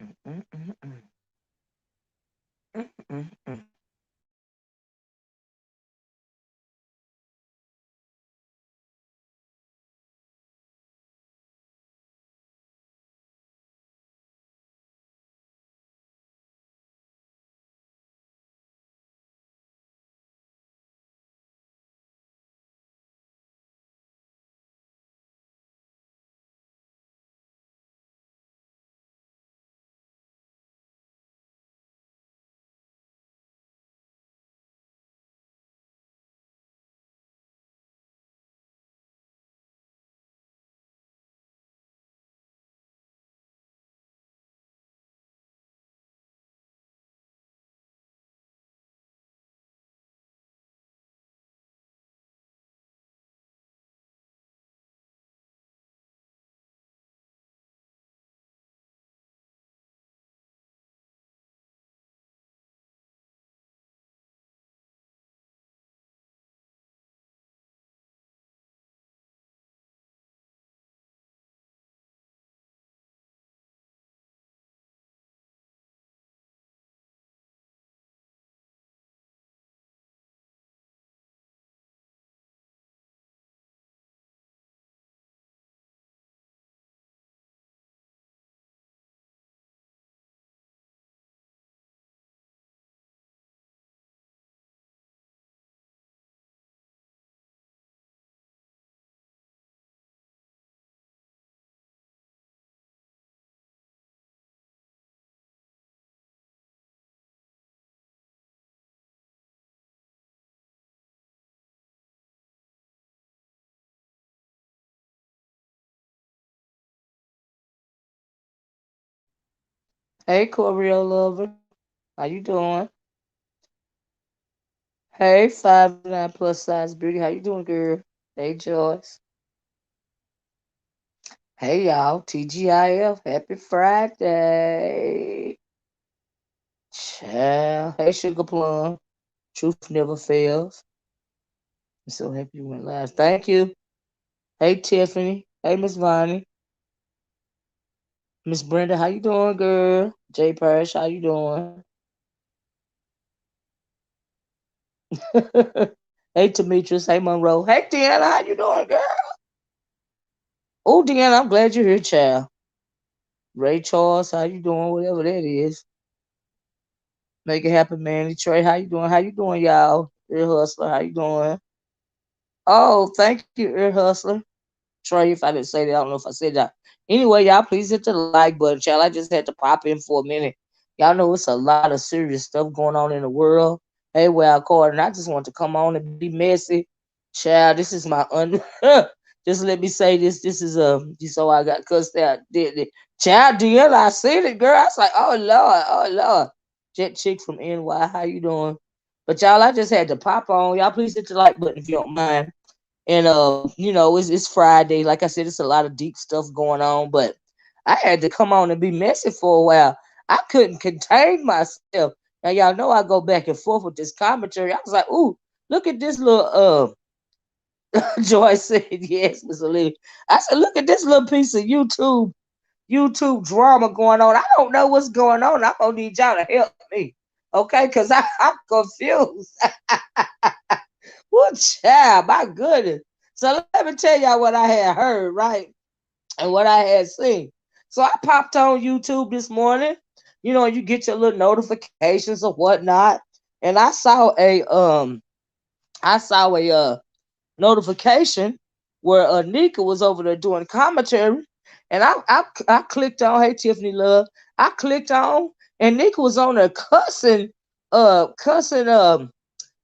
Mm, mm, mm, mm, mm, mm. Hey, Corio lover. How you doing? Hey, 5'9" plus size beauty. How you doing, girl? Hey, Joyce. Hey, y'all. TGIF. Happy Friday. Child. Hey, Sugar Plum. Truth never fails. I'm so happy you went last. Thank you. Hey, Tiffany. Hey, Miss Vonnie. Miss Brenda, how you doing, girl? Jay Parrish, how you doing? Hey, Demetrius. Hey, Monroe. Hey, Deanna, how you doing, girl? Oh, Deanna, I'm glad you're here, child. Ray Charles, how you doing? Whatever that is. Make it happen, man. Trey, how you doing? How you doing, y'all? Ear Hustler, how you doing? Oh, thank you, Ear Hustler. Trey, if I didn't say that, I don't know if I said that. Anyway, y'all, please hit the like button, child. I just had to pop in for a minute. Y'all know it's a lot of serious stuff going on in the world. Hey, Wild Card, and I just want to come on and be messy. Child, this is my just let me say this. This is so I got cussed out. Child, DL, I seen it, girl. I was like, oh Lord. Jet Chick from NY, how you doing? But y'all, I just had to pop on. Y'all, please hit the like button if you don't mind. And it's Friday. Like I said, it's a lot of deep stuff going on, but I had to come on and be messy for a while. I couldn't contain myself. Now y'all know I go back and forth with this commentary. I was like, ooh, look at this little Joy said yes, Miss Olivia. I said, look at this little piece of YouTube drama going on. I don't know what's going on. I'm gonna need y'all to help me. Okay, because I'm confused. What child, my goodness. So let me tell y'all what I had heard, right? And what I had seen. So I popped on YouTube this morning. You know, you get your little notifications or whatnot. And I saw a notification where Nika was over there doing commentary. And I clicked on, hey Tiffany Love. I clicked on and Nika was on there cussing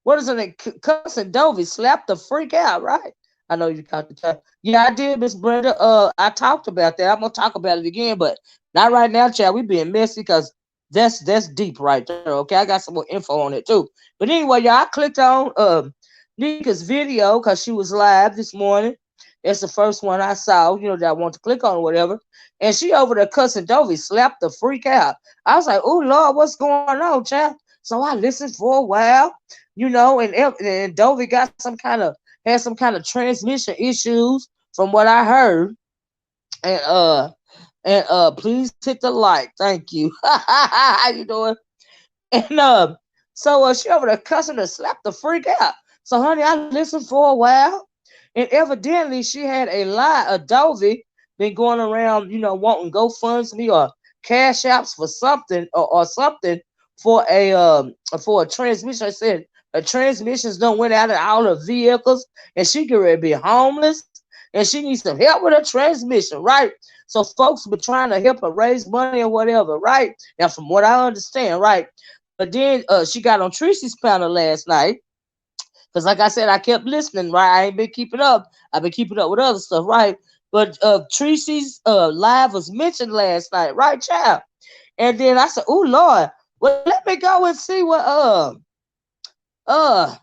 what is it? Cussing Dovey slapped the freak out, right? I know you caught the time. Yeah, I did, Miss Brenda. I talked about that. I'm gonna talk about it again, but not right now, child. We being messy because that's deep right there. Okay, I got some more info on it too. But anyway, y'all, I clicked on Nika's video because she was live this morning. That's the first one I saw. You know that I want to click on or whatever. And she over there cussing Dovey slapped the freak out. I was like, oh Lord, what's going on, child? So I listened for a while, and Dovey got some kind of transmission issues from what I heard, and And please hit the like. Thank you. How you doing? And so she over there cussing and slapped the freak out. So honey, I listened for a while, and evidently she had a lie, a Dovey, been going around, wanting GoFundMe or Cash Apps for something or something for a transmission. I said the transmissions don't went out of all her vehicles, and she could be homeless, and she needs some help with her transmission, right? So folks were trying to help her raise money or whatever, right? Now, from what I understand, right? But then she got on Tracy's panel last night. Because like I said, I kept listening, right? I ain't been keeping up. I've been keeping up with other stuff, right? But Tracy's live was mentioned last night, right, child? And then I said, oh, Lord. Well, let me go and see what uh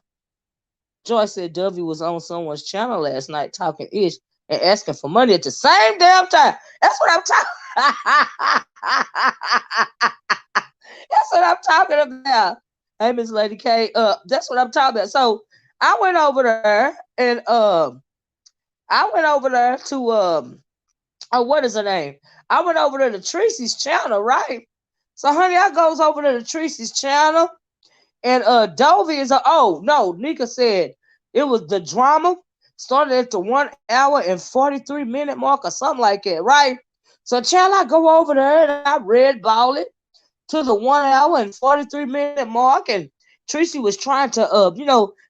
Joyce said Dovey was on someone's channel last night talking ish and asking for money at the same damn time. That's what I'm talking. That's what I'm talking about. Hey, Miss Lady K. That's what I'm talking about. So I went over there and to what is her name? I went over there to Tracy's channel, right? So honey, I goes over there to Tracy's channel, and Dovey is Nika said it was the drama started at the 1 hour and 43-minute mark or something like that, right? So child, I go over there and I red ball it to the 1 hour and 43-minute mark, and Tracy was trying to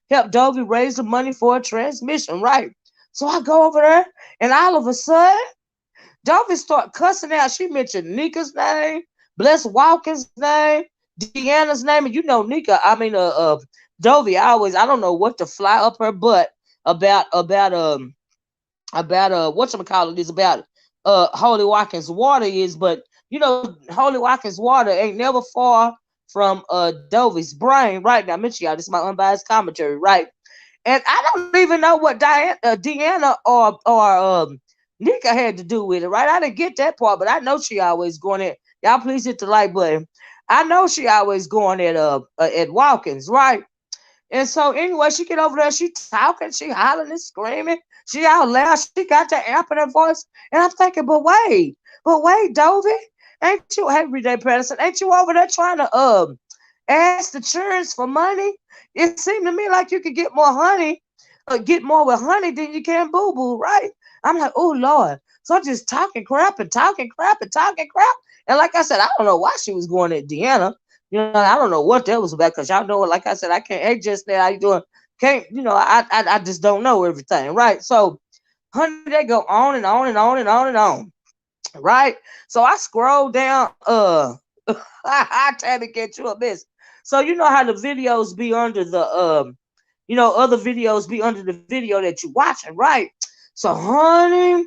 help Dovey raise the money for a transmission, right? So I go over there, and all of a sudden, Dovey start cussing out. She mentioned Nika's name, Bliss Walkers' name, Deanna's name, and Nika. I mean, Dovey. I don't know what to fly up her butt about whatchamacallit is about Holy Watkins water is, but Holy Watkins water ain't never far from Dovey's brain. Right now, mention y'all, this is my unbiased commentary, right? And I don't even know what Deanna or Nika had to do with it, right? I didn't get that part, but I know she always going at y'all. Please hit the like button. I know she always going at Watkins, right? And so anyway, she get over there, she talking, she hollering and screaming, she out loud, she got that amp in her voice. And I'm thinking, but wait, Dovey, ain't you everyday Patterson? Ain't you over there trying to ask the churns for money? It seemed to me like you could get more honey, get more with honey than you can boo-boo, right? I'm like, oh Lord. So I'm just talking crap. And like I said, I don't know why she was going at Deanna. I don't know what that was about, because y'all know, like I said, I can't act just now. How you doing? Can't, I just don't know everything, right? So, honey, they go on and on and on and on and on, right? So I scroll down, I try to get you a miss. So you know how the videos be under the, other videos be under the video that you're watching, right? So, honey,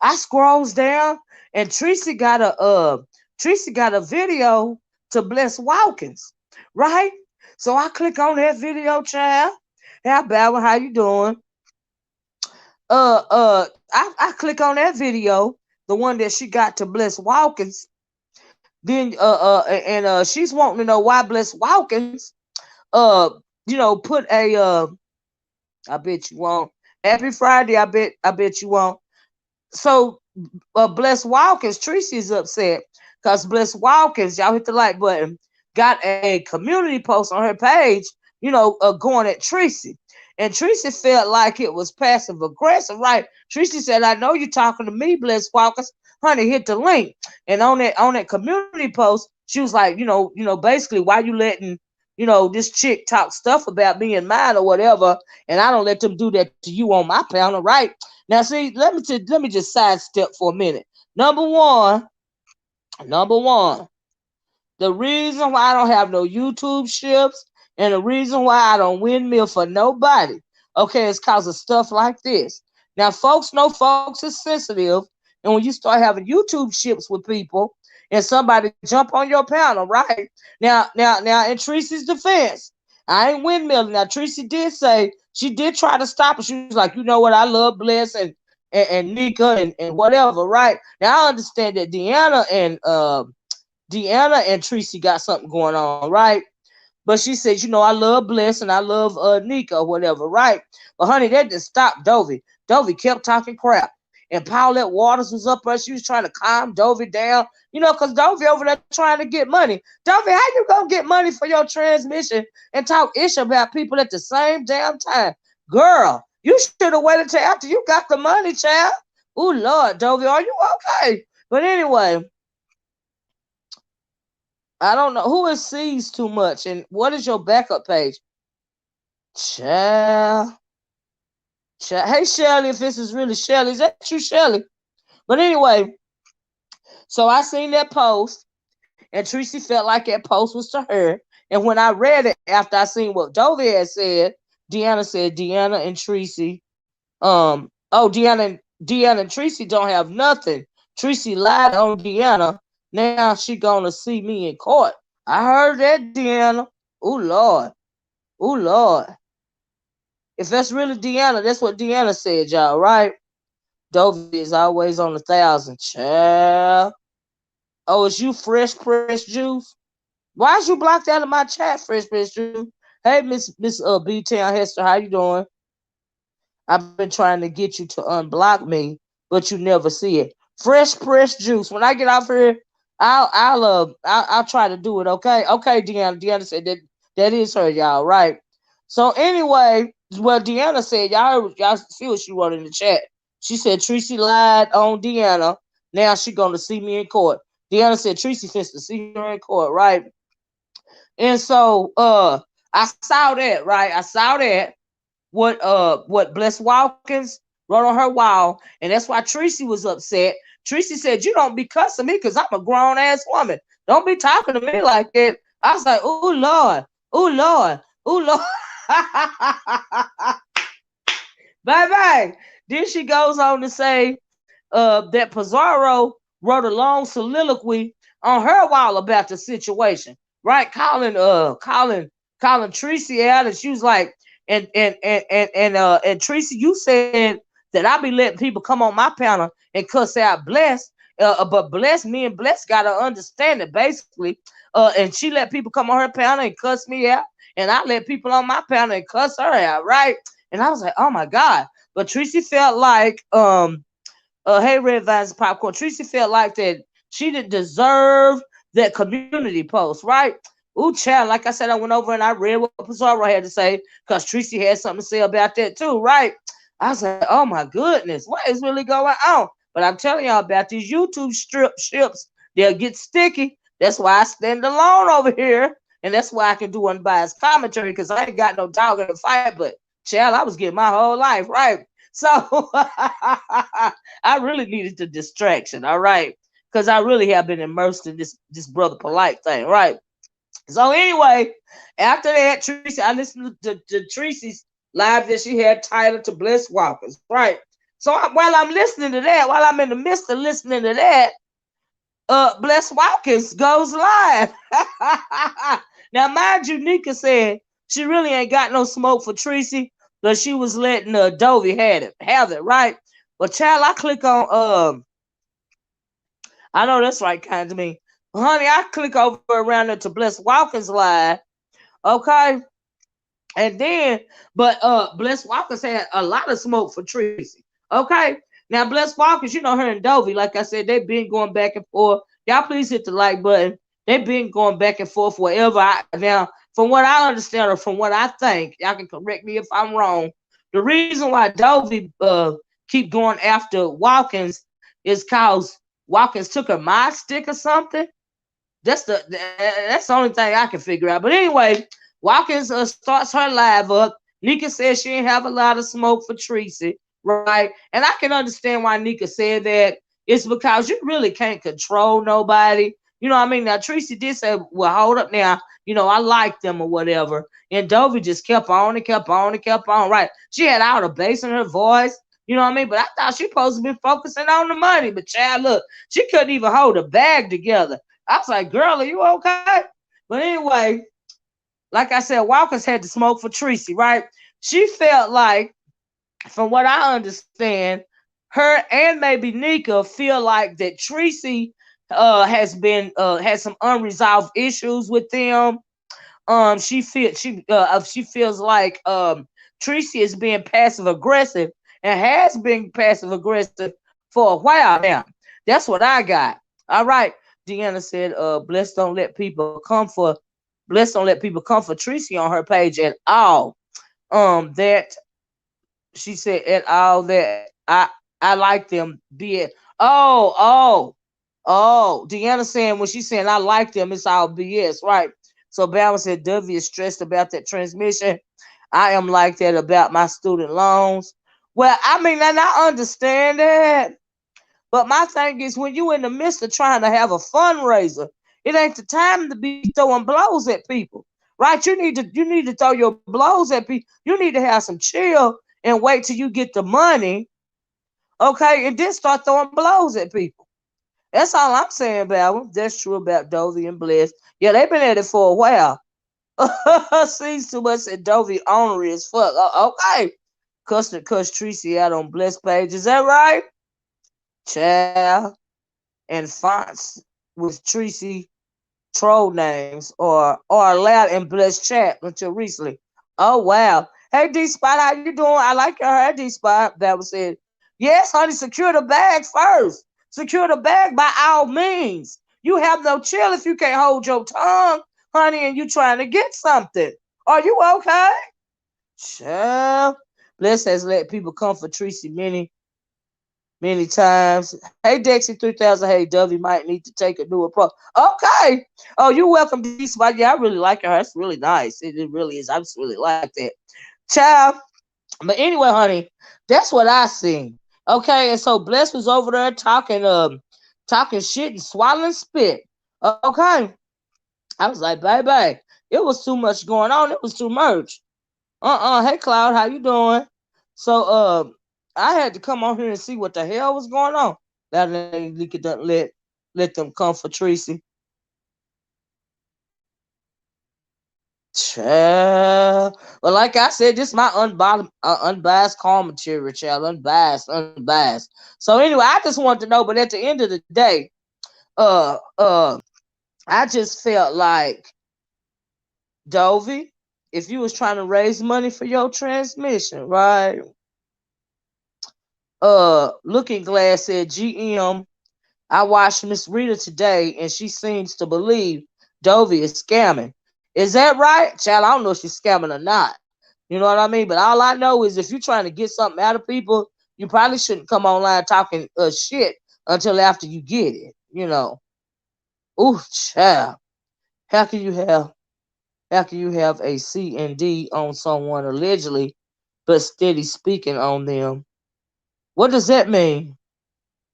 I scrolls down, and Tracy got a video to Bliss Walkins, right? So I click on that video, child. Hey, Barbara, how you doing? I click on that video, the one that she got to Bliss Walkins. Then and she's wanting to know why Bliss Walkins put a I bet you won't. Happy Friday, I bet you won't. So Bliss Walkins, Tracy is upset because Bliss Walkins, y'all hit the like button, got a community post on her page, going at Tracy. And Tracy felt like it was passive aggressive, right? Tracy said, I know you're talking to me, Bliss Walkins. Honey, hit the link. And on that community post, she was like, basically, why you letting, this chick talk stuff about me and mine or whatever, and I don't let them do that to you on my panel, right? Now, see, let me just sidestep for a minute. Number one, the reason why I don't have no YouTube ships and the reason why I don't windmill for nobody, okay, is because of stuff like this. Now, folks know folks is sensitive, and when you start having YouTube ships with people and somebody jump on your panel, right? Now, in Tracy's defense, I ain't windmilling. Now, Tracy did say she did try to stop it. She was like, you know what, I love Bliss and Nika and whatever, right? Now, I understand that Deanna and Tracy got something going on, right? But she said, I love Bliss and I love Nika or whatever, right? But honey, that didn't stop Dovey. Dovey kept talking crap. and Paulette Waters was up there. She was trying to calm Dovey down, because Dovey over there trying to get money. Dovey, how you gonna get money for your transmission and talk ish about people at the same damn time? Girl, you should have waited till after you got the money, child. Oh, Lord, Dovey, are you okay? But anyway, I don't know who is sees too much, and what is your backup page? Child. Hey, Shelly, if this is really Shelly, is that you, Shelly? But anyway, so I seen that post, and Tracy felt like that post was to her. And when I read it after I seen what Dovey had said, Deanna said Deanna and Tracy, Deanna and Tracy don't have nothing. Tracy lied on Deanna. Now she gonna see me in court. I heard that, Deanna. Oh, Lord. Oh, Lord. If that's really Deanna, that's what Deanna said, y'all, right? Dovey is always on 1,000. Child. Oh, it's you, Fresh Press Juice? Why is you blocked out of my chat, Fresh Press Juice? Hey, Miss B-Town Hester, how you doing? I've been trying to get you to unblock me, but you never see it. Fresh Press Juice. When I get off here, I'll try to do it. Okay, Deanna. Deanna said that is her, y'all. Right. So anyway, well, Deanna said y'all see what she wrote in the chat. She said Tracy lied on Deanna. Now she gonna see me in court. Deanna said Tracy fits to see her in court, right? And so I saw that, right? I saw that what Bliss Walkers wrote on her wall, and that's why Tracy was upset. Tracy said, "You don't be cussing me because I'm a grown ass woman. Don't be talking to me like that." I was like, "Oh Lord, oh Lord, oh Lord." Bye. Then she goes on to say that Pizarro wrote a long soliloquy on her wall about the situation, right? Calling Tracy out, and she was like, and Tracy, you said that I be letting people come on my panel and cuss out Bless, but me and Bless gotta understand it basically. And she let people come on her panel and cuss me out, and I let people on my panel and cuss her out, right? And I was like, oh my God. But Tracy felt like, hey, Red Vines Popcorn, Tracy felt like that she didn't deserve that community post, right? Ooh, child, like I said, I went over and I read what Pizarro had to say because Tracy had something to say about that too, right? I was like, oh my goodness, what is really going on? But I'm telling y'all about these YouTube strip ships, they'll get sticky. That's why I stand alone over here. And that's why I can do unbiased commentary because I ain't got no dog in the fight. But, child, I was getting my whole life, right? So I really needed the distraction, all right? Because I really have been immersed in this Brother Polite thing, right? So anyway, after that, Tracy, I listened to Tracy's live that she had titled to Bliss Walkers, right? So while I'm listening to that, while I'm in the midst of listening to that, Bliss Walkers goes live. Now, mind you, Nika said she really ain't got no smoke for Tracy, but she was letting Dovey have it, right? But child, I click on I know that's right, kind of me. Honey, I click over around there to Bliss Walkers live, okay? And then, but Bliss Walkers had a lot of smoke for Tracy, okay? Now, Bliss Walkers, you know her and Dovey, like I said, they've been going back and forth. Y'all please hit the like button. They've been going back and forth wherever now, from what I understand or from what I think, y'all can correct me if I'm wrong. The reason why Dovey keep going after Watkins is because Watkins took her mod stick or something. That's the only thing I can figure out. But anyway, Watkins starts her live up. Nika says she didn't have a lot of smoke for Tracy, right? And I can understand why Nika said that. It's because you really can't control nobody. You know what I mean? Now, Tracy did say, well, hold up now. You know, I like them or whatever. And Dovey just kept on and kept on and kept on, right? She had all the bass in her voice. You know what I mean? But I thought she supposed to be focusing on the money. But child, look, she couldn't even hold a bag together. I was like, girl, are you okay? But anyway, like I said, Walkers had to smoke for Tracy, right? She felt like, from what I understand, her and maybe Nika feel like that Tracy has some unresolved issues with them. She feels like Tracy is being passive aggressive and has been passive aggressive for a while now. That's what I got. All right. Deanna said, Bless don't let people come for Tracy on her page at all. That she said at all that I like them be it. Oh, Deanna saying when she's saying I like them, it's all BS, right? So Bama said W is stressed about that transmission. I am like that about my student loans. Well, I mean, and I understand that. But my thing is when you in the midst of trying to have a fundraiser, it ain't the time to be throwing blows at people. Right? You need to throw your blows at people. You need to have some chill and wait till you get the money. Okay, and then start throwing blows at people. That's all I'm saying about them. That's true about Dovey and Bliss. Yeah, they've been at it for a while. Seems too much that Dovey ornery as fuck. Okay. Cuss Tracy out on Bliss page. Is that right? Child. And fonts with Tracy troll names or allowed in Bliss chat until recently. Oh wow. Hey D Spot, how you doing? I like your hair, D Spot. That was said. Yes, honey, secure the bag first. Secure the bag by all means. You have no chill if you can't hold your tongue, honey, and you trying to get something. Are you okay? Child. Bliss has let people come for Tracy many times. Hey, Dexy 3000. Hey, Dovey might need to take a new approach. Okay. Oh, you're welcome, D Spot. Yeah, I really like her. That's really nice. It really is. I just really like that. Child. But anyway, honey, that's what I seen. Okay, and so Bless was over there talking shit and swallowing spit. Okay. I was like, baby, it was too much going on. It was too much. Hey Cloud, how you doing? So I had to come on here and see what the hell was going on. That they could let them come for Tracy. Child. Well, like I said, this is my unbiased commentary, child. Unbiased. So anyway, I just wanted to know, but at the end of the day, uh, uh, I just felt like Dovey, if you was trying to raise money for your transmission, right? Looking Glass said, GM, I watched Miss Rita today, and she seems to believe Dovey is scamming. Is that right? Child, I don't know if she's scamming or not. You know what I mean? But all I know is if you're trying to get something out of people, you probably shouldn't come online talking shit until after you get it. You know. Ooh, child. How can you have a C and D on someone allegedly, but steady speaking on them? What does that mean?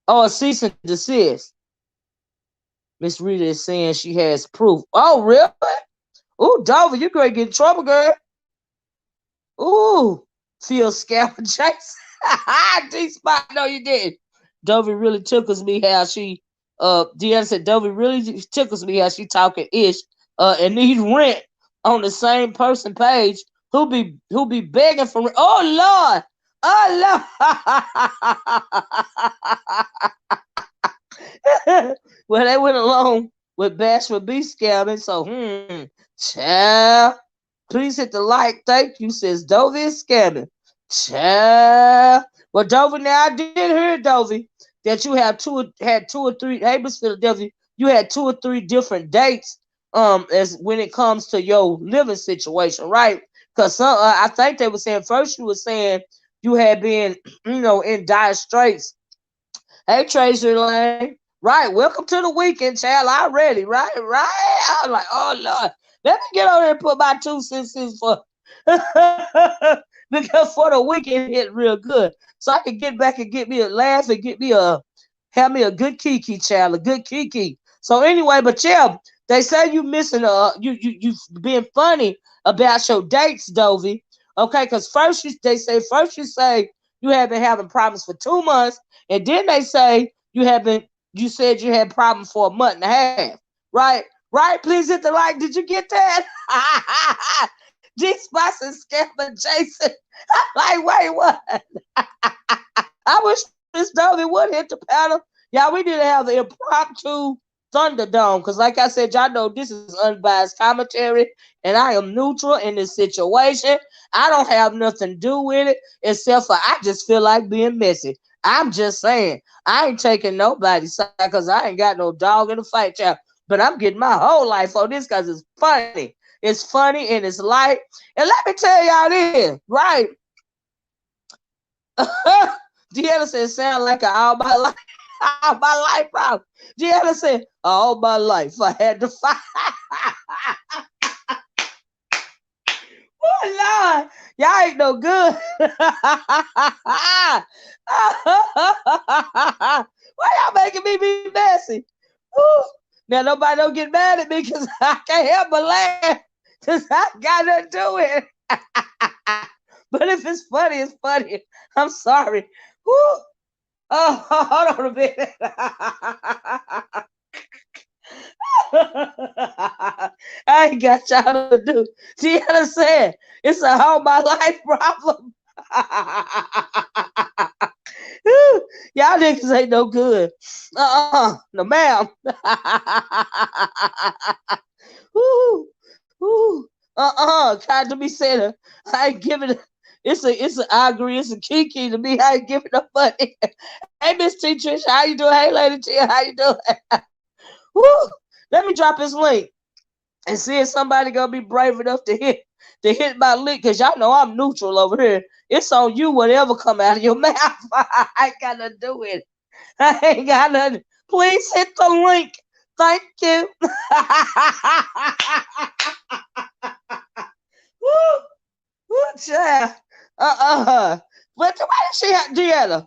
Oh, a cease and desist. Miss Rita is saying she has proof. Oh, really? Ooh, Dover, you gonna get in trouble, girl. Ooh, Phil Scammer Jason. D-Spot, no, you didn't. Dovey really tickles me how she, Deanna said, Dovey really tickles me how she talking ish, and need rent on the same person page who be begging for rent. Oh, Lord. Oh, Lord. Well, they went along with Bashford B scamming, so, child. Please hit the like. Thank you, says Dovey is scamming. Child. Well, Dovey, now I did hear, Dovey, that you had two or three, hey, Miss Philadelphia, you had 2 or 3 different dates as when it comes to your living situation, right? Because I think they were saying, first you were saying you had been, in dire straits. Hey, Tracy Lane. Right, welcome to the weekend, child. Already, right. I was like, oh Lord, let me get over there and put my 2 cents in for because for the weekend hit real good, so I could get back and get me a laugh and have me a good kiki, child, a good kiki. So anyway, but yeah, they say you missing you being funny about your dates, Dovey. Okay, because first you say you have been having problems for 2 months, and then they say you said you had problems for a month and a half, right? Right? Please hit the like. Did you get that? G Spots and Scammer Jason. Like, wait, what? I wish Miss Dovey would hit the panel. Yeah, we did have the impromptu Thunderdome, because like I said, y'all know this is unbiased commentary, and I am neutral in this situation. I don't have nothing to do with it, except for I just feel like being messy. I'm just saying, I ain't taking nobody's side because I ain't got no dog in the fight, child. But I'm getting my whole life on this because it's funny. It's funny and it's light. And let me tell y'all this, right? Deanna said, sound like an all my life, all my life problem. Deanna said, all my life I had to fight. Oh Lord, y'all ain't no good. Why y'all making me be messy? Woo. Now nobody don't get mad at me because I can't help but laugh because I got nothing to do with it. But if it's funny, it's funny. I'm sorry. Woo. Oh, hold on a minute. I ain't got y'all to do. Deanna said, it's a whole my life problem. Y'all niggas ain't no good. No ma'am. Kind to be said, I ain't giving it. It's a I agree, it's a kiki to me. I ain't giving no money. Hey, Miss T Trish, how you doing? Hey, Lady T, how you doing? Woo. Let me drop his link and see if somebody gonna be brave enough to hit my link, because y'all know I'm neutral over here. It's on you, whatever come out of your mouth. I ain't got nothing to do with it. I ain't got nothing. Please hit the link. Thank you. Woo, woo, child. But why did she have Deanna?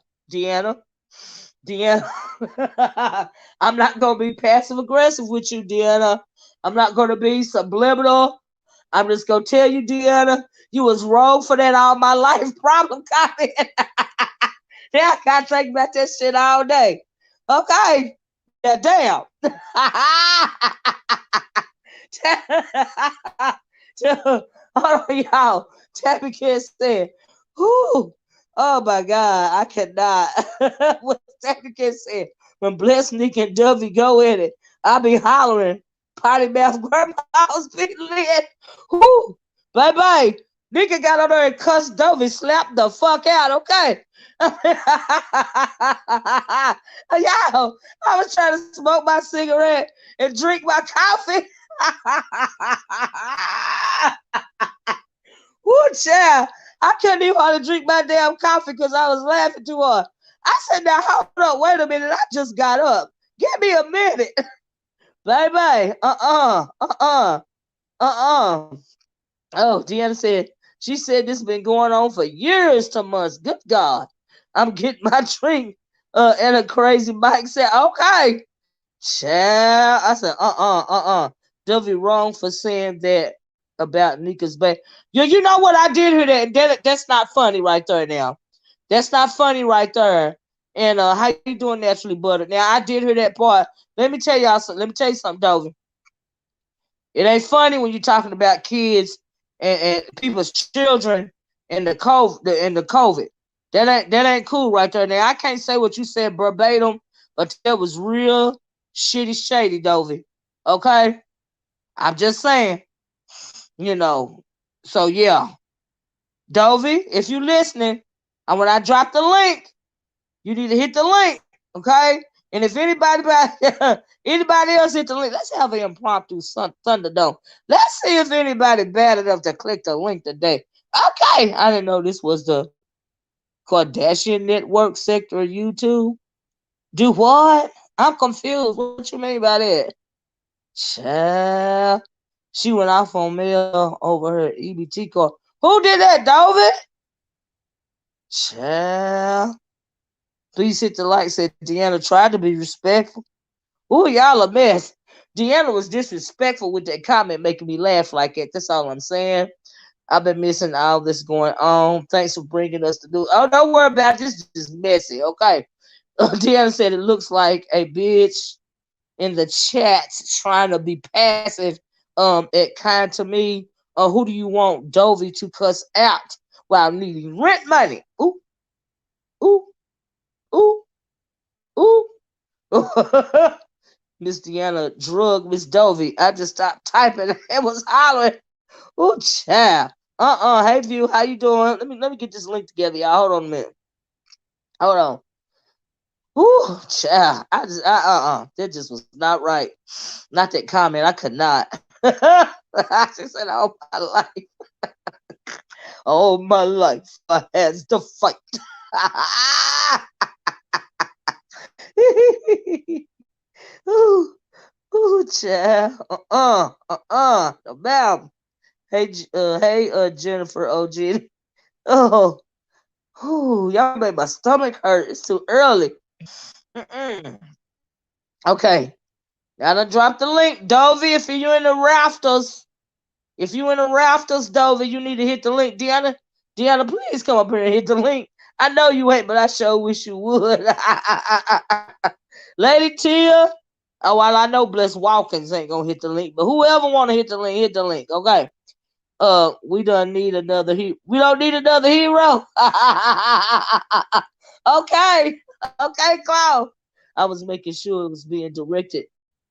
I'm not gonna be passive aggressive with you, Deanna. I'm not gonna be subliminal. I'm just gonna tell you, Deanna, you was wrong for that all my life problem comment. Yeah, I gotta think about that shit all day. Okay. Yeah, damn. Hold on, y'all. Tabby Kid said, whoo. Oh my God, I cannot. What Tabby Kid said, when Bliss, Nick, and Dovey go in it, I'll be hollering, potty mouth grandma's be lit. Whoo, bye bye. Nigga got on there and cussed Dovey, slapped the fuck out, okay? Yo, I was trying to smoke my cigarette and drink my coffee. Woo, child. I couldn't even hardly drink my damn coffee because I was laughing too hard. I said, now, hold up, wait a minute. I just got up. Give me a minute. Baby, Oh, Deanna said, she said this has been going on for years to months. Good God. I'm getting my drink. And a crazy Mike said, okay. Child. I said, W wrong for saying that about Nika's back. You know what? I did hear that's not funny right there now. That's not funny right there. And how you doing, Naturally Butter? Now, I did hear that part. Let me tell y'all something. Let me tell you something, Dovey. It ain't funny when you're talking about kids and people's children and the COVID. That ain't cool right there. Now I can't say what you said verbatim, but that was real shady, Dovey. Okay? I'm just saying, you know. So yeah. Dovey, if you listening, and when I drop the link, you need to hit the link. Okay? And if anybody else hit the link, let's have an impromptu Thunderdome. Let's see if anybody bad enough to click the link today. Okay, I didn't know this was the Kardashian network sector of YouTube. Do what? I'm confused. What you mean by that? Child. She went off on mail over her EBT card. Who did that, Dovey? Child. Please hit the like. Said Deanna tried to be respectful. Ooh, y'all a mess. Deanna was disrespectful with that comment, making me laugh like that. That's all I'm saying. I've been missing all this going on. Thanks for bringing us to do. Oh, don't worry about it. This is messy. Okay. Deanna said it looks like a bitch in the chat trying to be passive. It kind to me. Who do you want Dovey to cuss out while needing rent money? Ooh, ooh, ooh, ooh. Miss Deanna drug Miss Dovey. I just stopped typing and was hollering. Oh, child. Hey, View, how you doing? Let me get this link together, y'all. Hold on a minute. Hold on. Whew, child. That just was not right. Not that comment. I could not. I just said all my life. All my life I has to fight. Ooh, ooh, child. No ma'am. Hey, Jennifer OG. Oh, y'all made my stomach hurt. It's too early. Mm-mm. Okay. Now I drop the link. Dovey, if you're in the rafters, Dovey, you need to hit the link. Deanna, please come up here and hit the link. I know you ain't, but I sure wish you would. Lady Tia. Oh, while I know Bliss Walkers ain't gonna hit the link, but whoever wanna hit the link, okay. We don't need another hero. We don't need another hero. Okay, Cloud. I was making sure it was being directed.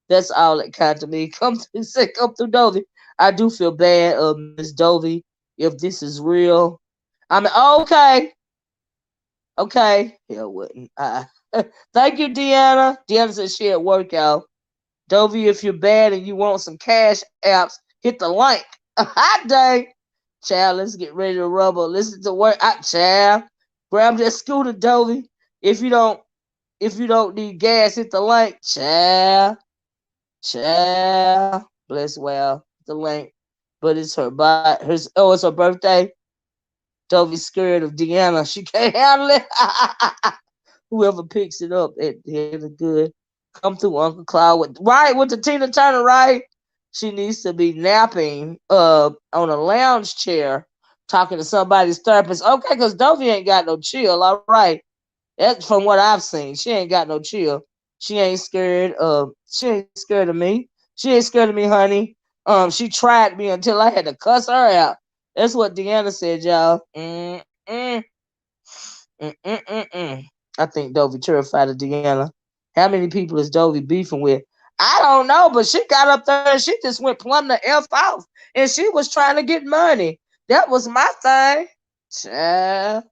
That's all that counted to me. Come through Dovey. I do feel bad, Miss Dovey, if this is real. I mean, okay. Hell wouldn't. Thank you, Deanna. Deanna said she at work, y'all. Dovey, if you're bad and you want some cash apps, hit the link. Hot day. Child, let's get ready to rumble. Listen to work. Child, grab that scooter, Dovey. If you don't need gas, hit the link. Child. Bless well. The link. But it's it's her birthday. Dovey's scared of Deanna. She can't handle it. Whoever picks it up at the end of good. Come through Uncle Cloud with the Tina Turner, right? She needs to be napping on a lounge chair, talking to somebody's therapist. Okay, because Dovey ain't got no chill. All right. That's from what I've seen. She ain't got no chill. She ain't scared of me. She ain't scared of me, honey. She tried me until I had to cuss her out. That's what Deanna said, y'all. I think Dovey terrified of Deanna. How many people is Dovey beefing with? I don't know, but she got up there and she just went plumb the F off. And she was trying to get money. That was my thing. Child.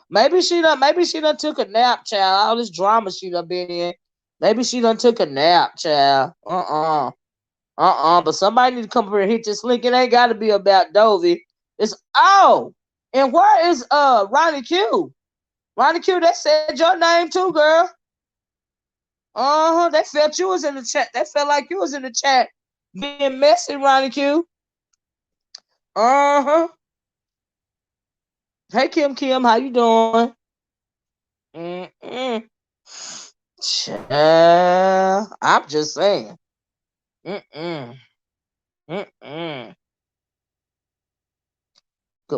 Maybe she done took a nap, child. All this drama she done been in. Maybe she done took a nap, child. But somebody need to come over and hit this link. It ain't gotta be about Dovey. And where is Ronnie Q? Ronnie Q, they said your name too, girl. They felt you was in the chat. They felt like you was in the chat being messy, Ronnie Q. Hey Kim, how you doing? Child, I'm just saying. Good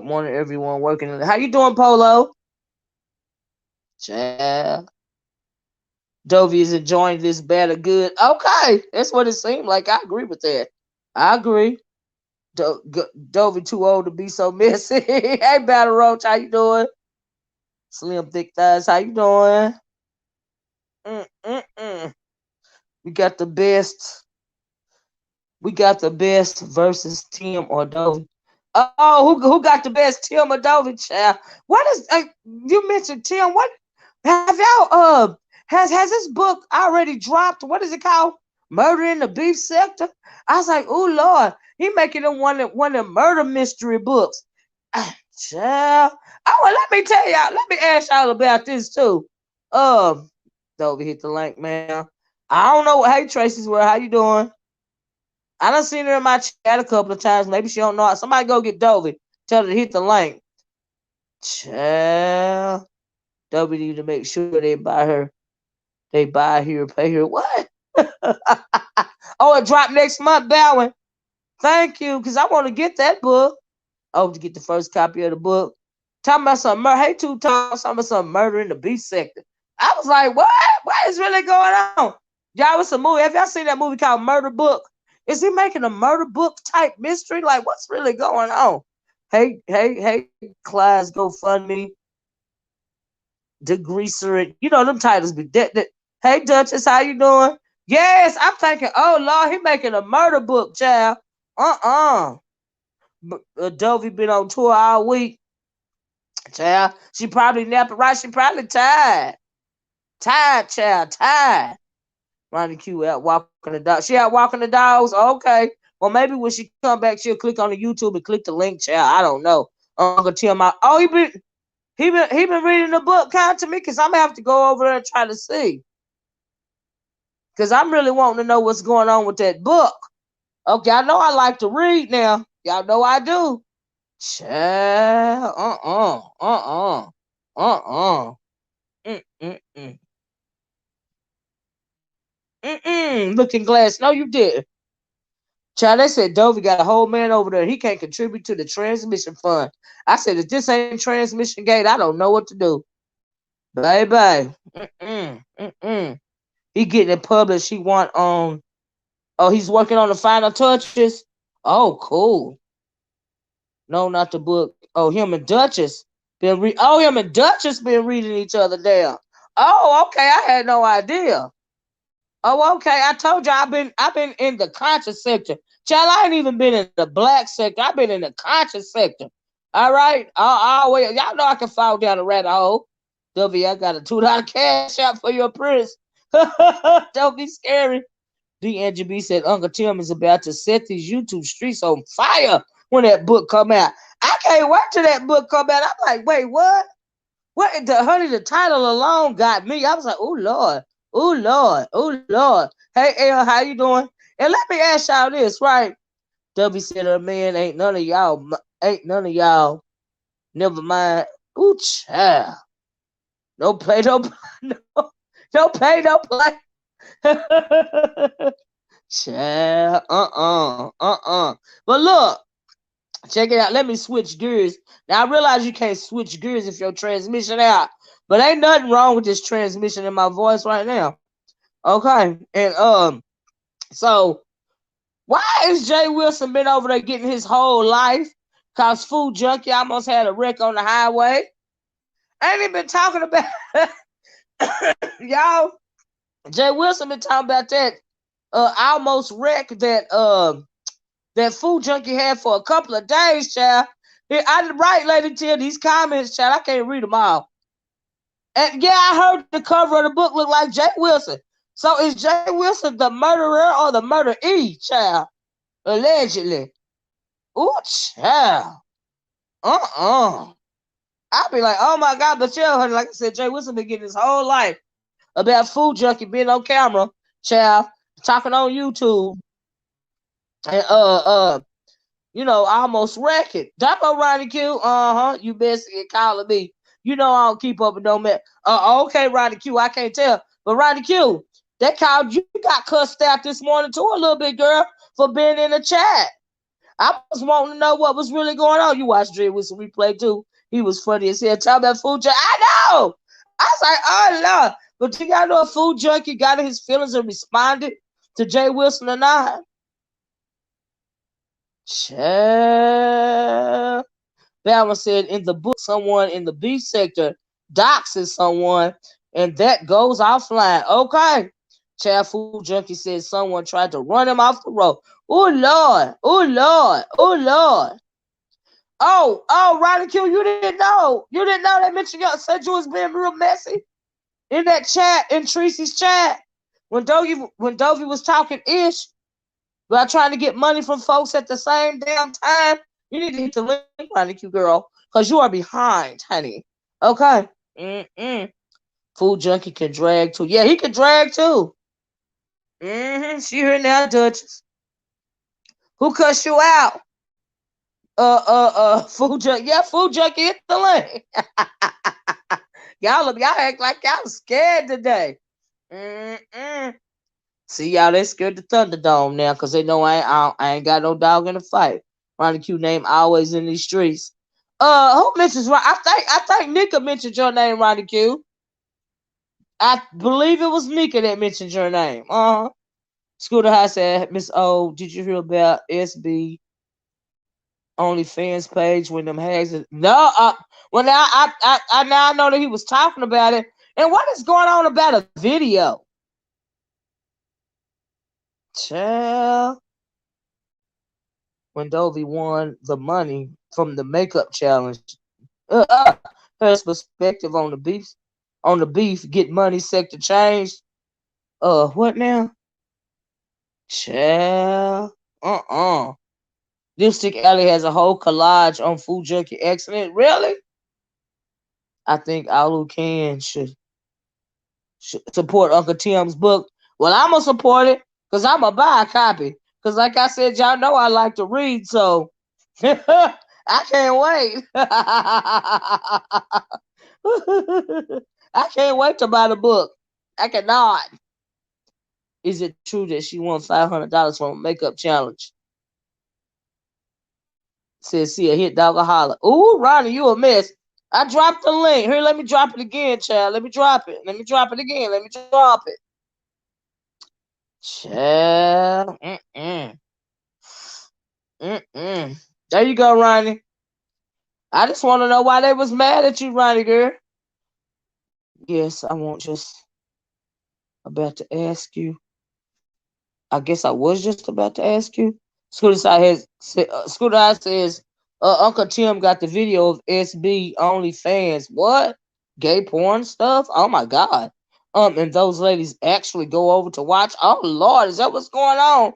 morning, everyone working. How you doing, Polo? Child. Dovey is enjoying this bad or good. Okay, that's what it seemed like. I agree with that. I agree. Dovey too old to be so messy. Hey, Battle Roach, how you doing? Slim Thick Thighs, how you doing? We got the best. We got the best versus Tim or Dovey. Oh, who got the best, Tim or Dovey, child? What is you mentioned Tim? What have y'all has this book already dropped? What is it called? Murder in the Beef Sector. I was like, oh Lord, he making it one of the murder mystery books. Child. Oh, well, let me tell y'all. Let me ask y'all about this too. Dovey hit the link, man. I don't know. Hey, Tracy's where? How you doing? I done seen her in my chat a couple of times. Maybe she don't know. Somebody go get Dovey. Tell her to hit the link. Child. Dovey need to make sure they buy her. They buy her, pay her. What? Oh, it dropped next month, Bowen. Thank you, because I want to get that book. Oh, to get the first copy of the book. Talking about some murder. Hey, talking about some murder in the beef sector. I was like, what? What is really going on? Y'all, it's a movie. Have y'all seen that movie called Murder Book? Is he making a murder book type mystery? Like, what's really going on? Hey, Clyde's GoFundMe, Degreaser, you know them titles be dead. Hey, Duchess, how you doing? Yes, I'm thinking, oh Lord, he making a murder book, child. Dovey been on tour all week. Child, she probably napping right. She probably tired. Tired, child, tired. Ronnie Q out walking the dog. She out walking the dogs? Okay. Well, maybe when she come back, she'll click on the YouTube and click the link, child. I don't know. Uncle Tim out. Oh, he been reading the book kind to me because I'm gonna have to go over there and try to see. Because I'm really wanting to know what's going on with that book. Okay, I know I like to read now. Y'all know I do. Child, Mm-mm-mm. Looking glass. No, you didn't. Child, they said Dovey got a whole man over there. He can't contribute to the transmission fund. I said, if this ain't transmission gate, I don't know what to do. Bye. He getting it published. He want oh, he's working on the final touches. Oh, cool. No, not the book. Oh, him and Duchess him and Duchess been reading each other down. Oh, okay. I had no idea. Oh, okay. I told you I've been in the conscious sector. Child, I ain't even been in the black sector. I've been in the conscious sector. All right. I always, y'all know I can fall down the rabbit hole. W, I got a $2 cash out for your prince. Don't be scary. D. said Uncle Tim is about to set these YouTube streets on fire when that book come out. I can't wait till that book come out. I'm like, wait, what? What the title alone got me. I was like, oh Lord, oh Lord, oh Lord. Hey L, how you doing? And let me ask y'all this, right? W said, man, ain't none of y'all. Never mind. Ooh, child. No play, no play. Child, But look, check it out. Let me switch gears. Now I realize you can't switch gears if your transmission out, but ain't nothing wrong with this transmission in my voice right now. Okay, and so why is Jay Wilson been over there getting his whole life? Cause Food Junkie almost had a wreck on the highway. Ain't he been talking about y'all? Jay Wilson been talking about that almost wreck that Food Junkie had for a couple of days, child. I right, Lady Till, these comments, child. I can't read them all. And yeah, I heard the cover of the book look like Jay Wilson. So is Jay Wilson the murderer or the murderee, child? Allegedly. Ooh, child. I'll be like, oh my God, but yeah, honey, like I said, Jay Wilson been getting his whole life about Food Junkie being on camera, child, talking on YouTube. And almost wreck it. Dapo Ronnie Q, you best get calling me. You know I don't keep up with no man. Okay, Ronnie Q, I can't tell. But Ronnie Q, that called you got cussed out this morning too a little bit, girl, for being in the chat. I was wanting to know what was really going on. You watched Dre with some replay too. He was funny as hell. Talking about Food Junkie. I know. I was like, oh Lord. But you gotta know a Food Junkie got in his feelings and responded to Jay Wilson or not. Child. Bama said in the book, someone in the B sector doxes someone, and that goes offline. Okay. Child Food Junkie said someone tried to run him off the road. Oh Lord. Oh Lord. Oh Lord. Oh, Ronnie Q, you didn't know. You didn't know that mentioned you said you was being real messy in that chat, in Tracy's chat. When Dovey was talking ish about trying to get money from folks at the same damn time, you need to hit the link, Ronnie Q girl, because you are behind, honey. Okay. Food Junkie can drag too. Yeah, he can drag too. She here now, Duchess. Who cussed you out? Food Junkie. Yeah, Food Junkie hit the link. y'all act like y'all scared today. See, y'all, they scared the Thunderdome now because they know I ain't got no dog in the fight. Ronnie Q name always in these streets. Who mentions? I think Nika mentioned your name, Ronnie Q. I believe it was Nika that mentioned your name. Scooter High said, Miss O, did you hear about SB OnlyFans page when them hags? No, well now I now know that he was talking about it. And what is going on about a video? Child. When Dovey won the money from the makeup challenge. her perspective on the beef, get money sector changed. What now? Child. Lipstick Alley has a whole collage on Food Junkie Excellent. Really? I think all who can should support Uncle Tim's book. Well, I'm going to support it because I'm going to buy a copy. Because like I said, y'all know I like to read, so I can't wait. I can't wait to buy the book. I cannot. Is it true that she won $500 from a makeup challenge? Says, see a hit dog a holler. Ooh, Ronnie, you a mess. I dropped the link. Here, let me drop it again, child. Let me drop it. Let me drop it again. Let me drop it. Child. There you go, Ronnie. I just want to know why they was mad at you, Ronnie girl. Yes, I won't just about to ask you. I guess I was just about to ask you. Scooter Eye says, Uncle Tim got the video of SB OnlyFans. What? Gay porn stuff? Oh my God. And those ladies actually go over to watch. Oh Lord, is that what's going on?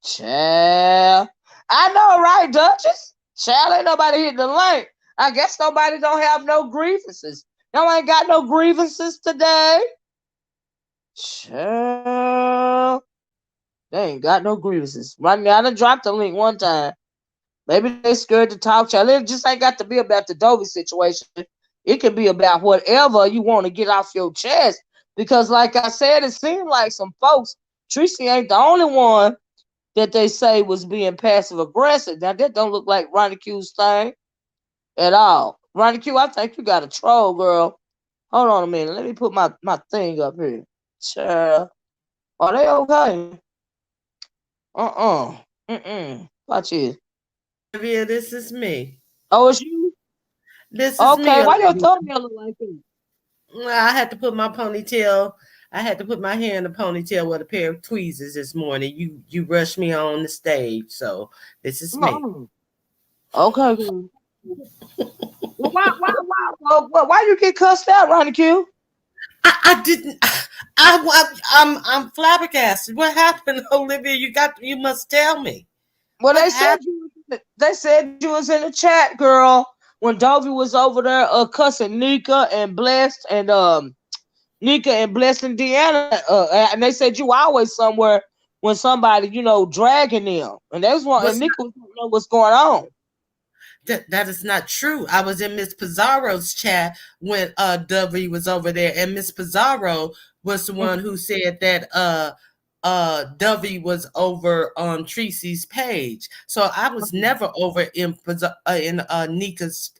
Child. I know, right, Duchess? Child, ain't nobody hitting the link. I guess nobody don't have no grievances. Y'all ain't got no grievances today. Child. They ain't got no grievances. Right now, I done dropped the link one time. Maybe they scared to talk, child. It just ain't got to be about the Dovey situation. It can be about whatever you want to get off your chest. Because, like I said, it seemed like some folks, Tracy ain't the only one that they say was being passive aggressive. Now, that don't look like Ronnie Q's thing at all. Ronnie Q, I think you got a troll, girl. Hold on a minute. Let me put my thing up here. Sure. Are they okay? Watch it. Olivia, this is me. Oh, it's you? This is me. Okay, why your thumbnail look like that? I had to put my ponytail. I had to put my hair in a ponytail with a pair of tweezers this morning. You rushed me on the stage, so this is me. Okay. Well, why you get cussed out, Ronnie Q? I didn't. I'm flabbergasted. What happened, Olivia? You must tell me. Well, What they said you was in the chat, girl, when Dovey was over there cussing Nika and Blessed and Nika and Blessed and Deanna, and they said you always somewhere when somebody dragging them, and that's one. And Nika was know what's going on. That is not true. I was in Miss Pizarro's chat when Dovey was over there, and Miss Pizarro was the one who said that Dovey was over on Tracy's page. So I was never over in Nika's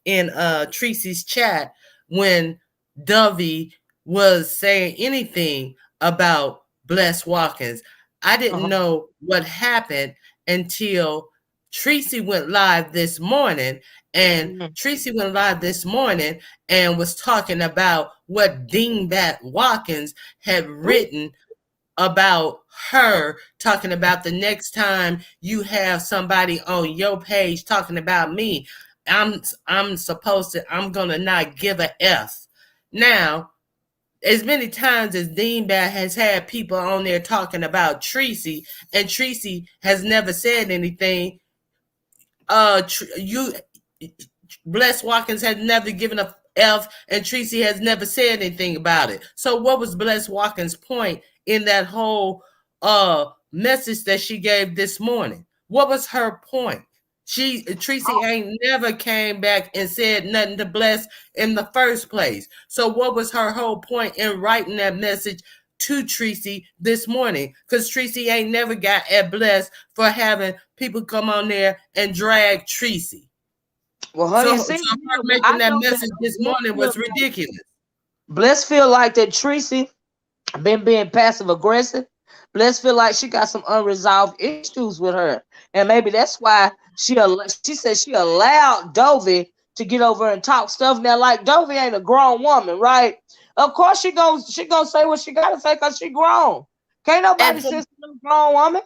in Tracy's chat when Dovey was saying anything about Bliss Walkers. I didn't know what happened until Tracy went live this morning, and Tracy went live this morning and was talking about what Dingbat Watkins had written about her, talking about the next time you have somebody on your page talking about me, I'm gonna not give a F. Now, as many times as Dingbat has had people on there talking about Tracy, and Tracy has never said anything, Bless Watkins has never given a F, and Tracy has never said anything about it. So what was Bless Watkins' point in that whole message that she gave this morning? What was her point? Tracy ain't never came back and said nothing to Bless in the first place. So what was her whole point in writing that message to Tracy this morning? Because Tracy ain't never got at Bless for having people come on there and drag Tracy. Well, honey, so her making that message this morning was ridiculous. Bless feel like that Tracy been being passive aggressive. Bless feel like she got some unresolved issues with her, and maybe that's why she said she allowed Dovey to get over and talk stuff. Now, like Dovey ain't a grown woman, right? Of course she gonna say what she gotta say because she grown. Can't nobody say no grown woman.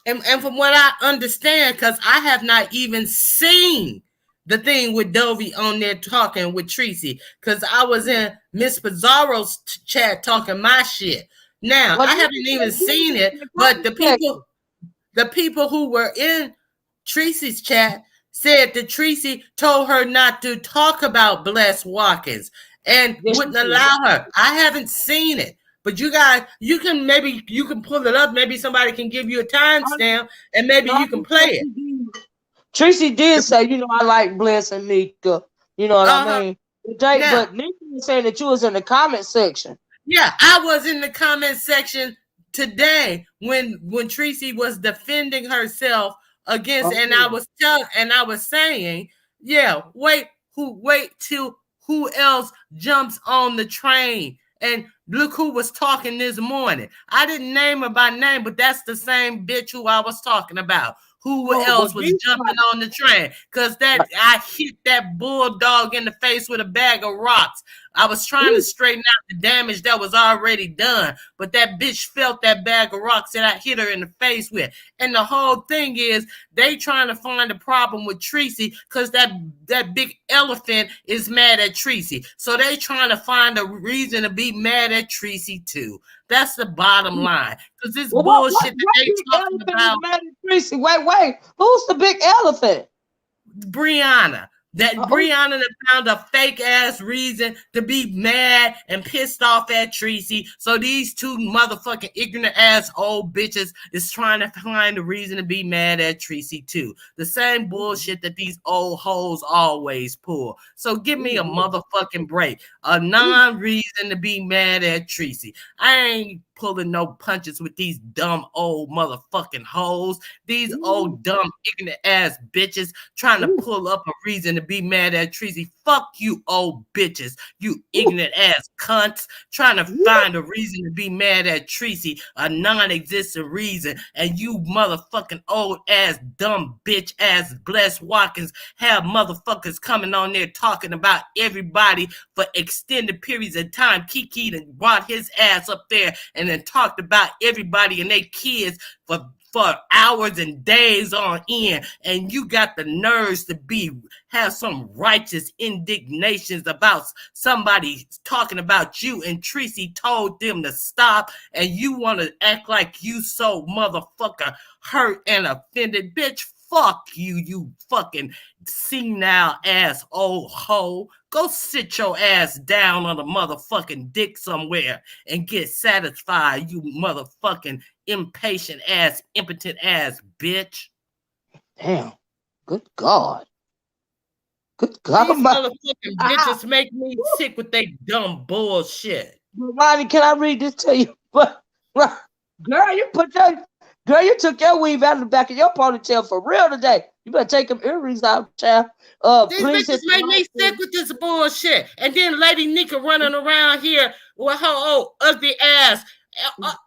And from what I understand, because I have not even seen the thing with Dovey on there talking with Tracy, because I was in Miss Pizarro's chat talking my shit. Now Well, I this haven't is even seen it, in the but comment section. the people who were in Tracy's chat said that Tracy told her not to talk about Bliss Walkers and Yes, wouldn't she did. allow her. I haven't seen it. But you guys, you can pull it up. Maybe somebody can give you a timestamp and maybe No, you can play it. Tracy did say, I like Bliss and Nika. You know what I Uh-huh. mean? Now, But Nika was saying that you was in the comment section. yeah, I was in the comment section today when Tracy was defending herself against, and Okay. I was saying, yeah, wait till who else jumps on the train. And look who was talking this morning. I didn't name her by name, but that's the same bitch who I was talking about. Who No, but else was jumping on the train? Because I hit that bulldog in the face with a bag of rocks. I was trying to straighten out the damage that was already done, but that bitch felt that bag of rocks that I hit her in the face with. And the whole thing is they trying to find a problem with Tracy because that big elephant is mad at Tracy. So they trying to find a reason to be mad at Tracy too. That's the bottom line. Because this bullshit that they big talking elephant is about. mad at Tracy? Wait. Who's the big elephant? Brianna. That Brianna found a fake ass reason to be mad and pissed off at Tracy. So these two motherfucking ignorant ass old bitches is trying to find a reason to be mad at Tracy too. The same bullshit that these old hoes always pull. So give me a motherfucking break. A non-reason to be mad at Tracy. I ain't pulling no punches with these dumb old motherfucking hoes. These old dumb ignorant ass bitches trying to pull up a reason to be mad at Tracy. Fuck you old bitches. You ignorant ass cunts trying to find a reason to be mad at Tracy, a non-existent reason. And you motherfucking old ass dumb bitch ass Bliss Walkers have motherfuckers coming on there talking about everybody for extended periods of time. Kiki done brought his ass up there and then talked about everybody and their kids for hours and days on end, and you got the nerves to have some righteous indignations about somebody talking about you, and Tracy told them to stop, and you want to act like you so motherfucker hurt and offended. Bitch, fuck you, you fucking senile ass old hoe. Go sit your ass down on a motherfucking dick somewhere and get satisfied, you motherfucking impatient ass, impotent ass bitch. Damn. Good God. Good God. These motherfucking bitches make me sick with their dumb bullshit. Ronnie, can I read this to you? Girl, you took your weave out of the back of your ponytail for real today. You better take them earrings out, child. These bitches make me sick with this bullshit. And then Lady Nika running around here with her old ugly ass,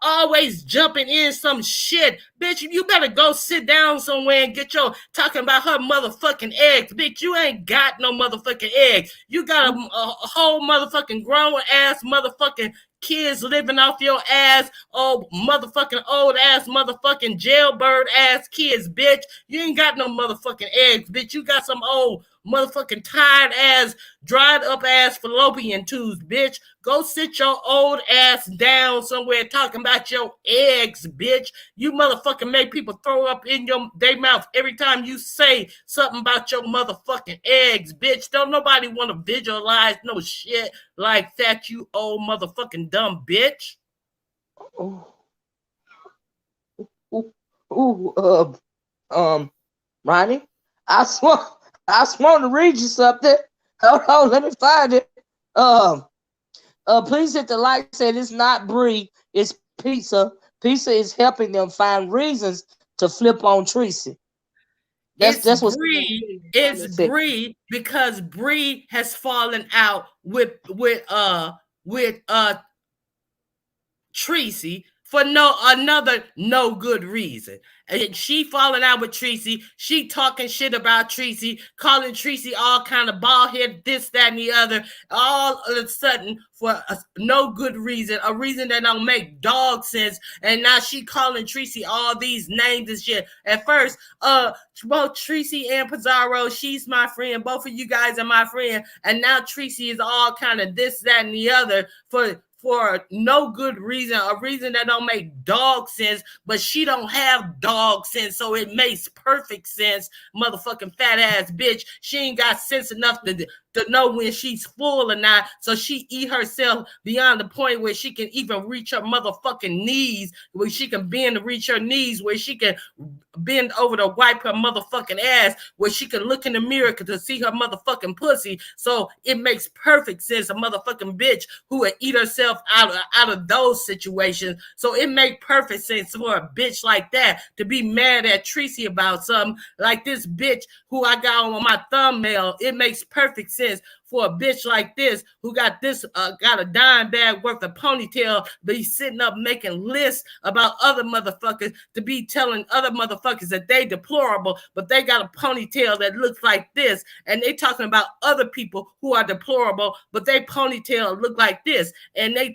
always jumping in some shit. Bitch, you better go sit down somewhere and get your talking about her motherfucking eggs. Bitch, you ain't got no motherfucking eggs. You got a whole motherfucking grown ass motherfucking kids living off your ass, old ass motherfucking jailbird ass kids, bitch. You ain't got no motherfucking eggs, bitch. You got some old motherfucking tired ass, dried up ass fallopian tubes, bitch. Go sit your old ass down somewhere talking about your eggs, bitch. You motherfucking make people throw up in their mouth every time you say something about your motherfucking eggs, bitch. Don't nobody want to visualize no shit like that, you old motherfucking dumb bitch. Ronnie, I sworn to read you something. Hold on, let me find it. Please hit the like. Said it's not Bree, it's Pizza. Pizza is helping them find reasons to flip on Tracy. That's what's Bree. It's Bree because Bree has fallen out with Tracy for another no good reason. And she falling out with Tracy. She talking shit about Tracy, calling Tracy all kind of bald head, this, that, and the other. All of a sudden, for no good reason, a reason that don't make dog sense. And now she calling Tracy all these names and shit. At first, both Tracy and Pizarro, she's my friend. Both of you guys are my friend. And now Tracy is all kind of this, that, and the other for no good reason, a reason that don't make dog sense, but she don't have dog sense, so it makes perfect sense. Motherfucking fat ass bitch. She ain't got sense enough to know when she's full or not, so she eat herself beyond the point where she can even reach her motherfucking knees, where she can bend to reach her knees, where she can bend over to wipe her motherfucking ass, where she can look in the mirror to see her motherfucking pussy. So it makes perfect sense, a motherfucking bitch who would eat herself out of those situations. So it make perfect sense for a bitch like that to be mad at Tracy about something like this bitch who I got on my thumbnail. It makes perfect sense for a bitch like this who got this got a dime bag worth of ponytail, be sitting up making lists about other motherfuckers, to be telling other motherfuckers that they deplorable, but they got a ponytail that looks like this, and they talking about other people who are deplorable, but they ponytail look like this, and they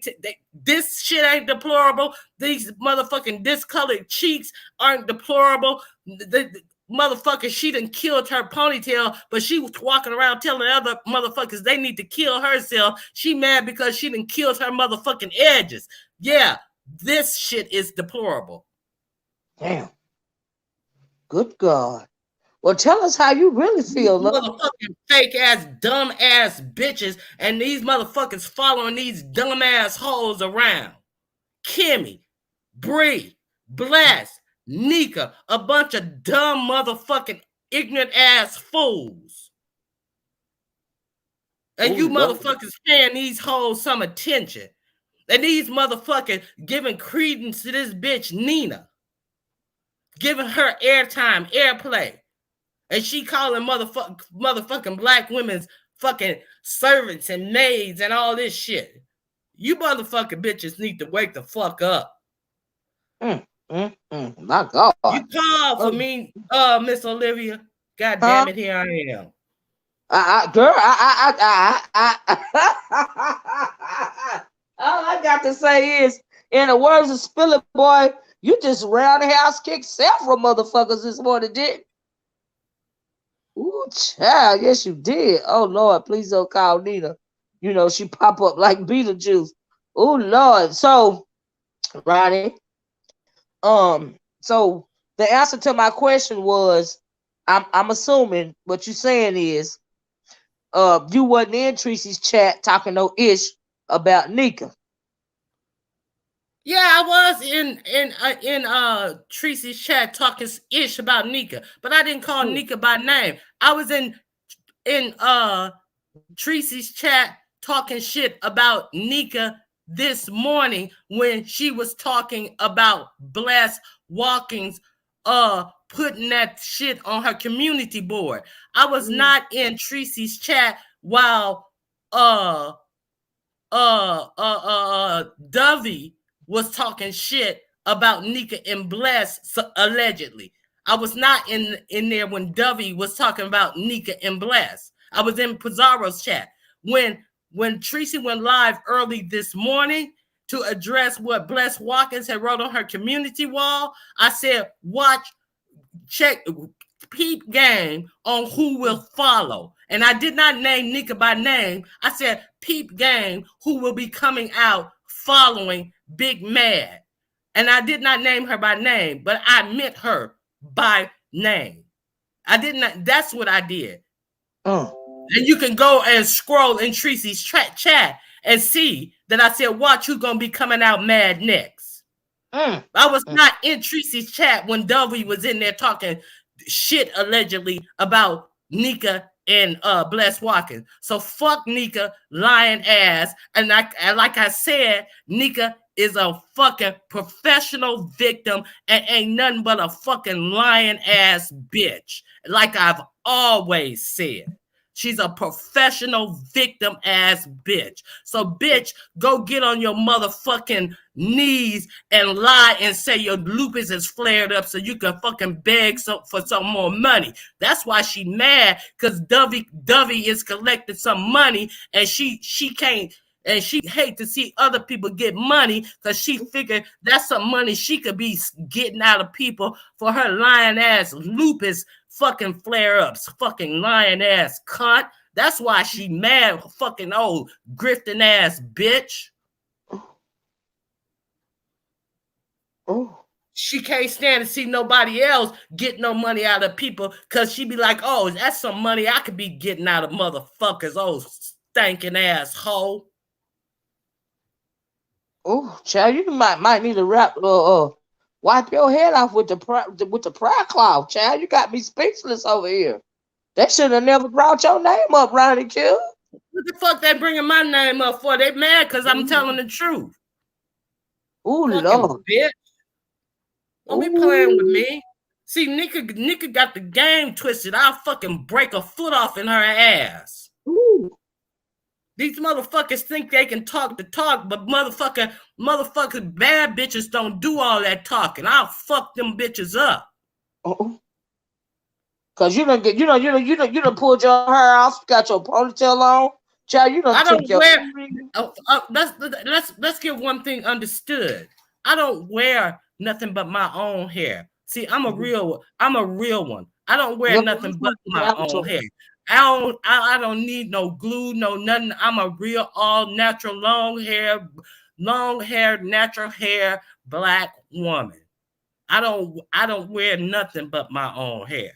this shit ain't deplorable. These motherfucking discolored cheeks aren't deplorable. The motherfucker, she done killed her ponytail, but she was walking around telling other motherfuckers they need to kill herself. She mad because she done killed her motherfucking edges. Yeah, this shit is deplorable. Damn. Good God. Well, tell us how you really feel, these motherfucking fake ass, dumb ass bitches, and these motherfuckers following these dumb ass hoes around. Kimmy, Bree, Blast, Nika, a bunch of dumb motherfucking ignorant ass fools. And you motherfuckers paying these hoes some attention. And these motherfuckers giving credence to this bitch Nina. Giving her airtime, airplay. And she calling motherfucking black women's fucking servants and maids and all this shit. You motherfucking bitches need to wake the fuck up. My God. You called for me, Miss Olivia. God damn it, here I am. Girl, all I got to say is, in the words of Spiller Boy, you just roundhouse kicked several motherfuckers this morning, didn't? Ooh, child, yes you did. Oh Lord, please don't call Nina. You know she pop up like Beetlejuice. Oh Lord. So, Ronnie, so the answer to my question was, I'm assuming what you're saying is, you wasn't in Tracy's chat talking no ish about Nika. Yeah, I was in Tracy's chat talking ish about Nika, but I didn't call Nika by name. I was in Tracy's chat talking shit about Nika this morning when she was talking about Bliss Walkers putting that shit on her community board. I was not in Tracy's chat while Dovey was talking shit about Nika and Bliss allegedly. I was not in there when Dovey was talking about Nika and Bliss. I was in Pizarro's chat. When Tracy went live early this morning to address what Bliss Walkers had wrote on her community wall, I said, check, peep game on who will follow. And I did not name Nika by name. I said, peep game who will be coming out following Big Mad. And I did not name her by name, but I meant her by name. I did not, that's what I did. And you can go and scroll in Tracy's chat and see that I said, watch who's going to be coming out mad next. I was not in Tracy's chat when Dovey was in there talking shit allegedly about Nika and Bliss Walkers. So fuck Nika, lying ass. And like I said, Nika is a fucking professional victim and ain't nothing but a fucking lying ass bitch. Like I've always said. She's a professional victim ass bitch. So, bitch, go get on your motherfucking knees and lie and say your lupus is flared up so you can fucking beg for some more money. That's why she mad, because Dovey is collecting some money and she can't. And she hate to see other people get money because she figured that's some money she could be getting out of people for her lying ass lupus fucking flare ups, fucking lying ass cunt. That's why she mad, fucking old grifting ass bitch. Oh. She can't stand to see nobody else get no money out of people because she be like, oh, that's some money I could be getting out of motherfuckers, old stinking ass hoe. Oh, child, you might need to wipe your head off with the prayer cloth, child. You got me speechless over here. They should have never brought your name up, Ronnie Q. What the fuck they bringing my name up for? They mad because I'm telling the truth. Ooh, fucking Lord. Bitch. Don't be playing with me. See, Nika got the game twisted. I'll fucking break a foot off in her ass. Ooh. These motherfuckers think they can talk the talk, but motherfucking bad bitches don't do all that talking. I'll fuck them bitches up. Cause you done pulled your hair off, got your ponytail on. Child, you done took your let's get one thing understood. I don't wear nothing but my own hair. See, I'm a real one. I don't wear nothing but my own hair. I don't need no glue, no nothing. I'm a real all natural long hair, natural hair black woman. I don't wear nothing but my own hair.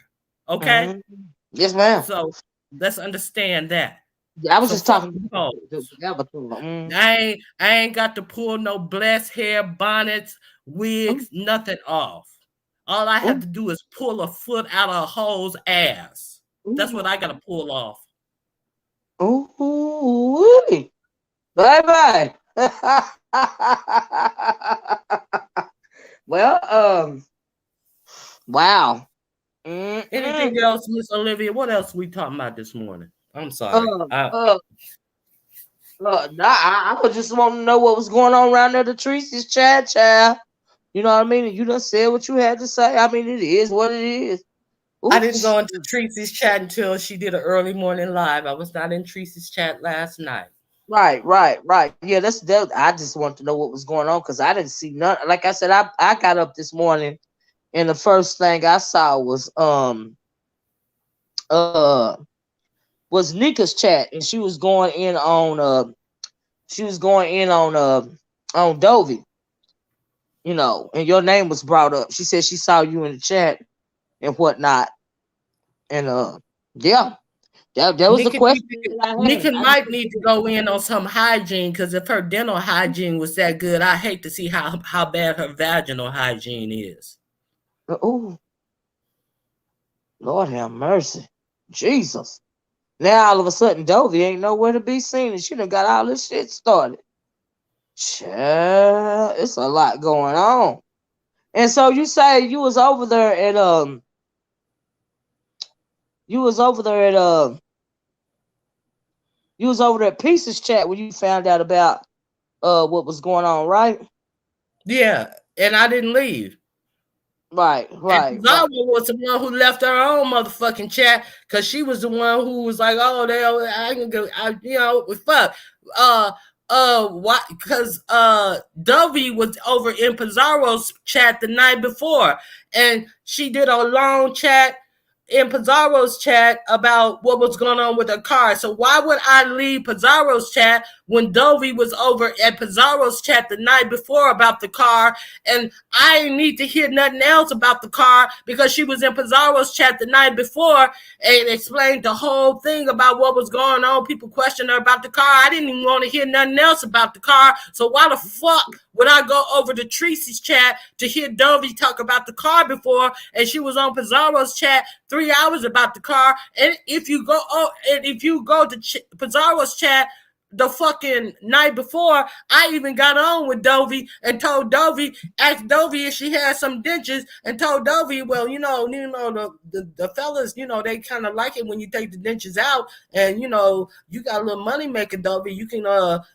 Okay? Mm-hmm. Yes, ma'am. So let's understand that. Yeah, I was just talking about I ain't got to pull no blessed hair, bonnets, wigs, nothing off. All I have to do is pull a foot out of a hoe's ass. That's what I got to pull off. Ooh, bye. Well, wow. Anything else, Miss Olivia? What else we talking about this morning? I'm sorry. I was just wanting to know what was going on around there, the Tracy's chat, child. You know what I mean? You done said what you had to say. I mean, it is what it is. Oops. I didn't go into Tracy's chat until she did an early morning live. I was not in Tracy's chat last night. Right. Yeah, that's that. I just wanted to know what was going on because I didn't see none. Like I said, I got up this morning and the first thing I saw was Nika's chat, and she was going in on Dovey, you know, and your name was brought up. She said she saw you in the chat and whatnot, and yeah, that was the question. Nika might need to go in on some hygiene, because if her dental hygiene was that good, I hate to see how bad her vaginal hygiene is. Oh, Lord have mercy, Jesus. Now all of a sudden, Dovey ain't nowhere to be seen, and she done got all this shit started. Child, it's a lot going on. And so you say you was over there at Pieces chat when you found out about what was going on, right? Yeah, and I didn't leave. Right. Zara was the one who left her own motherfucking chat because she was the one who was like, "Oh, I can go, fuck." Why? Because Dovey was over in Pizarro's chat the night before, and she did a long chat in Pizarro's chat about what was going on with her car. So why would I leave Pizarro's chat when Dovey was over at Pizarro's chat the night before about the car, and I didn't need to hear nothing else about the car because she was in Pizarro's chat the night before and explained the whole thing about what was going on. People questioned her about the car. I didn't even want to hear nothing else about the car. So why the fuck would I go over to Tracy's chat to hear Dovey talk about the car before, and she was on Pizarro's chat 3 hours about the car? And if you go to Pizarro's chat the fucking night before, I even got on with Dovey and told Dovey, asked Dovey if she had some dentures, and told Dovey, well, the fellas, they kind of like it when you take the dentures out, and you got a little money making, Dovey. You can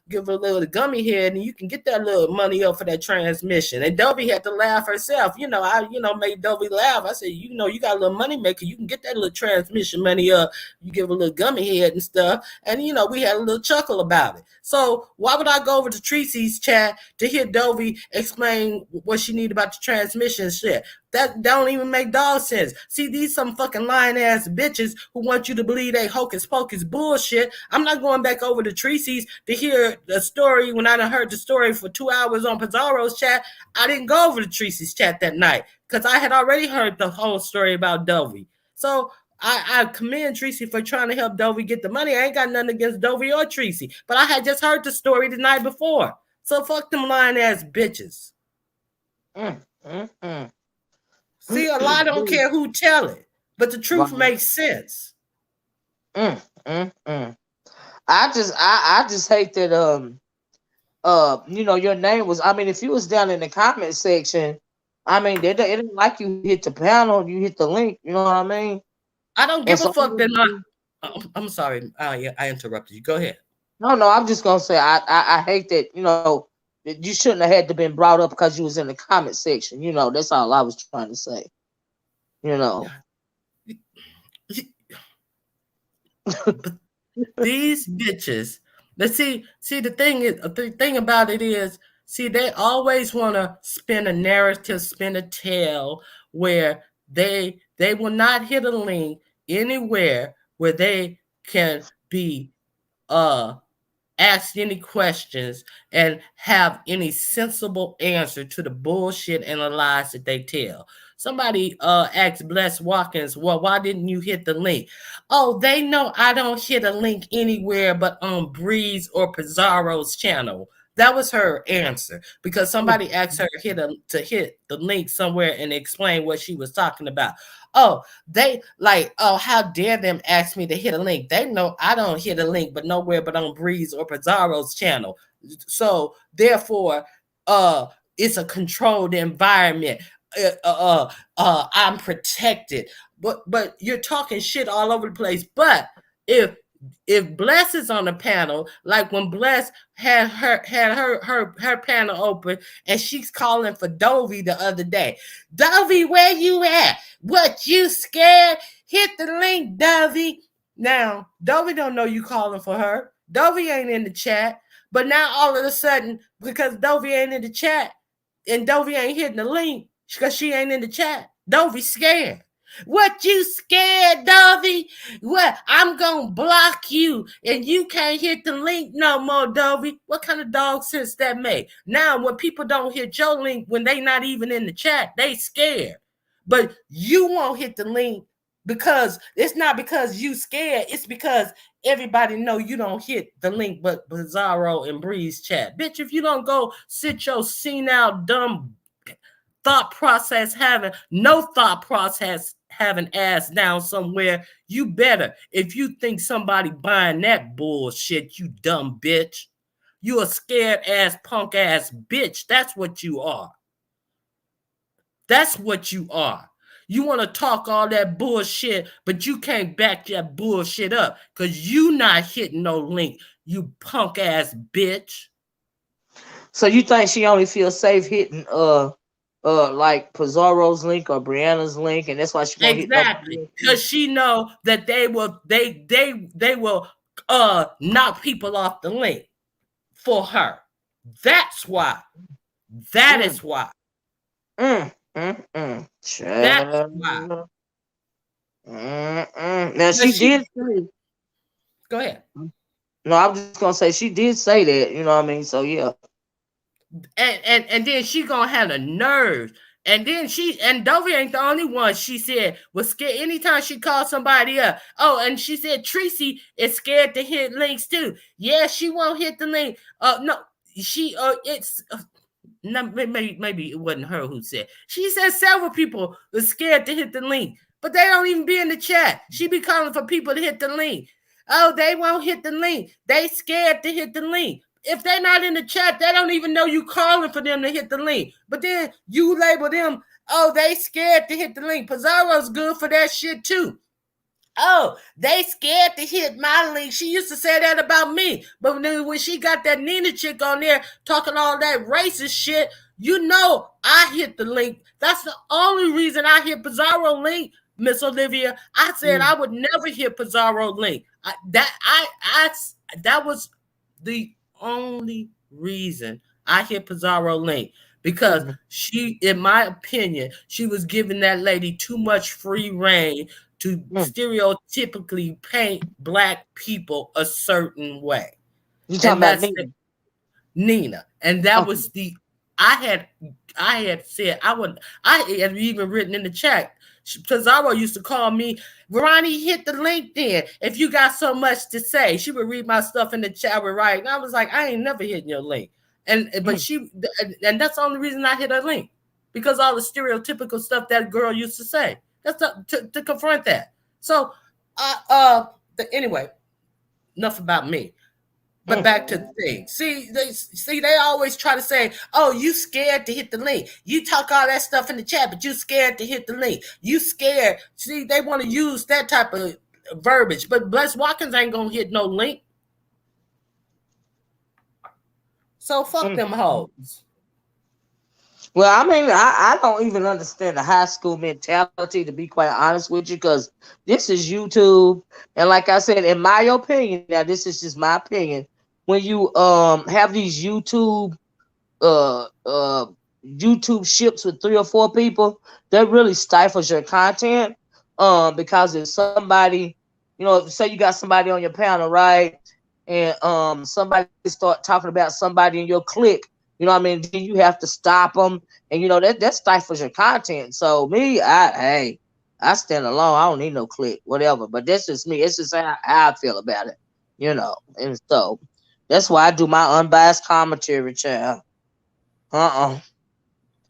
give a little gummy head, and you can get that little money up for that transmission. And Dovey had to laugh herself. I made Dovey laugh. I said, you got a little money maker. You can get that little transmission money up. You give a little gummy head and stuff, and we had a little chuckle about it. So why would I go over to Tracy's chat to hear Dovey explain what she need about the transmission shit? That don't even make dog sense. See, these some fucking lying ass bitches who want you to believe they hocus pocus bullshit. I'm not going back over to Tracy's to hear the story when I done heard the story for 2 hours on Pizarro's chat. I didn't go over to Tracy's chat that night because I had already heard the whole story about Dovey. So I commend Tracy for trying to help Dovey get the money. I ain't got nothing against Dovey or Tracy, but I had just heard the story the night before. So fuck them lying ass bitches. See, a lie don't care who tell it, but the truth makes sense. I just hate that your name was. I mean, if you was down in the comment section, I mean, it ain't like you hit the panel, you hit the link. You know what I mean? I don't give a fuck that I'm sorry, I interrupted you. Go ahead. No, I'm just gonna say I hate that. You shouldn't have had to been brought up because you was in the comment section. That's all I was trying to say. These bitches. Let's see. The thing about it is, see, they always want to spin a narrative, spin a tale where they will not hit a link anywhere where they can be ask any questions and have any sensible answer to the bullshit and the lies that they tell. Somebody asked Bliss Walkers, well, why didn't you hit the link? Oh, they know I don't hit a link anywhere but on Breeze or Pizarro's channel. That was her answer, because somebody asked her to hit the link somewhere and explain what she was talking about. Oh, how dare them ask me to hit a link? They know I don't hit a link but nowhere but on Breeze or Pizarro's channel. So therefore, it's a controlled environment. I'm protected. But you're talking shit all over the place. But if Bless is on the panel, like when Bless had her panel open and she's calling for Dovey the other day. Dovey, where you at? What, you scared? Hit the link, Dovey. Now, Dovey don't know you calling for her. Dovey ain't in the chat. But now all of a sudden, because Dovey ain't in the chat and Dovey ain't hitting the link because she ain't in the chat, Dovey scared. What, you scared, Dovey? What, I'm gonna block you and you can't hit the link no more, Dovey. What kind of dog sense that make? Now when people don't hit your link when they not even in the chat, they scared. But you won't hit the link because it's not because you scared, it's because everybody know you don't hit the link but Pizarro and Breeze chat. Bitch, if you don't go sit your senile dumb thought process having ass down somewhere, you better. If you think somebody buying that bullshit, you dumb bitch. You a scared ass punk ass bitch. That's what you are. That's what you are. You want to talk all that bullshit, but you can't back that bullshit up because you not hitting no link, you punk ass bitch. So you think she only feels safe hitting like Pizarro's link or Brianna's link, and that's why she won't exactly hit because she know that they will knock people off the link for her. That's why. That is why. That's why. Now she did say. Go ahead. No, I'm just gonna say she did say that. You know what I mean? So yeah. And then she gonna have the nerve. And then Dovey ain't the only one she said was scared anytime she called somebody up. Oh, and she said Tracy is scared to hit links too. Yeah, she won't hit the link. No, she it's maybe it wasn't her who said. She said several people are scared to hit the link, but they don't even be in the chat. She be calling for people to hit the link. Oh, they won't hit the link. They scared to hit the link. If they're not in the chat, they don't even know you calling for them to hit the link. But then you label them, oh, they scared to hit the link. Pizarro's good for that shit too. Oh, they scared to hit my link. She used to say that about me. But then when she got that Nina chick on there talking all that racist shit, you know I hit the link. That's the only reason I hit Pizarro link, Miss Olivia. I said I would never hit Pizarro link. That was the only reason I hit Pizarro link. Because she, in my opinion, she was giving that lady too much free reign to stereotypically paint black people a certain way. You talking about Nina. And that was the I had said I had even written in the chat. Pizarro used to call me, Ronnie, hit the link then. If you got so much to say, she would read my stuff in the chat, would write. And I was like, I ain't never hitting your link. And that's the only reason I hit her link. Because all the stereotypical stuff that girl used to say. That's to confront that. So anyway, enough about me. But back to the thing. See, they always try to say, oh, you scared to hit the link. You talk all that stuff in the chat, but you scared to hit the link. You scared. See, they want to use that type of verbiage. But Bliss Walkers ain't going to hit no link. So fuck them hoes. Well, I mean, I don't even understand the high school mentality, to be quite honest with you, because this is YouTube. And like I said, in my opinion, now this is just my opinion, when you have these YouTube ships with 3 or 4 people, that really stifles your content. Because if somebody, say you got somebody on your panel, right? And somebody start talking about somebody in your clique, you know what I mean? Then you have to stop them, and that stifles your content. So me, I stand alone. I don't need no clique, whatever. But that's just me. It's just how I feel about it, And so that's why I do my unbiased commentary, child. How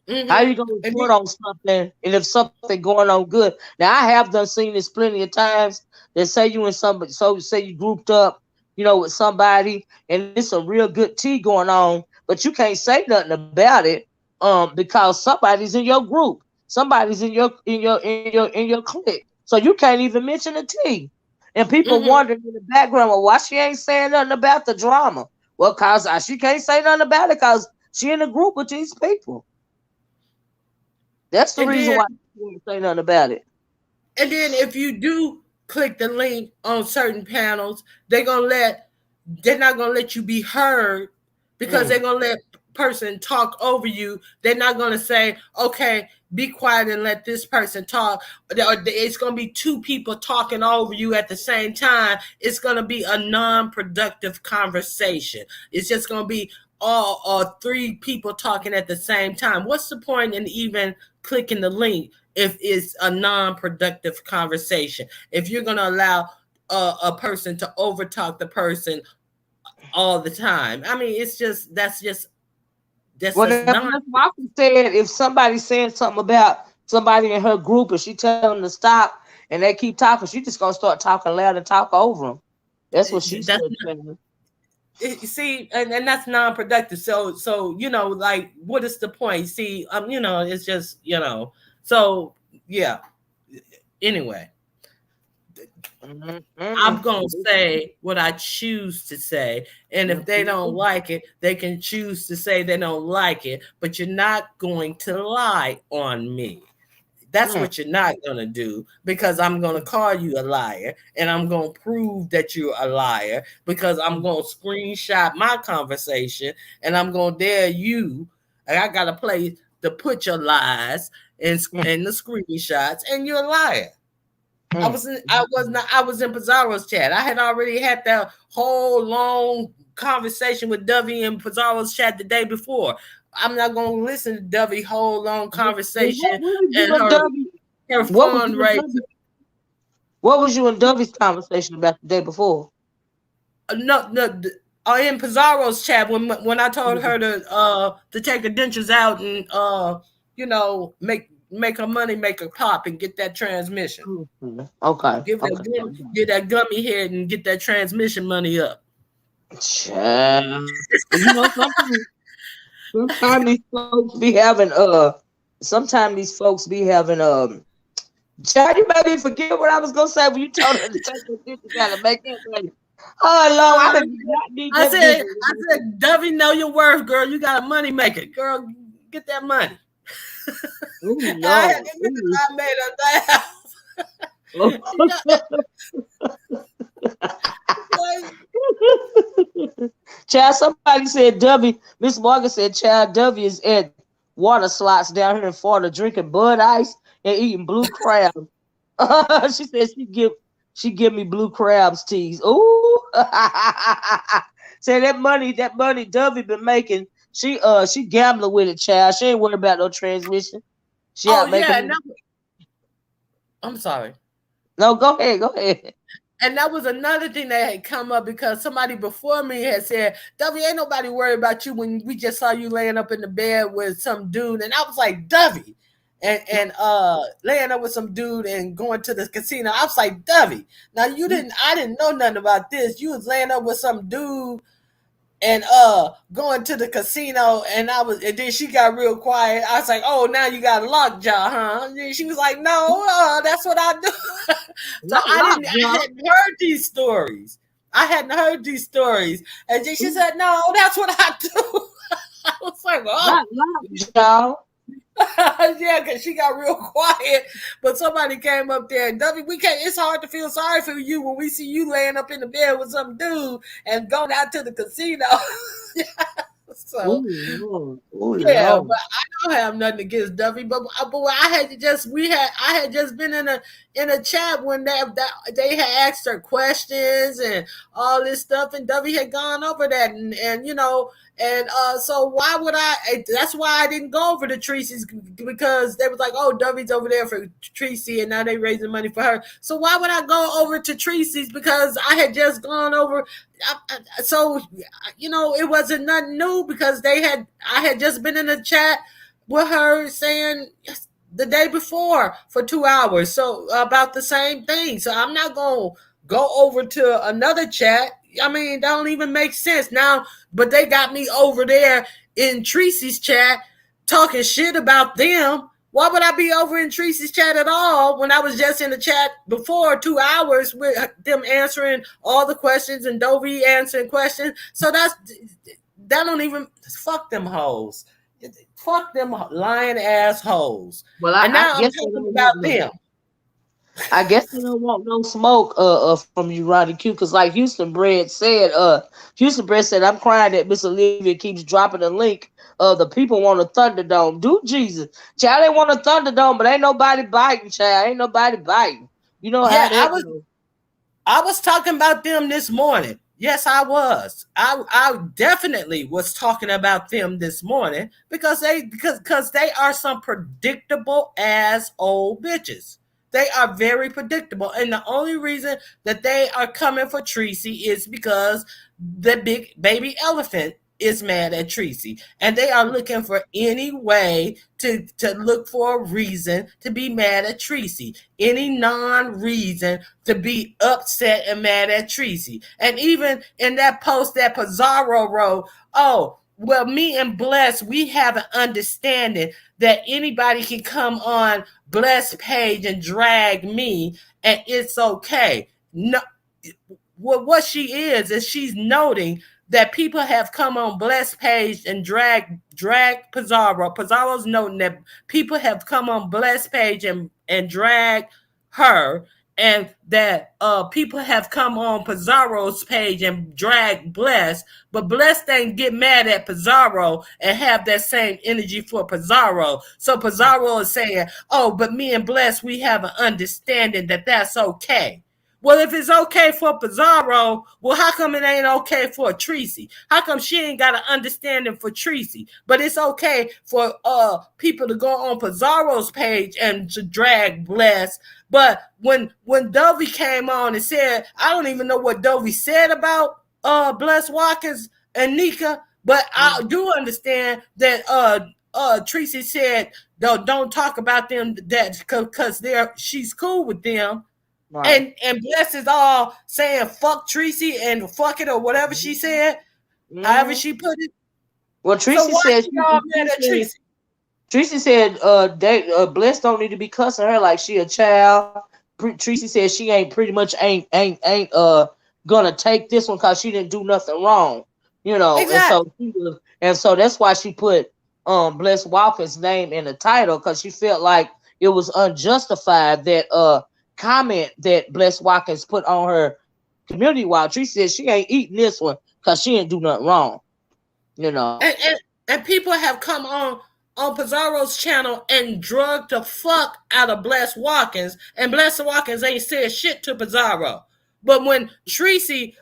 you gonna report on something, and if something going on good? Now I have seen this plenty of times. That say you and somebody, so say you grouped up, with somebody, and it's a real good tea going on, but you can't say nothing about it, because somebody's in your group, somebody's in your clique, so you can't even mention the tea, and people wondering in the background, well, why she ain't saying nothing about the drama? Well, cause she can't say nothing about it, cause she in a group with these people. That's the reason why you won't say nothing about it. And then if you do click the link on certain panels, they're not gonna let you be heard, because they're gonna let person talk over you. They're not gonna say, okay, be quiet and let this person talk. It's gonna be 2 people talking over you at the same time. It's gonna be a non-productive conversation. It's just gonna be all or 3 people talking at the same time. What's the point in even clicking the link if it's a non-productive conversation? If you're going to allow a person to overtalk the person all the time, I mean, that's just Well, Walker said if somebody's saying something about somebody in her group and she tell them to stop and they keep talking, she just gonna start talking loud and talk over them. That's what she said. See, and that's non-productive. So like, what is the point? See, it's just, so yeah. Anyway, I'm gonna say what I choose to say, and if they don't like it, they can choose to say they don't like it, but you're not going to lie on me. That's what you're not going to do, because I'm going to call you a liar, and I'm going to prove that you're a liar, because I'm going to screenshot my conversation, and I'm going to dare you, and I got to play to put your lies in the screenshots, and you're a liar. I was in Pizarro's chat. I had already had that whole long conversation with Dovey in Pizarro's chat the day before. I'm not going to listen to Dovey whole long conversation and her fundraiser. What was you and Dovey's conversation about the day before? No, in Pizarro's chat when I told her to take the dentures out and make her money maker pop and get that transmission. Mm-hmm. Okay. Give that Okay. get that gummy head and get that transmission money up. Child. Sometimes these folks be having sometimes these folks be having child, you made me forget what I was gonna say when you told her to take the shit. You gotta make that money. Oh Lord, I didn't need I that said, vision. Dovey, know your worth, girl. You got a money maker, girl. Get that money. Oh I Lord. made her laugh. Child, somebody said W. Miss Morgan said Child W is at water slots down here in Florida drinking Bud Ice and eating blue crab. She said she give me blue crabs teas. Ooh. Say that money W been making. She gambling with it, child. She ain't worried about no transmission. She Oh out yeah, making. I'm sorry. No, go ahead, go ahead. And that was another thing that had come up because somebody before me had said, Dovey, ain't nobody worried about you when we just saw you laying up in the bed with some dude. And I was like, Dovey. And laying up with some dude and going to the casino. I was like, Dovey. Now I didn't know nothing about this. You was laying up with some dude and going to the casino, and then she got real quiet. I was like, oh, now you got a lockjaw, huh? And she was like, no, that's what I do. So I hadn't heard these stories. And then she said, no, that's what I do. I was like, oh. Not Yeah, because she got real quiet. But somebody came up there and it's hard to feel sorry for you when we see you laying up in the bed with some dude and going out to the casino. So yeah, Lord. but I don't have nothing against Duffy. But I had just been in a chat when they had asked her questions and all this stuff, and Duffy had gone over that, and so why would I? That's why I didn't go over to Tracy's, because they was like, oh, Duffy's over there for Tracy, and now they raising money for her. So why would I go over to Tracy's, because I had just gone over. So it wasn't nothing new, because I had just been in a chat with her saying the day before for 2 hours, so about the same thing. So I'm not gonna go over to another chat. I mean, that don't even make sense now. But they got me over there in Tracy's chat talking shit about them. Why would I be over in Tracy's chat at all when I was just in the chat before 2 hours with them answering all the questions and Dovey answering questions? So that don't even, fuck them hoes. Fuck them lying ass hoes. Well, and now I I'm guess talking about them. I guess they don't want no smoke from you, Ronnie Q, because like Houston Bread said, I'm crying that Miss Olivia keeps dropping the link. The people want a Thunderdome. Do Jesus. Child, they want a Thunderdome, but ain't nobody biting, child. Ain't nobody biting. You know how that goes. I was talking about them this morning. Yes, I was. I definitely was talking about them this morning because they are some predictable ass old bitches. They are very predictable. And the only reason that they are coming for Tracy is because the big baby elephant is mad at Tracy. And they are looking for any way to look for a reason to be mad at Tracy. Any non-reason to be upset and mad at Tracy. And even in that post that Pizarro wrote, oh, well, me and Bless, we have an understanding that anybody can come on Bless page and drag me, and it's okay. No, what she is she's noting that people have come on Bless page and drag Pizarro. Pizarro's noting that people have come on Bless page and drag her, and that people have come on Pizarro's page and drag Bless, but Bless didn't get mad at Pizarro and have that same energy for Pizarro. So Pizarro is saying, oh, but me and Bless, we have an understanding that that's okay. Well, if it's okay for Pizarro, well, how come it ain't okay for Tracy? How come she ain't got an understanding for Tracy? But it's okay for people to go on Pizarro's page and to drag Bless. But when Dovey came on and said, I don't even know what Dovey said about Bliss Walkers and Nika, but I do understand that Tracy said, don't talk about them that because she's cool with them. Right. And Bless is all saying fuck Tracy and fuck it or whatever she said, however Mm-hmm. she put it. Well, So Tracy why said she all mad at said Tracy? Tracy said Bliss don't need to be cussing her like she a child. Tracy said she ain't pretty much ain't gonna take this one because she didn't do nothing wrong, and Exactly. so that's why she put Bliss Walker's name in the title because she felt like it was unjustified that comment that Bliss Watkins put on her community while Tracy said she ain't eating this one because she didn't do nothing wrong, you know. And people have come on Pizarro's channel and drugged the fuck out of Bless Watkins, and Bless Watkins ain't said shit to Pizarro. But when Tracy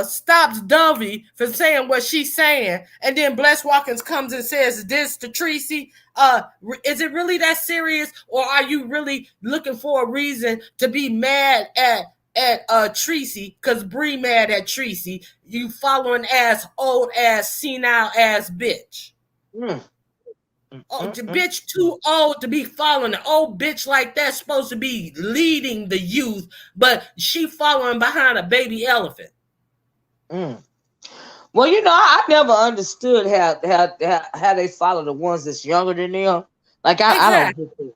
stops Dovey from saying what she's saying, and then Bless Watkins comes and says this to Tracy, is it really that serious, or are you really looking for a reason to be mad at Tracy because Bree mad at Tracy, you following ass, old ass, senile ass bitch. Mm. Oh, the bitch too old to be following. An old bitch like that's supposed to be leading the youth, but she following behind a baby elephant. Mm. Well, I never understood how they follow the ones that's younger than them. Like I don't Exactly.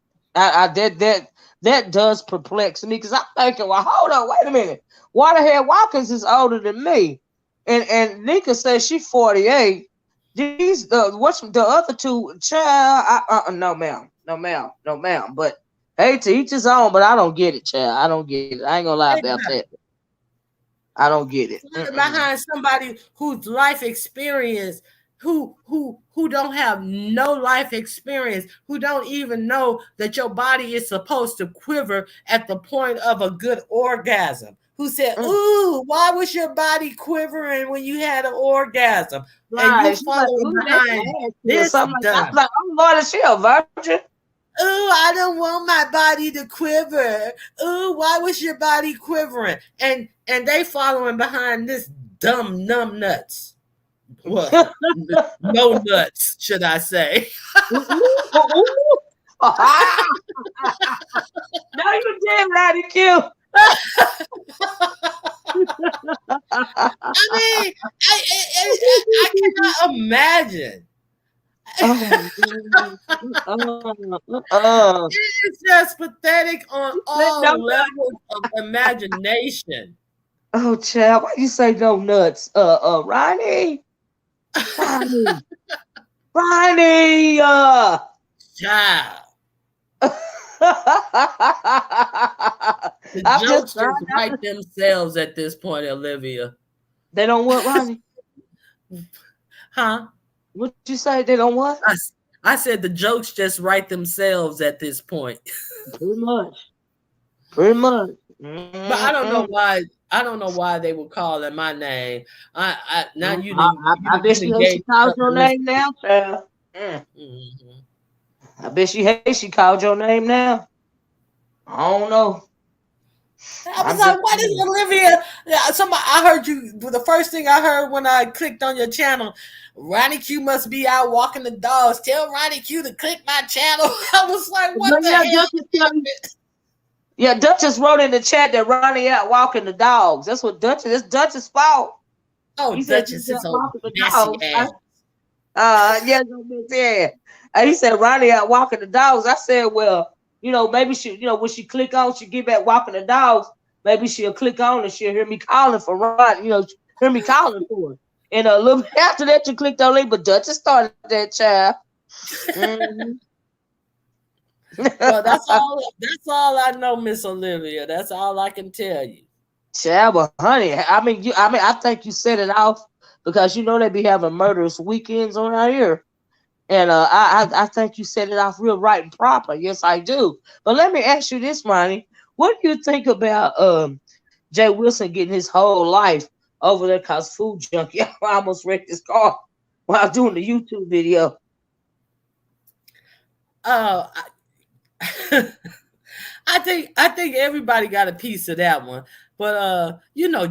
get it. That does perplex me because I'm thinking, well, hold on, wait a minute. Waterhead Watkins is older than me, and Nika says she's 48. These what's the other two child? No ma'am, no ma'am, no ma'am. But hey, to each his own. But I don't get it, child. I don't get it. I ain't gonna lie about that. Exactly. I don't get it. Mm-mm. Behind somebody whose life experience, who don't have no life experience, who don't even know that your body is supposed to quiver at the point of a good orgasm, who said, Mm. ooh, why was your body quivering when you had an orgasm? And you Right. She's like, following ooh, that's behind nasty or this something like that. I was dumb. like, oh Lord, is she a virgin? Ooh, I don't want my body to quiver. Ooh, why was your body quivering? And they following behind this dumb numb nuts. Well, no nuts, should I say? No, you did, Ratty Q. I mean, I cannot imagine. It's just pathetic on all levels of imagination. Oh, child, why you say no nuts? Ronnie, Ronnie, Ronnie. Child. The I'm jokes just just write themselves at this point, Olivia. They don't what, Ronnie? Huh? What you say? They don't what? I said the jokes just write themselves at this point. Pretty much. Pretty much. But I don't know why. I don't know why they were calling my name. I now you I bet she hates she called your name now, child. Mm-hmm. I bet she hates she called your name now. I don't know. I was like, "What is Olivia?" Yeah, somebody. I heard you. The first thing I heard when I clicked on your channel, Ronnie Q must be out walking the dogs. Tell Ronnie Q to click my channel. I was like, "What the hell?" Yeah, Duchess wrote in the chat that Ronnie out walking the dogs. That's what Duchess. It's Duchess' fault. Oh, He said Duchess he's is out so walking the messy dogs. ass. Yeah, yeah. He said Ronnie out walking the dogs. I said, well, maybe she, when she click on, she get back walking the dogs. Maybe she'll click on and she'll hear me calling for Ron. Hear me calling for her. And a little bit after that, you clicked on it, but Duchess started that child. Mm-hmm. Well, that's all. That's all I know, Miss Olivia. That's all I can tell you. Child, but honey, I think you set it off because they be having murderous weekends around here. And I think you set it off real right and proper. Yes, I do. But let me ask you this, Ronnie. What do you think about Jay Wilson getting his whole life over there cause food junkie? I almost wrecked his car while doing the YouTube video. Oh, I think everybody got a piece of that one. But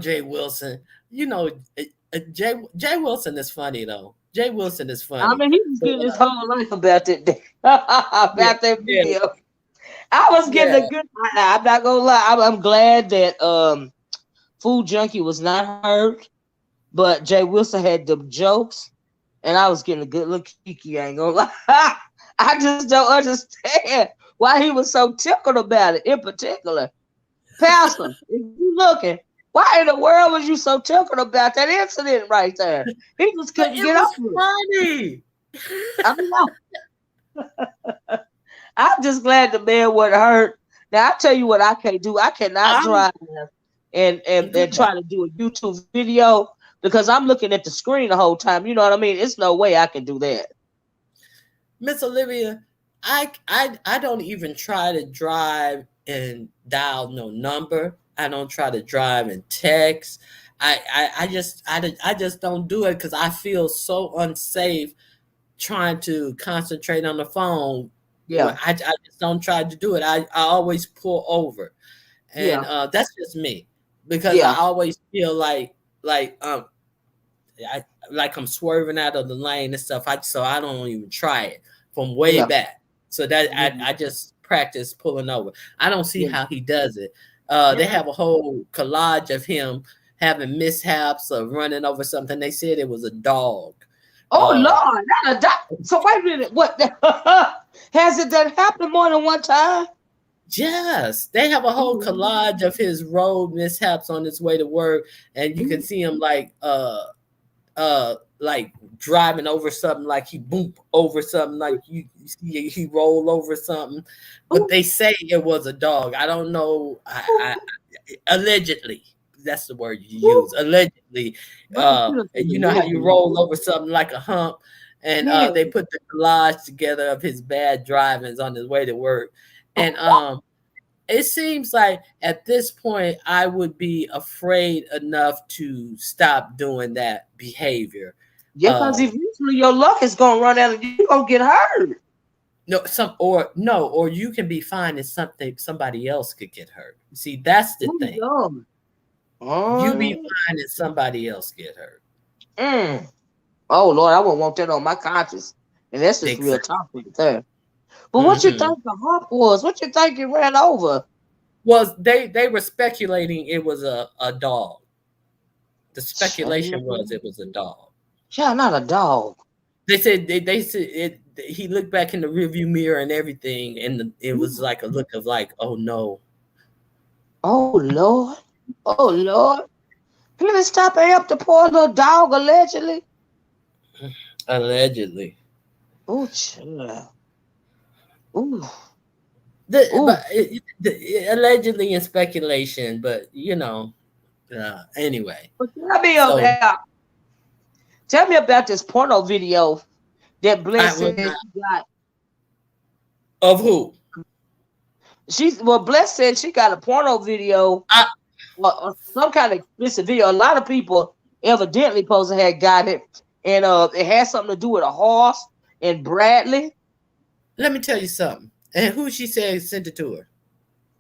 Jay Wilson. Jay Wilson is funny though. Jay Wilson is funny. I mean, was getting his whole life about that day, about that yeah, video. I was getting yeah. a good. I'm not gonna lie. I'm glad that Food Junkie was not hurt, but Jay Wilson had the jokes, and I was getting a good look. Kiki, I ain't gonna lie. I just don't understand why he was so tickled about it. In particular, Pastor, if you looking, why in the world was you so tickled about that incident right there? He just But couldn't it get was over it. funny. I mean, I'm just glad the man wasn't hurt. Now I tell you what I can't do. I cannot I'm drive and good. try to do a YouTube video because I'm looking at the screen the whole time. You know what I mean? It's no way I can do that. Miss Olivia, I don't even try to drive and dial no number. I don't try to drive and text. I just don't do it because I feel so unsafe trying to concentrate on the phone. When Yeah, I just don't try to do it. I always pull over, and yeah, that's just me because I yeah, always feel like I like I'm swerving out of the lane and stuff. So I don't even try it from way yeah, back. So that yeah, I just practice pulling over. I don't see yeah. how he does it. They Mm. have a whole collage of him having mishaps of running over something. They said it was a dog. Oh Uh, Lord, not a doc. So wait a minute. What has it done happened more than one time? yes, they have a whole Ooh, collage of his road mishaps on his way to work, and you can ooh, see him like driving over something, like he boop over something, like you see he roll over something, but ooh, they say it was a dog. I don't know. ooh, Allegedly, that's the word you use. ooh. Allegedly, But you should have said you know how you allegedly. roll over something like a hump, and Yeah. they put the collage together of his bad drivings on his way to work, and it seems like at this point I would be afraid enough to stop doing that behavior. Yeah, because Um, eventually your luck is gonna run out and you're gonna get hurt. no, or you can be fine and somebody else could get hurt. See, that's the Oh thing. Lord. You be Oh, fine and somebody else get hurt. mm. Oh Lord, I wouldn't want that on my conscience. And that's just real Exactly. talk right there. But what you Hmm. think the hawk was? What you think it ran over? Well, they were speculating it was a dog. The speculation was Child, it was a dog. not a dog. They said it. He looked back in the rearview mirror and everything, and it was like a look of like, oh no. Oh Lord. Oh Lord. Please stop and help the poor little dog allegedly. Allegedly. Oh child. Ooh. But Ooh. allegedly in speculation, but anyway. But So tell me about this porno video that I Bliss was said not she got. of who Bless said she got a porno video I or some kind of explicit video. A lot of people evidently supposed to have got it, and it had something to do with a horse and Bradley. let me tell you something. And who she said sent it to her.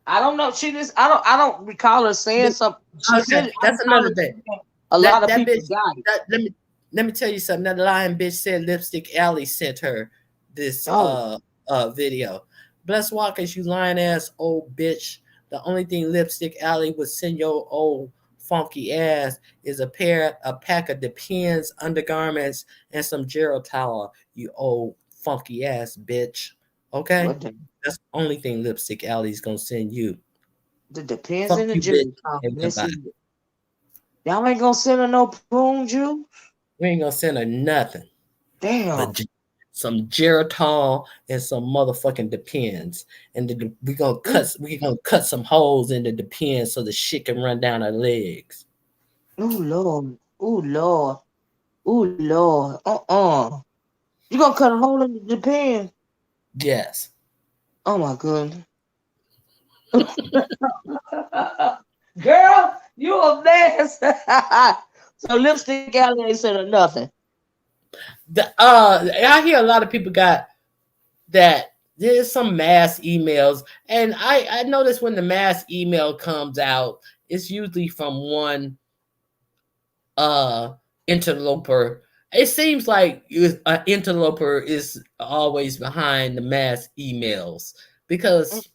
I don't know. She just I don't recall her saying something. She said Okay, it, I that's recall another her thing. saying a lot That of that people bitch. got it. Let me tell you something. That lying bitch said Lipstick Alley sent her this Oh, video. Bless Walkers, you lying ass old bitch. The only thing Lipstick Alley would send your old funky ass is a pack of Depends undergarments and some Geritol, you old funky ass bitch. Okay? what That's the only thing Lipstick Alley's gonna send you. the depends Fuck in the you, bitch, jury talking. and That's goodbye. it. Y'all ain't gonna send her no prune juice. We ain't gonna send her nothing but Damn. some Geritol and some motherfucking Depends, and Ooh, we gonna cut some holes in the Depends so the shit can run down her legs. ooh Lord. Ooh Lord. Ooh Lord. You gonna cut a hole in the pen? Yes. Oh my goodness. Girl, you a mess. So lipstick alley ain't said or nothing. I hear a lot of people got that there's some mass emails, and I notice when the mass email comes out, it's usually from one uh interloper It seems like an interloper is always behind the mass emails because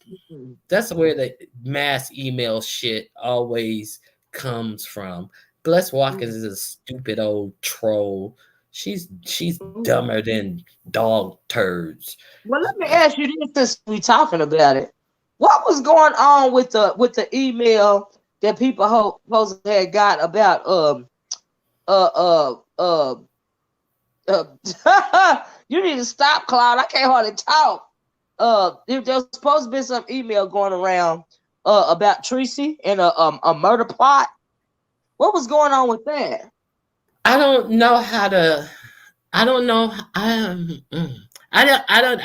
that's where the mass email shit always comes from. Bliss Walkers is a stupid old troll. She's dumber than dog turds. Well, let me ask you this since we talking about it. What was going on with the email that people supposedly had got about uh uh you need to stop, Cloud. I can't hardly talk. There's supposed to be some email going around about Tracy and a murder plot. What was going on with that? I don't know how to. I don't know. I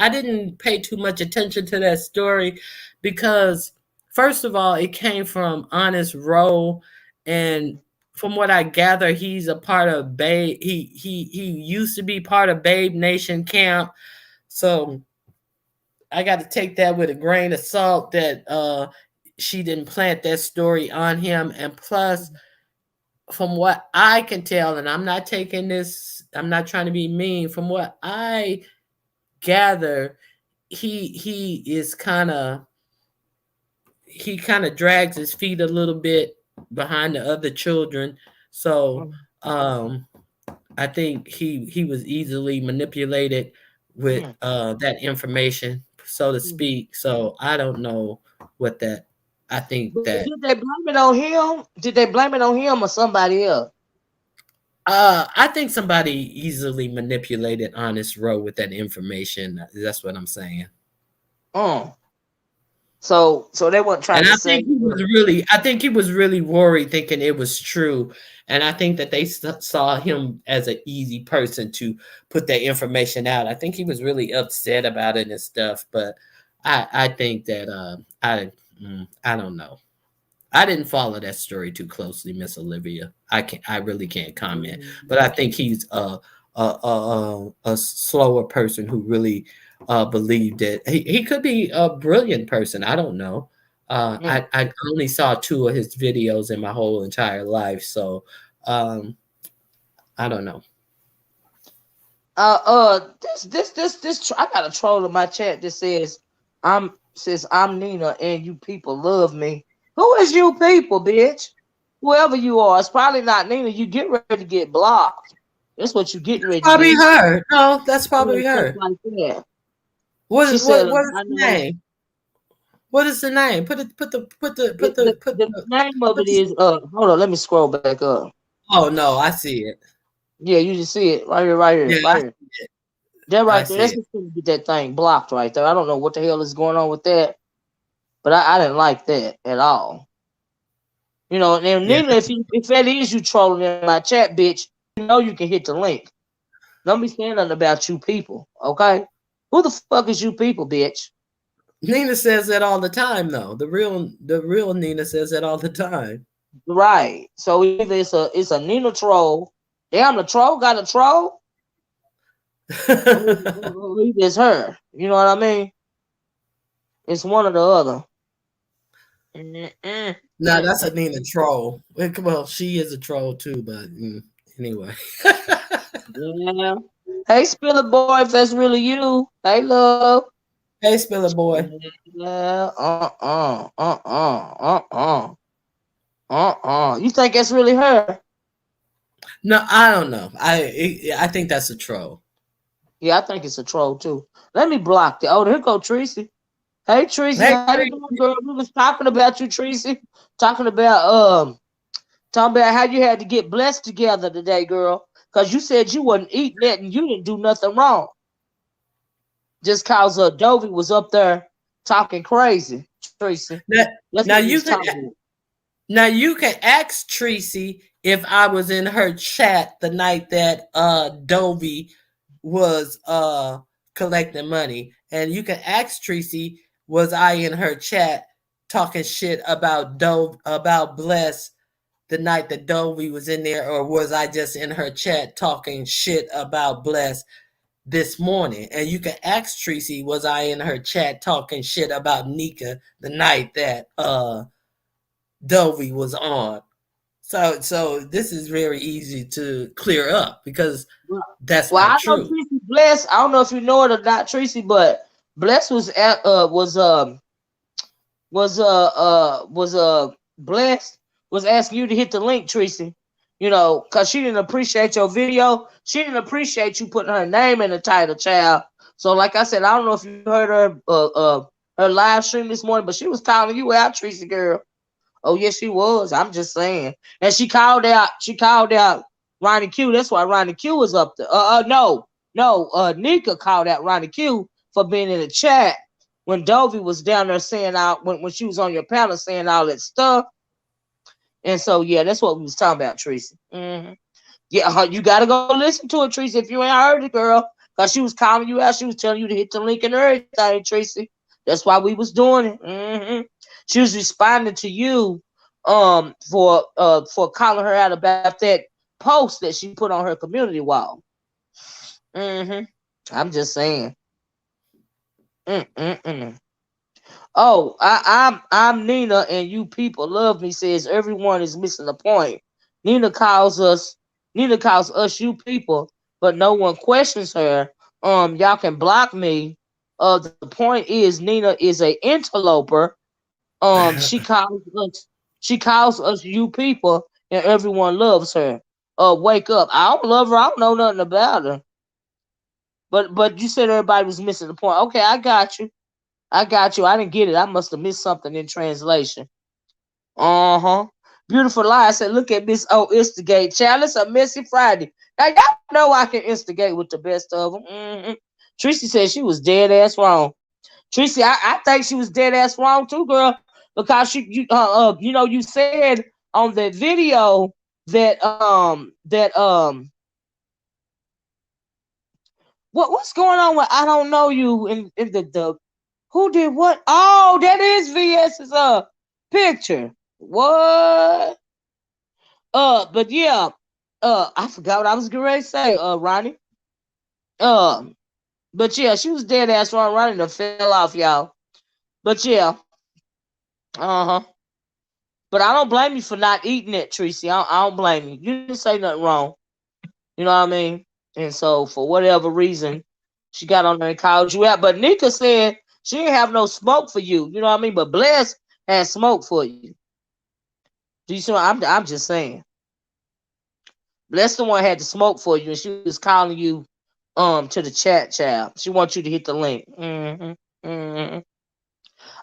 didn't pay too much attention to that story because first of all, it came from Honest Rowe, and from what I gather, he's a part of Babe. He used to be part of Babe Nation camp, so I got to take that with a grain of salt that she didn't plant that story on him, and plus from what I can tell, and I'm not taking this, I'm not trying to be mean. From what I gather, he is he kind of drags his feet a little bit behind the other children. So I think he was easily manipulated with that information, so to speak. So I don't know what that. I think that did they blame it on him? Did they blame it on him or somebody else? I think somebody easily manipulated Honest Rowe with that information. That's what I'm saying. So they weren't trying And to I say. think he was really worried, thinking it was true. And I think that they saw him as an easy person to put that information out. I think he was really upset about it and stuff. But I think that I don't know. I didn't follow that story too closely, Miss Olivia. I really can't comment. But I think he's a slower person who really believed it. He could be a brilliant person. I don't know. I only saw 2 of his videos in my whole entire life, so I don't know. This I got a troll in my chat that says I'm Nina and you people love me. Who is you people, bitch? Whoever you are, it's probably not Nina. You get ready to get blocked. That's what you getting ready to Probably get. her. No, that's probably her. Like that. What She is said, what is I the know. name? What is the name? The name of it is hold on, let me scroll back up. Oh no, I see it. Yeah, you just see it right here, right here, Yeah, right here. That right there. see That's it. what's gonna get that thing blocked right there. I don't know what the hell is going on with that, but I didn't like that at all. You know, and Yeah. Nina, if that is you trolling in my chat, bitch, you know you can hit the link. Don't be saying nothing about you people, okay? Who the fuck is you people, bitch? Nina says that all the time, though. The real Nina says that all the time. Right. So either it's a Nina troll. Damn, the troll got a troll. Or either it's her. You know what I mean? It's one or the other. No, that's a Nina troll. Well, she is a troll too, but anyway. Yeah. Hey, Spiller boy, if that's really you. Hey, love. Hey, Spiller boy. Yeah. You think that's really her? No, I don't know. I think that's a troll. Yeah, I think it's a troll too. Let me block that. Oh, here go Tracy. Hey, Tracy, Hey, how you doing, girl? We was talking about you, Tracy. Talking about how you had to get blessed together today, girl. Cause you said you wasn't eating that and you didn't do nothing wrong. Just cause Dovey was up there talking crazy, Tracy. Now you can ask Tracy if I was in her chat the night that Dovey was collecting money, and you can ask Tracy, was I in her chat talking shit about Bless the night that Dovey was in there, or was I just in her chat talking shit about Bless this morning? And you can ask Tracy, was I in her chat talking shit about Nika the night that Dovey was on? So this is very easy to clear up because that's Well, not I know true. Tracy Bless. I don't know if you know it or not, Tracy, but Bless was blessed was asking you to hit the link, Tracy. You know, cause she didn't appreciate your video. She didn't appreciate you putting her name in the title, child. So, like I said, I don't know if you heard her live stream this morning, but she was calling you out, Tracy girl. Oh yes, she was. I'm just saying. And she called out. She called out Ronnie Q. That's why Ronnie Q was up there. No. Nika called out Ronnie Q for being in the chat when Dovey was down there saying out when she was on your panel saying all that stuff. And so yeah, that's what we was talking about, Tracy. Yeah, you gotta go listen to it, Tracy. If you ain't heard it, girl, cause she was calling you out. She was telling you to hit the link and everything, Tracy. That's why we was doing it. She was responding to you for calling her out about that post that she put on her community wall. I'm just saying. Mm-mm-mm. Oh, I'm Nina, and you people love me. Says everyone is missing the point. Nina calls us you people, but no one questions her. Y'all can block me. The point is Nina is a interloper. She calls us you people, and everyone loves her. Wake up! I don't love her. I don't know nothing about her. But you said everybody was missing the point. Okay, I got you. I got you. I didn't get it. I must have missed something in translation. Uh-huh. Beautiful lie. I said, look at Miss O instigate. Child, it's a messy Friday. Now y'all know I can instigate with the best of them. Tracy said she was dead ass wrong. Tracy, I think she was dead ass wrong too, girl, because you said on that video that what's going on with I don't know you in the who did what? Oh, that is VS's picture. What? But yeah, I forgot what I was getting ready to say, Ronnie. Um, but yeah, she was dead ass wrong. Ronnie done fell off, y'all. But yeah, uh huh. But I don't blame you for not eating it, Tracy. I don't blame you. You didn't say nothing wrong. You know what I mean? And so for whatever reason, she got on there and called you out. But Nika said she didn't have no smoke for you. You know what I mean? But Bless had smoke for you. Do you see what I'm just saying? Bless the one had the smoke for you, and she was calling you to the chat, child. She wants you to hit the link.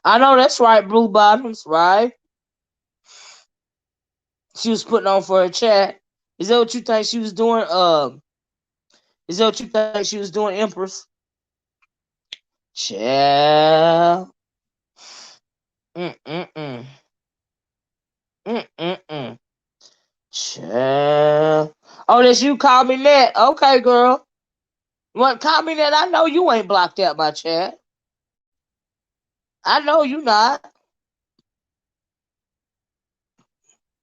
I know that's right, Blue Bottoms, right? She was putting on for her chat. Is that what you think she was doing? Is that what you think she was doing, Empress? Child. Mm-mm-mm. Mm-mm-mm. Child. Oh, that's you call me that. Okay, girl. What call me that? I know you ain't blocked out my chat. I know you not.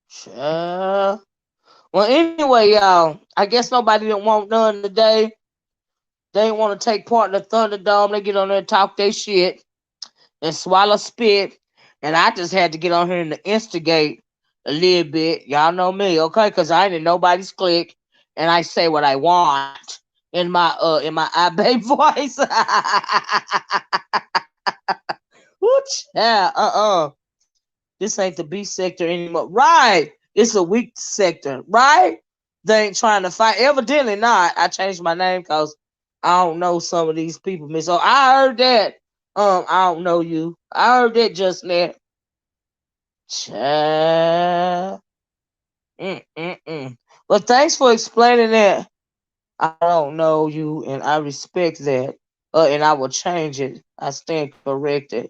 Child. Well, anyway, y'all, I guess nobody didn't want none today. They didn't want to take part in the Thunderdome. They get on there and talk their shit and swallow spit. And I just had to get on here and instigate a little bit. Y'all know me, okay? Because I ain't in nobody's clique. And I say what I want in my iBay voice. Which this ain't the B sector anymore. Right. It's a weak sector, right? They ain't trying to fight. Evidently not. I changed my name because I don't know some of these people. So I heard that. I don't know you. I heard that just now. Child. Well, thanks for explaining that. I don't know you, and I respect that. And I will change it. I stand corrected.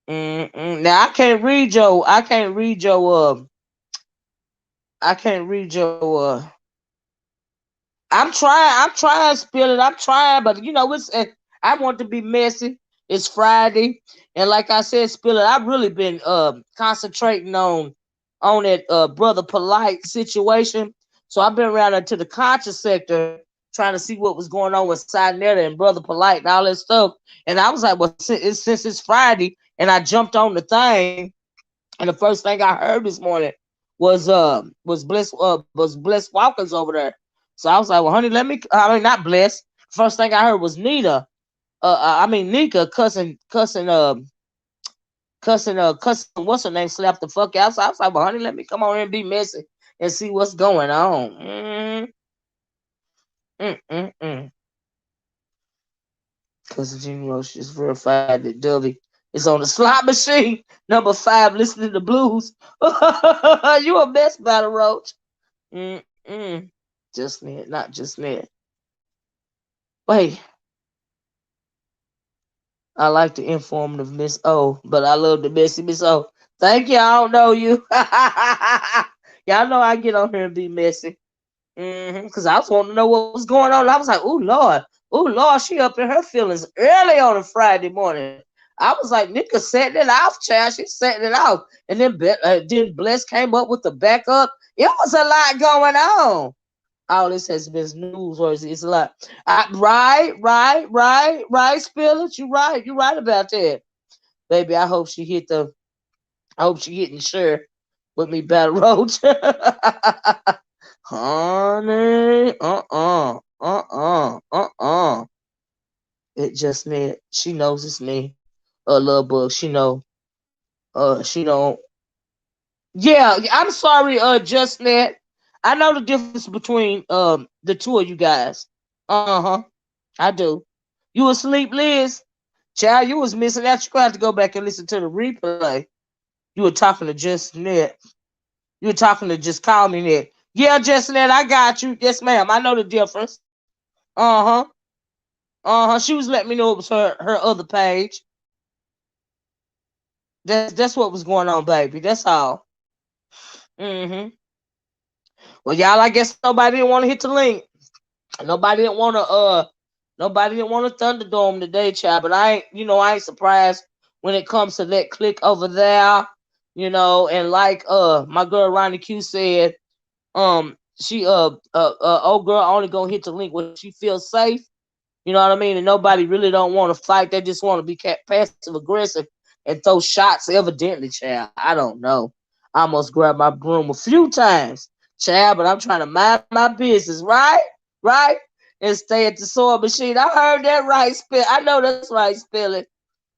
Now I can't read your. I can't read your. I can't read your. I'm trying. I'm trying to spill it. I'm trying, but you know, it's. I want to be messy. It's Friday, and like I said, spill it. I've really been concentrating on that brother polite situation. So I've been around to the conscious sector trying to see what was going on with Sinetta and brother polite and all that stuff. And I was like, well, since it's Friday, and I jumped on the thing, and the first thing I heard this morning was Bliss Walkers over there. So I was like, well, honey, let me. I mean, not Bliss. First thing I heard was Nita. Nika cussing. What's her name? Slapped the fuck out. So I was like, well, honey, let me come on here and be messy and see what's going on. Cousin Jean Roach just verified that Dovey is on the slot machine. Number 5, listening to blues. You a mess, Battle Roach. Just net, not just net. Wait. I like the informative Miss O, but I love the messy Miss O. Thank you. I don't know you. Y'all know I get on here and be messy. Because I was wanting to know what was going on. I was like, oh Lord, she up in her feelings early on a Friday morning. I was like, Nika setting it off, child. She's setting it off. And then Bless came up with the backup. It was a lot going on. All this has been newsworthy. It's a lot. Right, Spill it. You're right about that. Baby, I hope she getting sure with me, Battle Roach. Honey, It just me. She knows it's me. Love bug. She know. She don't. Yeah, I'm sorry. Just net. I know the difference between the two of you guys. I do. You asleep, Liz? Child, you was missing out. You have to go back and listen to the replay. You were talking to Just net. You were talking to Just Call Me Net. Yeah, Just net. I got you. Yes, ma'am. I know the difference. She was letting me know it was her other page. That's what was going on, baby. That's all. Well, y'all, I guess nobody didn't want to hit the link. Nobody didn't want to Thunderdome today, child. But I ain't surprised when it comes to that click over there. And like my girl Ronnie Q said, she old girl only gonna hit the link when she feels safe. You know what I mean? And nobody really don't want to fight. They just want to be passive aggressive and throw shots. Evidently, child. I don't know. I almost grabbed my broom a few times, child, but I'm trying to mind my business, right? Right? And stay at the sewing machine. I heard that right, Spill. I know that's right, Spilling.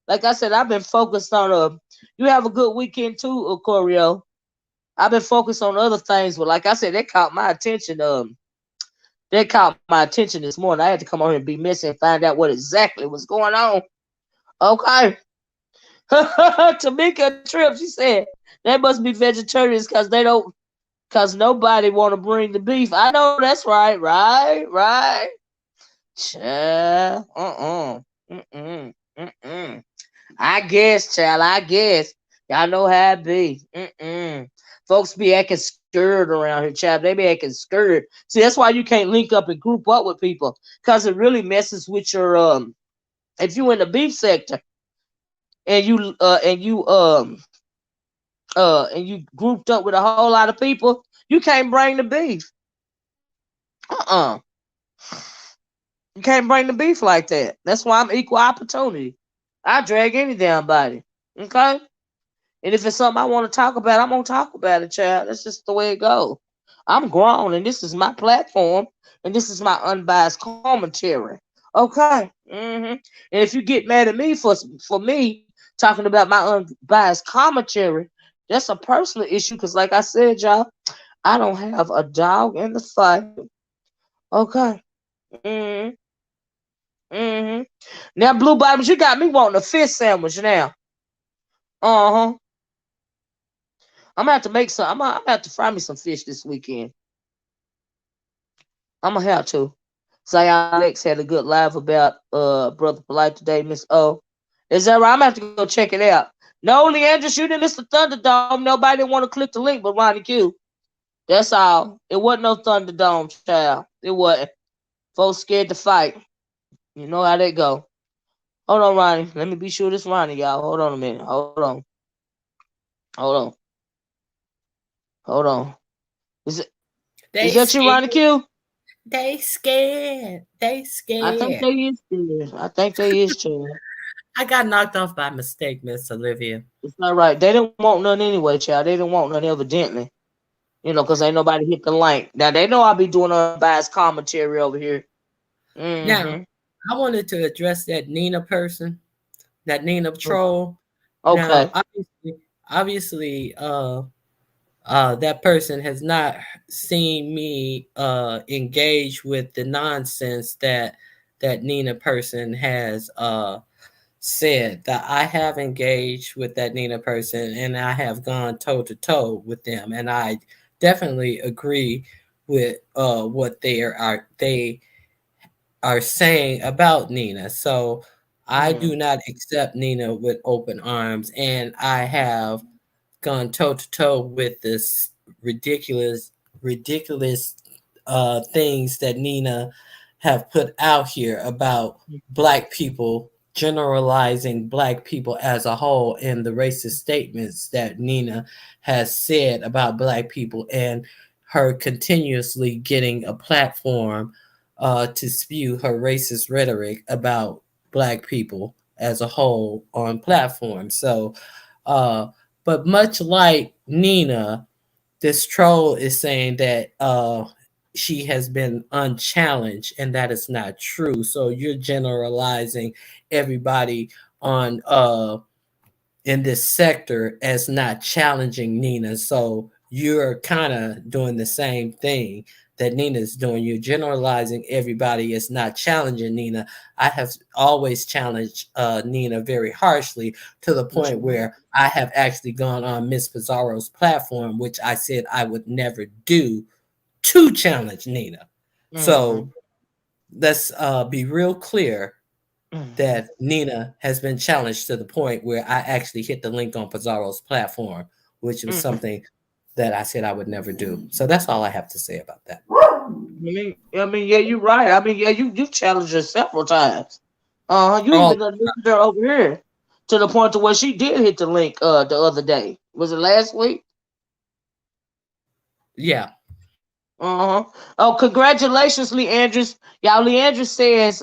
Like I said, I've been focused on you have a good weekend too, Choreo. I've been focused on other things, but like I said, that caught my attention. This morning. I had to come on here and be messy and find out what exactly was going on. Okay. Tamika Tripp, she said they must be vegetarians because nobody want to bring the beef. I know that's right. Child. I guess, child. I guess. Y'all know how it be. Folks be acting scared around here, child. They be acting scared. See, that's why you can't link up and group up with people, because it really messes with your if you in the beef sector and you grouped up with a whole lot of people, you can't bring the beef. You can't bring the beef like that. That's why I'm equal opportunity. I drag any damn body. Okay? And if it's something I want to talk about, I'm going to talk about it, child. That's just the way it goes. I'm grown, and this is my platform, and this is my unbiased commentary. Okay? And if you get mad at me for me talking about my unbiased commentary, that's a personal issue, because like I said, y'all, I don't have a dog in the fight. Okay? Now, Blue Bottoms, you got me wanting a fish sandwich now. I'm gonna have to make some. I'm gonna have to fry me some fish this weekend. I'm gonna have to. Zion Lex had a good live about Brother Polite today, Miss O. Is that right? I'm gonna have to go check it out. No, Leandra, you didn't miss the Thunderdome. Nobody didn't want to click the link but Ronnie Q. That's all. It wasn't no Thunderdome, child. It wasn't. Folks scared to fight. You know how they go. Hold on, Ronnie. Let me be sure this Ronnie, y'all. Hold on a minute. Hold on. Is that you, Ronnie Q? They scared. I think they is scared. I think they is scared. I got knocked off by mistake, Miss Olivia. It's not right. They didn't want none anyway, child. They didn't want none evidently. Because ain't nobody hit the link. Now they know I be doing unbiased commentary over here. Now, Mm-hmm. I wanted to address that Nina person, that Nina troll. Now, Okay. obviously, that person has not seen me engage with the nonsense that Nina person has said. That I have engaged with that Nina person, and I have gone toe to toe with them, and I definitely agree with what they are saying about Nina. So I do Mm. not accept Nina with open arms, and I have gone toe to toe with this ridiculous, ridiculous things that Nina have put out here about black people, generalizing black people as a whole, and the racist statements that Nina has said about black people, and her continuously getting a platform to spew her racist rhetoric about black people as a whole on platforms. So, uh, but much like Nina, this troll is saying that she has been unchallenged, and that is not true. So you're generalizing everybody on in this sector as not challenging Nina. So you're kind of doing the same thing that Nina's doing. You're generalizing everybody as not challenging Nina. I have always challenged Nina very harshly, to the point where I have actually gone on Miss Pizarro's platform, which I said I would never do, to challenge Nina. Mm-hmm. So let's be real clear Mm-hmm. that Nina has been challenged to the point where I actually hit the link on Pizarro's platform, which was Mm-hmm. something that I said I would never do. So that's all I have to say about that. I mean, yeah, you're right. I mean, yeah, you challenged her several times. You Oh, even listened to her over here to the point to where she did hit the link the other day. Was it last week? yeah. Uh-huh. Oh, congratulations, Leandris. Y'all, Leandris says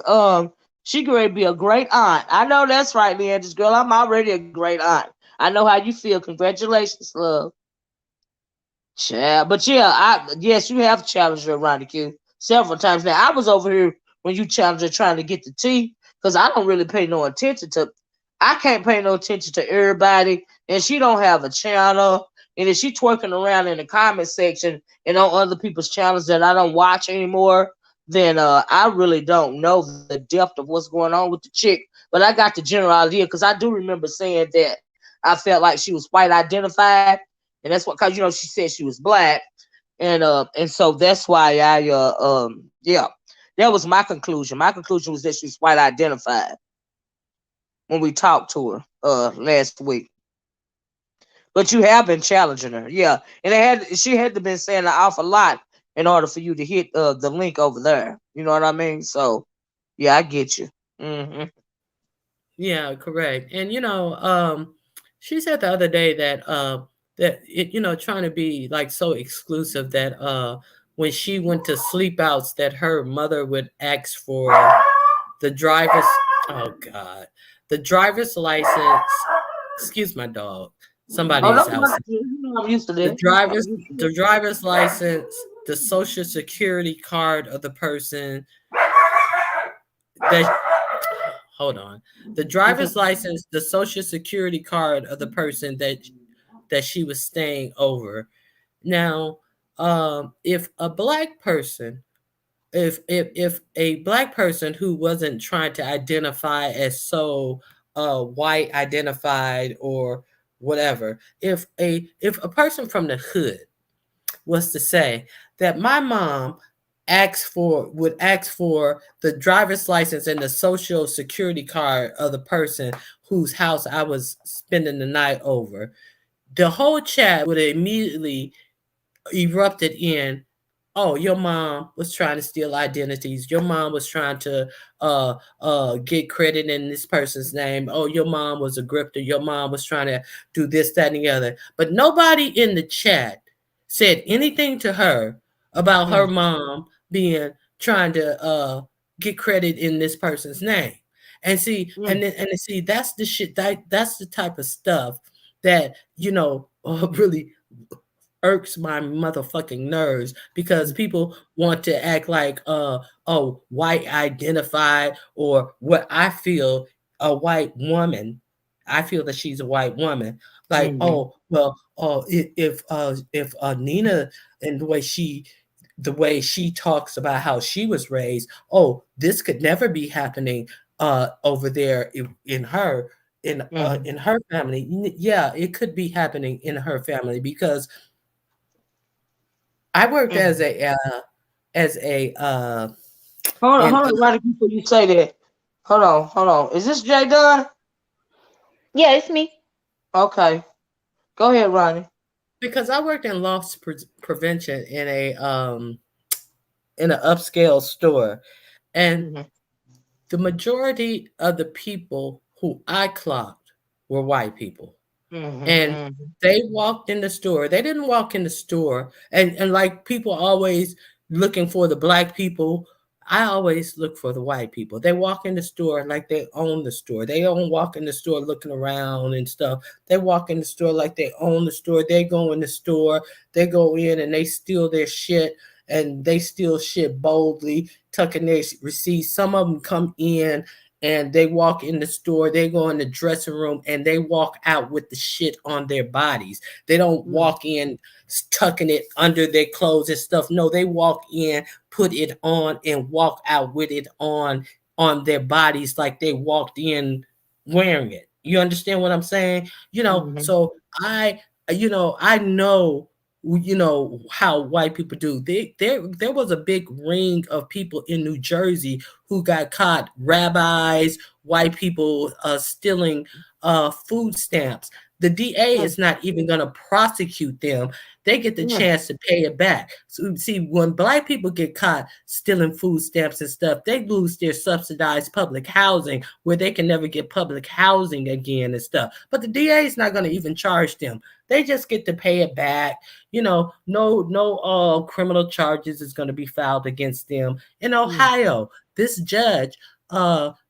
she going to be a great aunt. I know that's right, Leandris girl. I'm already a great aunt. I know how you feel. Congratulations, love. Yeah, but yeah, yes, you have challenged her around the queue several times. Now I was over here when you challenged her trying to get the tea, because I don't really pay no attention to. I can't pay no attention to everybody, and she don't have a channel. And if she twerking around in the comment section and on other people's channels that I don't watch anymore, then I really don't know the depth of what's going on with the chick. But I got the general idea, because I do remember saying that I felt like she was white identified, and that's what, because she said she was black, and so that's why yeah, that was my conclusion. My conclusion was that she's white identified when we talked to her last week. But you have been challenging her, yeah, and she had to been saying an awful lot in order for you to hit the link over there. You know what I mean? So yeah, I get you. Hmm. Yeah, correct. And she said the other day that that it, trying to be like so exclusive, that when she went to sleep outs, that her mother would ask for the driver's, oh god, the driver's license. Excuse my dog. Oh Somebody no, is outside. I'm used to The that. driver's the driver's license, the social security card of the person that, hold on, the driver's license, the social security card of the person that she was staying over. Now, if a black person, if a black person who wasn't trying to identify as so white identified or whatever, if a person from the hood was to say that my mom would ask for the driver's license and the social security card of the person whose house I was spending the night over, the whole chat would immediately erupted in, oh, your mom was trying to steal identities, your mom was trying to get credit in this person's name, oh, your mom was a grifter, your mom was trying to do this, that, and the other. But nobody in the chat said anything to her about her mom being trying to get credit in this person's name. And see, and see, that's the shit, that's the type of stuff that really irks my motherfucking nerves because people want to act like oh, white identified, or what I feel, a white woman. I feel that she's a white woman. Like, Mm-hmm. oh well, if Nina, and the way she talks about how she was raised, oh, this could never be happening over there Mm-hmm. in her family. Yeah, it could be happening in her family because I worked Mm-hmm. as a Hold in on, right before you say that. Hold on. Is this Jay Dunn? Yeah, it's me. Okay. Go ahead, Ronnie. because I worked in prevention in an upscale store, and Mm-hmm. the majority of the people who I clocked were white people. And Mm-hmm. they walked in the store. They didn't walk in the store, and like people always looking for the black people. I always look for the white people. They walk in the store like they own the store. They don't walk in the store looking around and stuff. They walk in the store like they own the store. They go in the store. They go in and they steal their shit, and they steal shit boldly, tucking their receipts. Some of them come in and they walk in the store, they go in the dressing room, and they walk out with the shit on their bodies. They don't Mm-hmm. walk in tucking it under their clothes and stuff. No, they walk in, put it on, and walk out with it on their bodies like they walked in wearing it. You understand what I'm saying? Mm-hmm. So I know how white people do. There was a big ring of people in New Jersey who got caught, rabbis, white people stealing food stamps. The DA is not even going to prosecute them. They get the Mm-hmm. chance to pay it back. So see, when black people get caught stealing food stamps and stuff, they lose their subsidized public housing where they can never get public housing again and stuff. But the DA is not going to even charge them. They just get to pay it back. No criminal charges is going to be filed against them. In Ohio, this judge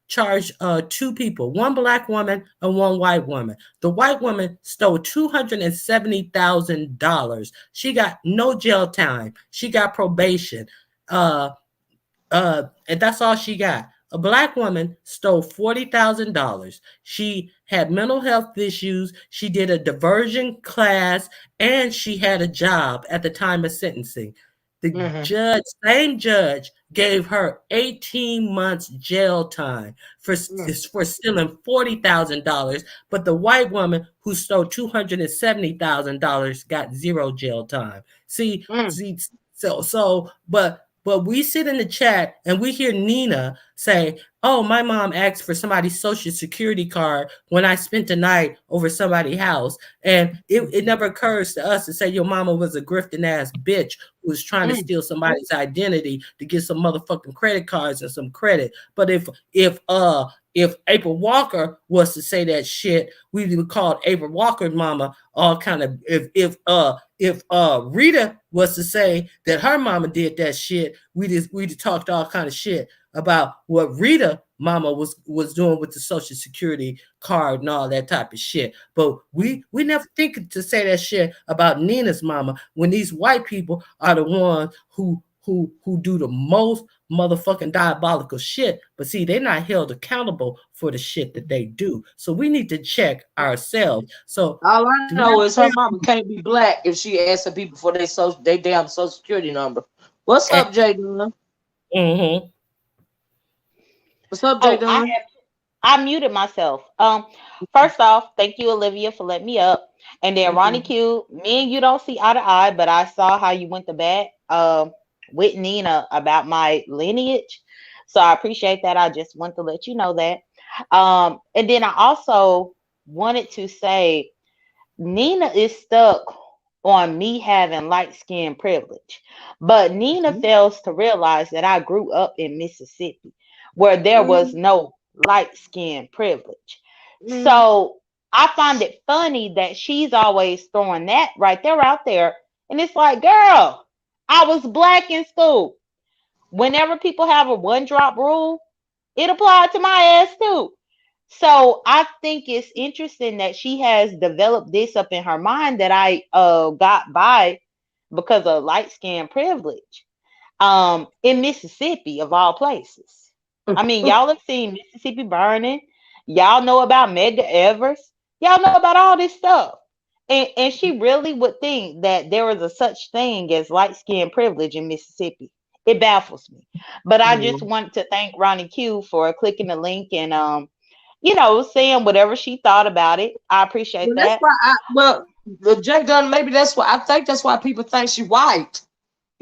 charged two people, one black woman and one white woman. The white woman stole $270,000. She got no jail time. She got probation. Uh, and that's all she got. A black woman stole $40,000. She had mental health issues. She did a diversion class, and she had a job at the time of sentencing. The Mm-hmm. same judge, gave her 18 months jail time for stealing $40,000, but the white woman who stole $270,000 got zero jail time. Mm-hmm. But we sit in the chat and we hear Nina say, "Oh, my mom asked for somebody's social security card when I spent the night over somebody's house," and it never occurs to us to say your mama was a grifting ass bitch who was trying to steal somebody's identity to get some motherfucking credit cards and some credit. But if April Walker was to say that shit, we would call April Walker's mama all kind of. If Rita was to say that her mama did that shit, we'd talked all kind of shit about what Rita mama was doing with the social security card and all that type of shit. But we never think to say that shit about Nina's mama when these white people are the ones who do the most motherfucking diabolical shit. But see, they're not held accountable for the shit that they do. So we need to check ourselves. So All I do know not is her mama can't be black if she asking people for they damn social security number. What's up, Jay Dunn? mm-hmm. What's up, Jay Oh, Dunn? I muted myself. First off, thank you, Olivia, for letting me up. And then Ronnie Mm-hmm. Q, me and you don't see eye to eye, but I saw how you went to bat with Nina about my lineage. So I appreciate that. I just want to let you know that. And then I also wanted to say Nina is stuck on me having light skin privilege. But Nina fails to realize that I grew up in Mississippi where there was Mm-hmm. no light skin privilege. Mm-hmm. So I find it funny that she's always throwing that right there out there. And it's like, girl, I was black in school. Whenever people have a one drop rule, it applied to my ass too. So I think it's interesting that she has developed this up in her mind that I got by because of light skin privilege. In Mississippi of all places. I mean, y'all have seen Mississippi burning. Y'all know about Medgar Evers. Y'all know about all this stuff. And she really would think that there was a such thing as light skin privilege in Mississippi. It baffles me. But I just want to thank Ronnie Q for clicking the link and saying whatever she thought about it. I appreciate Well, that's that. why Jay Dunn, maybe that's why I think that's why people think she white,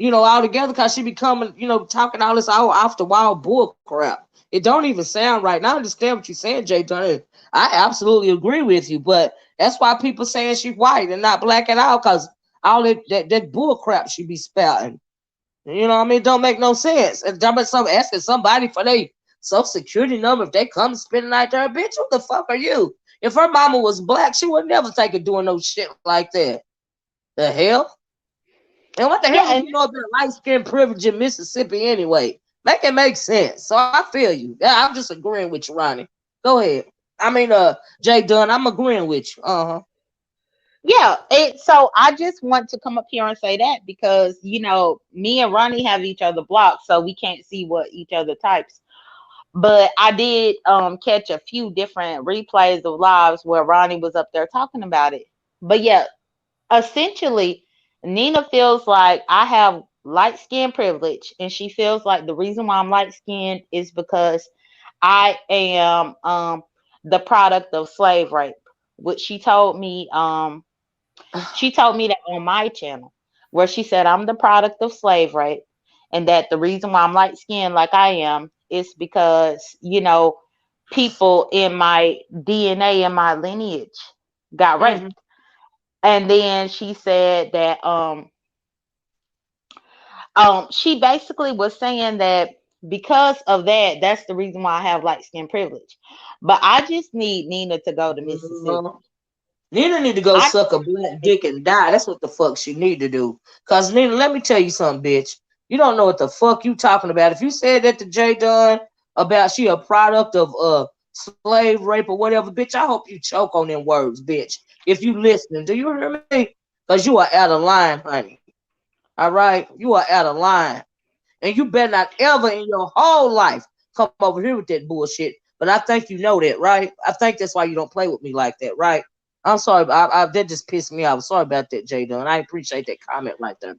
all together, because she becoming, talking all this all off the wall bull crap. It don't even sound right. And I understand what you're saying, Jay Dunn. I absolutely agree with you, but that's why people saying she white and not black at all, because all that bull crap she be spouting. You know what I mean? It don't make no sense. And I'm asking somebody for their social security number if they come spend the night there. Bitch, who the fuck are you? If her mama was black, she would never take her doing no shit like that. The hell? And what the hell Yeah, would and you know about light skin privilege in Mississippi anyway? Make it make sense. So I feel you. Yeah, I'm just agreeing with you, Ronnie. Go ahead. I mean, Jay Dunn, I'm agreeing with you. yeah, so I just want to come up here and say that because me and Ronnie have each other blocked, so we can't see what each other types. But I did catch a few different replays of lives where Ronnie was up there talking about it. But yeah, essentially, Nina feels like I have light skin privilege, and she feels like the reason why I'm light skinned is because I am the product of slave rape, which she told me that on my channel, where she said I'm the product of slave rape, and that the reason why I'm light skinned like I am is because, people in my DNA and my lineage got raped. And then she said that she basically was saying that because of that, that's the reason why I have light skin privilege. But I just need Nina to go to Mississippi. Nina need to go I suck a black dick and die. That's what the fuck she need to do. Cause Nina, let me tell you something, bitch. You don't know what the fuck you talking about. If you said that to Jay Dunn about she a product of slave rape or whatever, bitch, I hope you choke on them words, bitch. If you listening, do you hear me? Cause you are out of line, honey. All right, you are out of line, and you better not ever in your whole life come over here with that bullshit. But I think you know that, right? I think that's why you don't play with me like that, right? I'm sorry, that just pissed me off. Sorry about that, Jay Dunn. I appreciate that comment right there.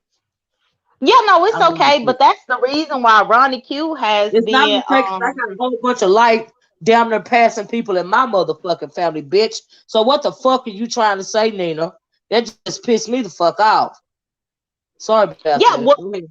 Yeah, no, it's I really okay, do. but that's the reason why Ronnie Q has It's not been gonna take. I got a whole bunch of light down there passing people in my motherfucking family, bitch. So what the fuck are you trying to say, Nina? That just pissed me the fuck off. Sorry about yeah, that. well, Go ahead.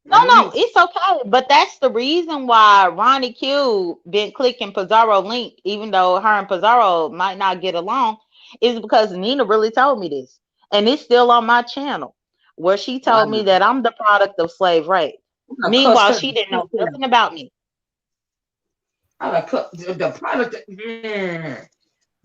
no, I'm no, mute. it's okay. But that's the reason why Ronnie Q been clicking Pizarro link, even though her and Pizarro might not get along, is because Nina really told me this. And it's still on my channel, where she Wow. told me that I'm the product of slave rape. I cussed Meanwhile, her she the didn't fuck know out. nothing about me. I cut the product.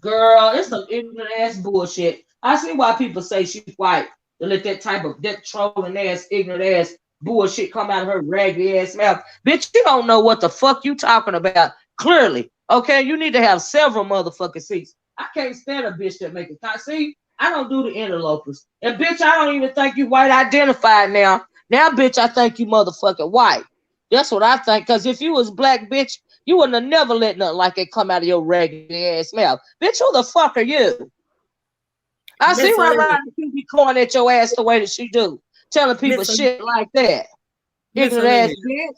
Girl, it's some ignorant ass bullshit. I see why people say she's white to let that trolling ass, ignorant ass bullshit come out of her raggedy ass mouth. Bitch, you don't know what the fuck you talking about. Clearly, okay, you need to have several motherfucking seats. I can't stand a bitch that make it. See, I don't do the interlopers, and bitch, I don't even think you white identified now. Now, bitch, I think you motherfucking white. That's what I think. Cause if you was black, bitch, you wouldn't have never let nothing like it come out of your raggedy ass mouth. Bitch, who the fuck are you? I see Miss right Olivia, around you be calling at your ass the way that she do. Telling people Miss shit like that. Miss Ignorant ass Olivia, bitch.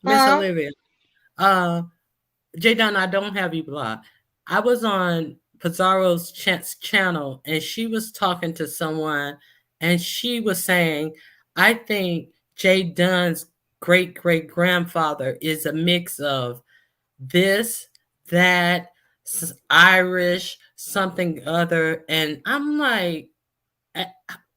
Miss Huh? Olivia. Uh, J Don, I don't have you blocked. I was on Pizarro's channel and she was talking to someone and she was saying, I think J Dunn's great great grandfather is a mix of this, that, Irish, something other. And I'm like,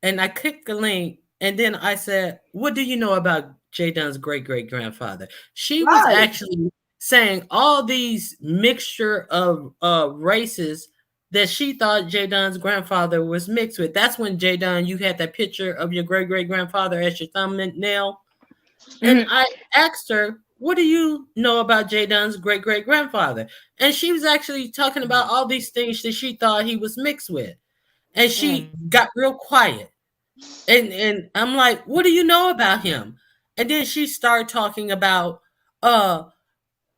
and I clicked the link and then I said, what do you know about J Dunn's great great grandfather? She was Right. actually saying all these mixture of races that she thought J Dunn's grandfather was mixed with. That's when J Dunn, you had that picture of your great great grandfather as your thumbnail. And Mhm. I asked her, what do you know about Jay Dunn's great great grandfather? And she was actually talking about all these things that she thought he was mixed with. And she got real quiet. And I'm like, what do you know about him? And then she started talking about uh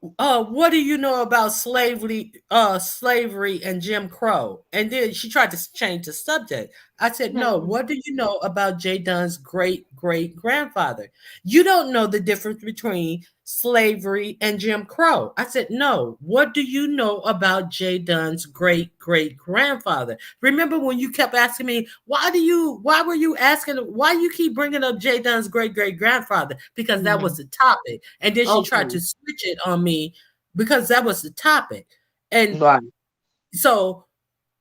what do you know about slavery and Jim Crow? And then she tried to change the subject. I said, no, what do you know about Jay Dunn's great great grandfather? You don't know the difference between slavery and Jim Crow. I said, no, what do you know about Jay Dunn's great great grandfather? Remember when you kept asking me, why were you asking, why you keep bringing up Jay Dunn's great great grandfather? Because that was the topic. And then she tried to switch it on me because that was the topic. And so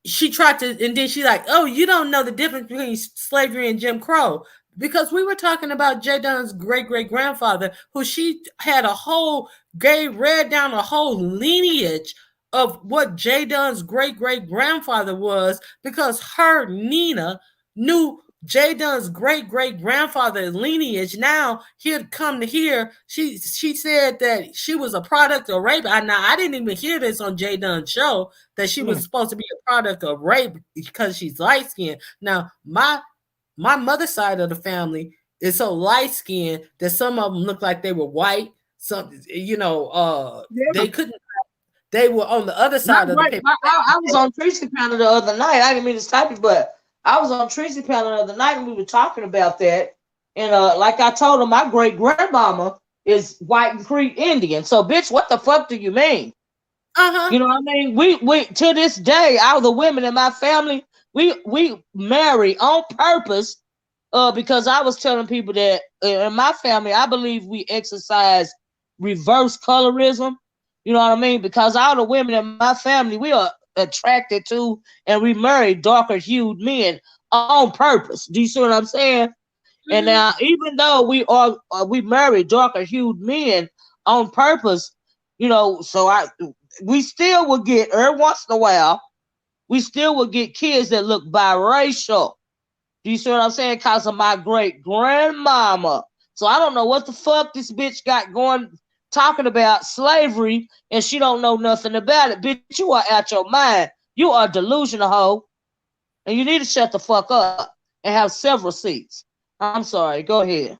she tried to, and then she like, oh, you don't know the difference between slavery and Jim Crow. Because we were talking about Jay Dunn's great great grandfather, who she had a whole read down a whole lineage of what Jay Dunn's great great grandfather was, because her Nina knew Jay Dunn's great great grandfather lineage. Now he had come to hear, she said that she was a product of rape. Now I didn't even hear this on Jay Dunn's show, that she was supposed to be a product of rape because she's light skinned. Now my mother's side of the family is so light skinned that some of them look like they were white. Some, they couldn't. They were on the other side of the paper. I was on Tracy panel the other night. I didn't mean to stop you, but I was on Tracy panel the other night and we were talking about that. And like I told him, my great grandmama is White and Creek Indian. So, bitch, what the fuck do you mean? You know what I mean? We to this day, all the women in my family, we marry on purpose, because I was telling people that in my family, I believe we exercise reverse colorism. You know what I mean? Because all the women in my family, we are attracted to and we marry darker hued men on purpose. Do you see what I'm saying? And now, even though we marry darker hued men on purpose, so we still will get, every once in a while, we still will get kids that look biracial. Do you see what I'm saying? Because of my great grandmama. So I don't know what the fuck this bitch got going, talking about slavery, and she don't know nothing about it. Bitch, you are out your mind. You are delusional, hoe. And you need to shut the fuck up and have several seats. I'm sorry. Go ahead.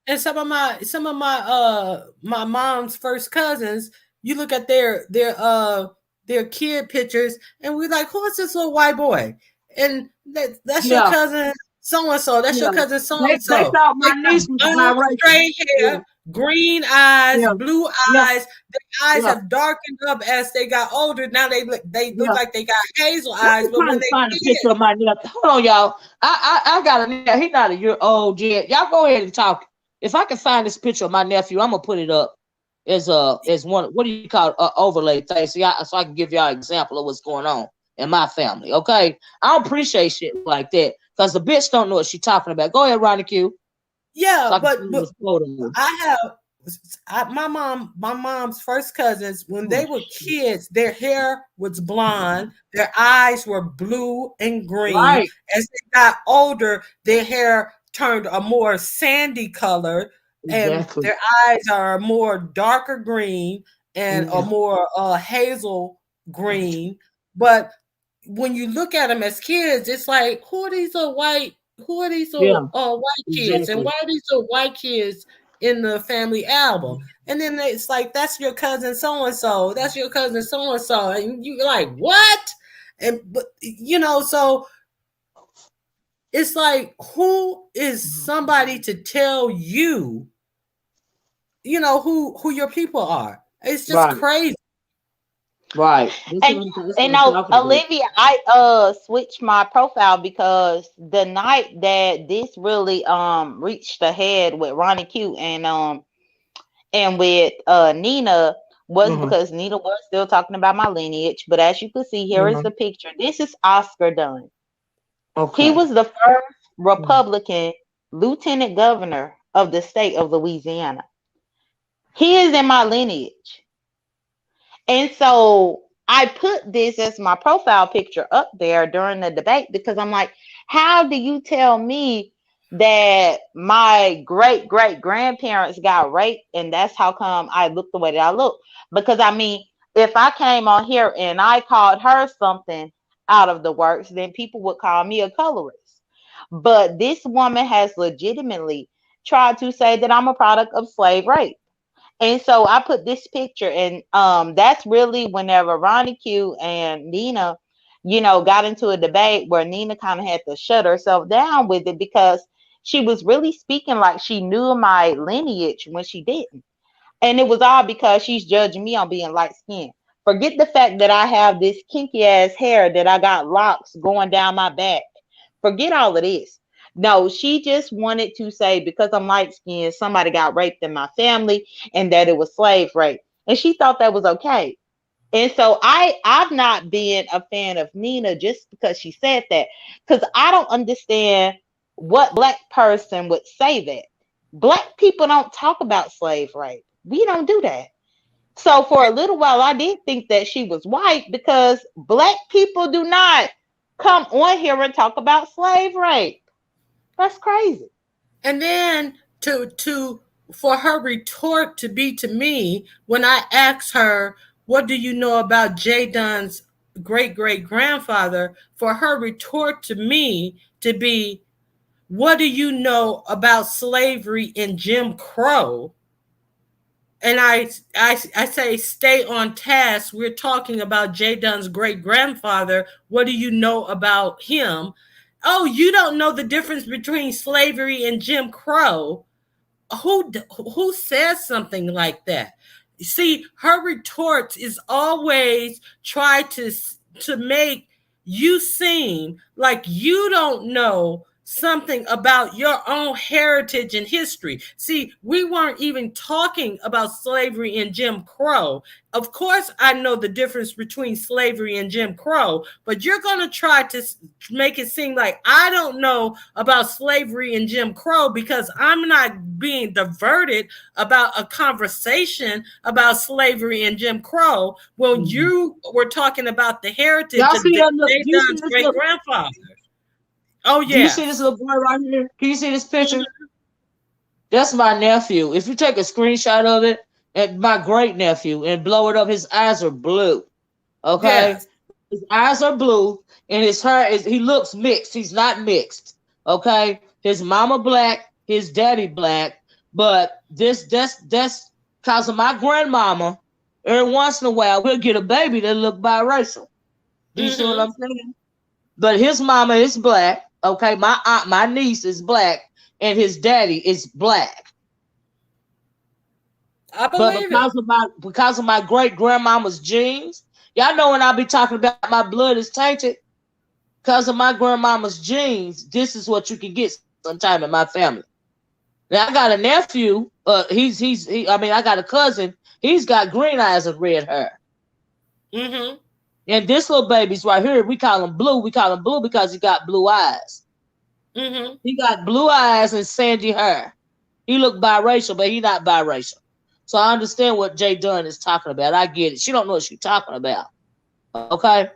And some of my mom's first cousins, you look at their kid pictures, and we're like, who is this little white boy? And that's your cousin so and so. That's your cousin so and so. They thought my niece was straight hair, green eyes, blue eyes. Their eyes have darkened up as they got older. Now they look like they got hazel eyes. But when they find a picture of my nephew. Hold on, y'all. I got a nephew. He's not a year old yet. Y'all go ahead and talk. If I can find this picture of my nephew, I'm gonna put it up as one. What do you call it? Overlay thing? So I can give y'all an example of what's going on in my family. Okay, I don't appreciate shit like that because the bitch don't know what she's talking about. Go ahead, Ronnie Q. Yeah, so but I have my mom's first cousins. When they were kids, their hair was blonde, their eyes were blue and green. Right. As they got older, their hair turned a more sandy color, and their eyes are more darker green and a more hazel green. But when you look at them as kids, it's like, who are these white kids? And why are these little white kids in the family album? And then it's like, that's your cousin so-and-so. That's your cousin so-and-so. And you're like, what? But so it's like, who is somebody to tell you, who your people are? It's just crazy. Right. And Olivia, I switched my profile because the night that this really reached the head with Ronnie Q and with Nina was because Nina was still talking about my lineage. But as you can see, here is the picture. This is Oscar Dunn. Okay. He was the first Republican lieutenant governor of the state of Louisiana. He is in my lineage. And so I put this as my profile picture up there during the debate because I'm like, how do you tell me that my great great grandparents got raped, and that's how come I look the way that I look. Because I mean, if I came on here and I called her something out of the works, then people would call me a colorist. But this woman has legitimately tried to say that I'm a product of slave rape. And so I put this picture, and that's really whenever Ronnie Q and Nina, got into a debate where Nina kind of had to shut herself down with it because she was really speaking like she knew my lineage when she didn't. And it was all because she's judging me on being light skinned. Forget the fact that I have this kinky ass hair, that I got locks going down my back. Forget all of this. No, she just wanted to say because I'm light skinned, somebody got raped in my family and that it was slave rape. And she thought that was okay. And so I've not been a fan of Nina just because she said that. Because I don't understand what black person would say that. Black people don't talk about slave rape. We don't do that. So for a little while, I did think that she was white because black people do not come on here and talk about slave rape. That's crazy. And then for her retort to be to me when I asked her, "What do you know about J Dunn's great great grandfather?" For her retort to me to be, "What do you know about slavery in Jim Crow?" And I say, stay on task. We're talking about J Dunn's great grandfather. What do you know about him? Oh, you don't know the difference between slavery and Jim Crow. Who says something like that? See, her retorts is always try to make you seem like you don't know something about your own heritage and history. See, we weren't even talking about slavery and Jim Crow. Of course, I know the difference between slavery and Jim Crow, but you're going to try to make it seem like I don't know about slavery and Jim Crow because I'm not being diverted about a conversation about slavery and Jim Crow when you were talking about the heritage of J. Dunn's great grandfather. Oh, yeah. Do you see this little boy right here? Can you see this picture? That's my nephew. If you take a screenshot of it, and my great nephew, and blow it up, his eyes are blue. Okay? Yes. His eyes are blue, and his hair is, he looks mixed. He's not mixed. Okay? His mama black, his daddy black, but that's because of my grandmama. Every once in a while, we'll get a baby that look biracial. Do you see what I'm saying? But his mama is black. Okay, my niece is black, and his daddy is black. I believe because of my great grandmama's genes, y'all know when I be talking about my blood is tainted, because of my grandmama's genes. This is what you can get sometime in my family. Now I got a nephew. I got a cousin. He's got green eyes and red hair. And this little baby's right here, we call him Blue. We call him Blue because he got blue eyes. He got blue eyes and sandy hair. He look biracial, but he not biracial. So I understand what J Dunn is talking about. I get it. She don't know what she's talking about. Okay?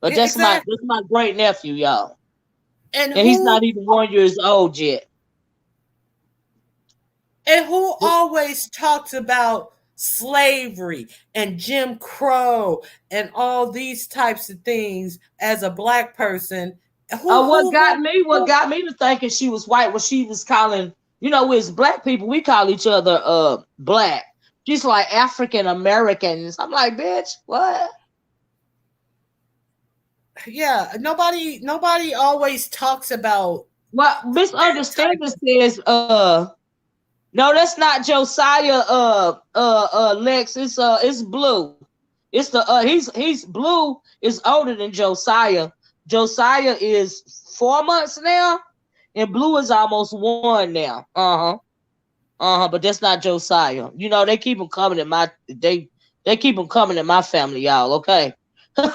But that's my great nephew, y'all. And he's not even 1 year old yet. And who always talks about slavery and Jim Crow and all these types of things as a black person? What got me to thinking she was white was she was calling, as black people, we call each other black. She's like African Americans. I'm like, bitch, what? Yeah, nobody always talks about. Well, misunderstanding says, no, that's not Josiah Lex. It's Blue. It's the he's Blue is older than Josiah. Josiah is 4 months now, and Blue is almost 1 now. But that's not Josiah. They keep them coming in my they keep them coming in my family, y'all. Okay. And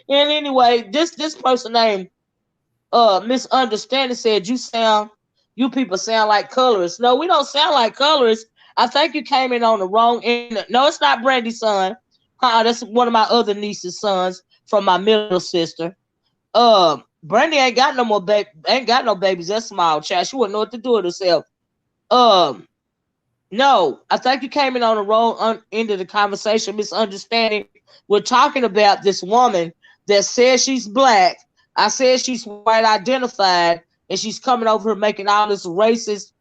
anyway, this person named Misunderstanding said you people sound like colorists. No, we don't sound like colorists. I think you came in on the wrong end. No, it's not Brandy's son. That's one of my other niece's sons from my middle sister. Brandy ain't got no more ain't got no babies. That's small child. She wouldn't know what to do with herself. Um, no, I think you came in on the wrong end of the conversation, misunderstanding. We're talking about this woman that says she's black. I said she's white identified, and she's coming over here making all this racist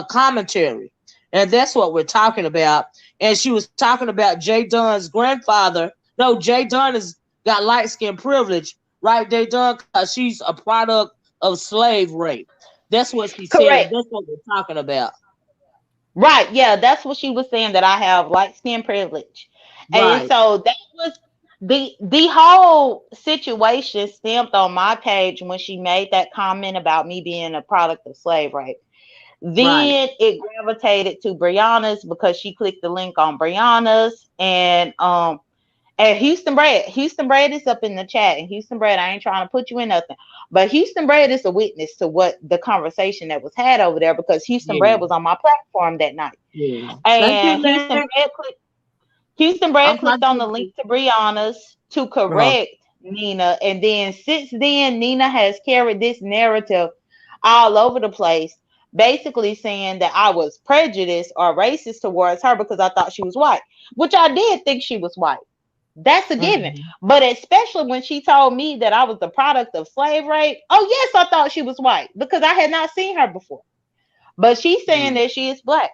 commentary. And that's what we're talking about. And she was talking about Jay Dunn's grandfather. No, Jay Dunn has got light skin privilege, right? Jay Dunn, because she's a product of slave rape. That's what she said, and Correct. that's what we're talking about. Right. Yeah, that's what she was saying, that I have light skin privilege. And Right, so that was the whole situation stemmed on my page when she made that comment about me being a product of slave rape. right. Then it gravitated to Brianna's because she clicked the link on Brianna's, and Houston Brad. Houston Brad is up in the chat. And Houston Brad, I ain't trying to put you in nothing. But Houston Brad is a witness to what the conversation that was had over there, because Houston Yeah, Brad was on my platform that night. yeah. Thank you, And man. Houston I'm Brad trying clicked on the to. link to Brianna's to Uh, correct Nina. And then since then, Nina has carried this narrative all over the place, basically saying that I was prejudiced or racist towards her because I thought she was white, which I did think she was white. That's a given. mhm, But especially when she told me that I was the product of slave rape, oh, yes, I thought she was white because I had not seen her before. But she's saying mhm. that she is black.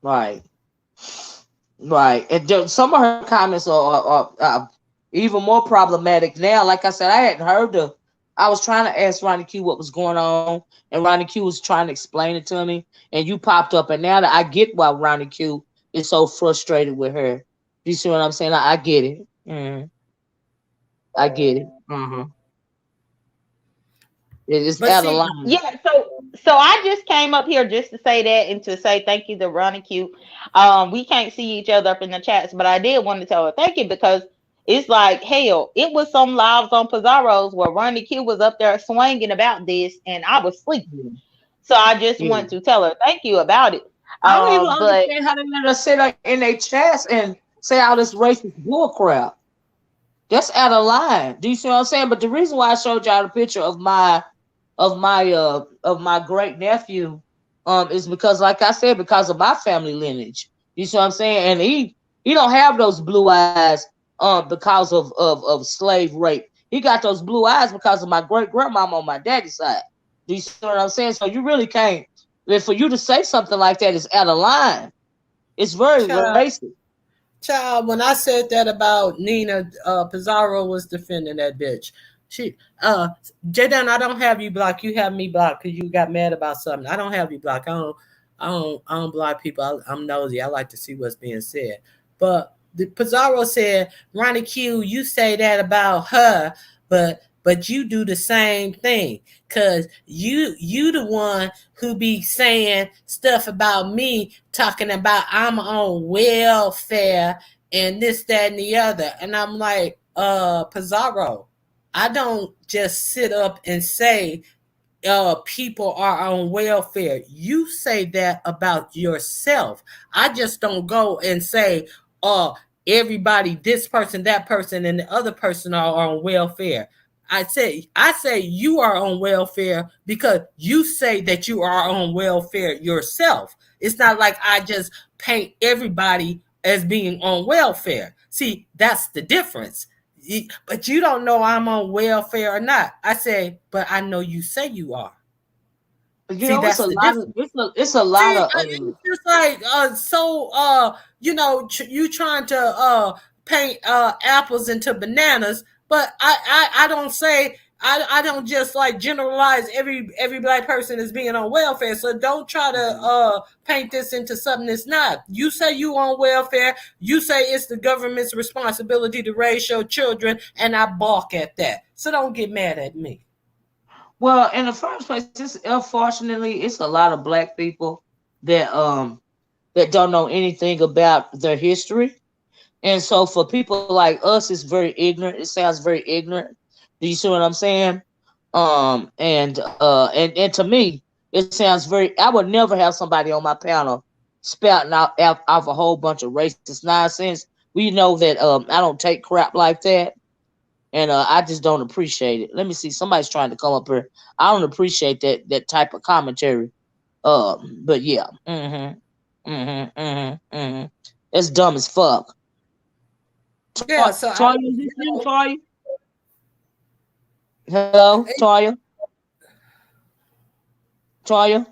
Right, right. And some of her comments are even more problematic now. Like I said, I hadn't heard the. I was trying to ask Ronnie Q what was going on, and Ronnie Q was trying to explain it to me, and you popped up, and now that I get why Ronnie Q is so frustrated with her. You see what I'm saying? I get it. I get it. It is But out of see, line. Yeah, so I just came up here just to say that and to say thank you to Ronnie Q. We can't see each other up in the chats, but I did want to tell her thank you because it's like hell. It was some lives on Pizarro's where Ronnie Q was up there swinging about this, and I was asleep. Yeah. So I just Yeah. want to tell her thank you about it. I don't even But understand how they let us sit like in their chats and say all this racist bull crap. That's out of line. Do you see what I'm saying? But the reason why I showed y'all the picture of my great nephew is because, like I said, because of my family lineage. You see what I'm saying? And he don't have those blue eyes because of slave rape. He got those blue eyes because of my great grandmama on my daddy's side. Do you see what I'm saying? So you really can't. For you to say something like that is out of line. It's very child, racist. child, when I said that about Nina, Pizarro was defending that bitch. She, Jaden, I don't have you blocked. You have me blocked because you got mad about something. I don't have you blocked. I don't block people. I'm nosy. I like to see what's being said. But the Pizarro said, Ronnie Q, you say that about her, but you do the same thing. Cause you the one who be saying stuff about me, talking about I'm on welfare and this, that, and the other. And I'm like, Pizarro, I don't just sit up and say people are on welfare. You say that about yourself. I just don't go and say, everybody, this person, that person, and the other person are on welfare. I say you are on welfare because you say that you are on welfare yourself. It's not like I just paint everybody as being on welfare. See, that's the difference. But you don't know I'm on welfare or not. I say, but I know you say you are. You See, know, it's that's a the lot difference. of it's a lot See, of it's just like you trying to paint apples into bananas, but I don't say I don't just like generalize every black person as being on welfare. So don't try to paint this into something that's not. You say you on welfare. You say it's the government's responsibility to raise your children, and I balk at that. So don't get mad at me. well, in the first place, it's unfortunately it's a lot of black people that that don't know anything about their history. And so for people like us, it's very ignorant. It sounds very ignorant. Do you see what I'm saying? And to me, it sounds very. I would never have somebody on my panel spouting out a whole bunch of racist nonsense. We know that I don't take crap like that. and I just don't appreciate it. Let me see. Somebody's trying to come up here. I don't appreciate that type of commentary. But yeah. It's dumb as fuck. Yeah, so I, Toya, is this you, Toya? Hello, Toya? Toya?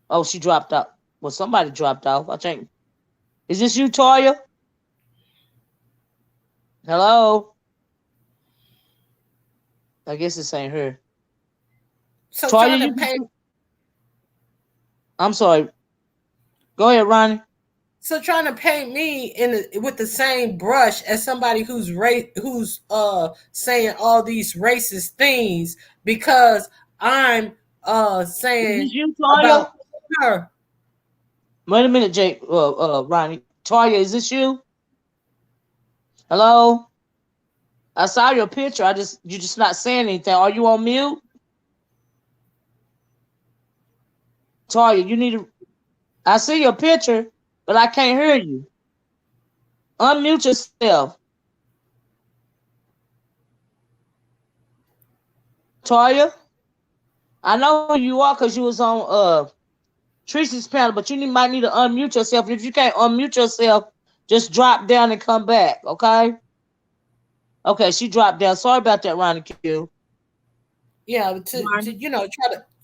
Oh, she dropped out. Well, somebody dropped off. I think. Is this you, Toya? Hello? I guess this ain't her. so Toya, trying to you. paint I'm sorry. Go ahead, Ronnie. so trying to paint me with the same brush as somebody who's saying all these racist things because I'm Is this saying you, Toya? about her. Wait a minute, Jake. Ronnie. Toya, is this you? Hello? I saw your picture. You just not saying anything. Are you on mute? Toya, you need to. I see your picture, but I can't hear you. Unmute yourself. Toya, I know who you are because you was on Tracy's panel, but might need to unmute yourself. If you can't unmute yourself, just drop down and come back, okay? Okay, she dropped down. Sorry about that, Ronnie Q. Yeah,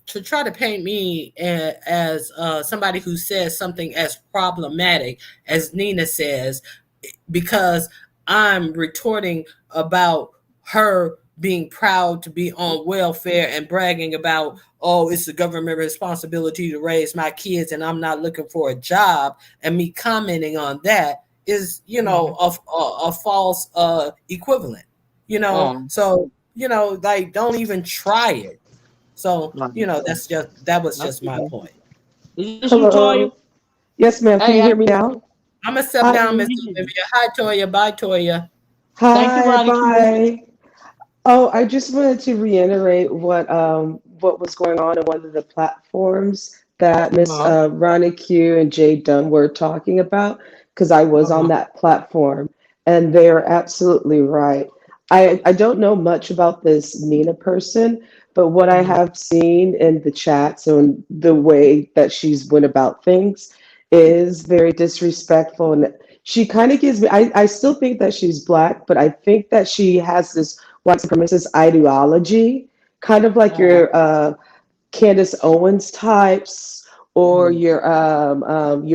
to try to paint me as somebody who says something as problematic as Nina says, because I'm retorting about her being proud to be on welfare and bragging about, oh, it's the government responsibility to raise my kids and I'm not looking for a job, and me commenting on that is, a false equivalent, so like, don't even try it. So, that was just my point. Is this you, Toya? Hello. Yes, ma'am. Can Hey, you hear me now? I'm gonna step Hi. down, Miss Olivia. Hi, Toya. Bye, Toya. Thank you, Hi. Ronnie Q. Bye. Oh, I just wanted to reiterate what was going on one of the platforms that Miss Uh-huh. Ronnie Q and Jay Dunn were talking about, because I was on Uh-huh. that platform, and they are absolutely right. I don't know much about this Nina person, but what I Uh-huh. have seen in the chats and the way that she's went about things is very disrespectful, and she kind of gives me, I still think that she's black, but I think that she has this white supremacist ideology, kind of like Uh-huh. your Candace Owens types, or your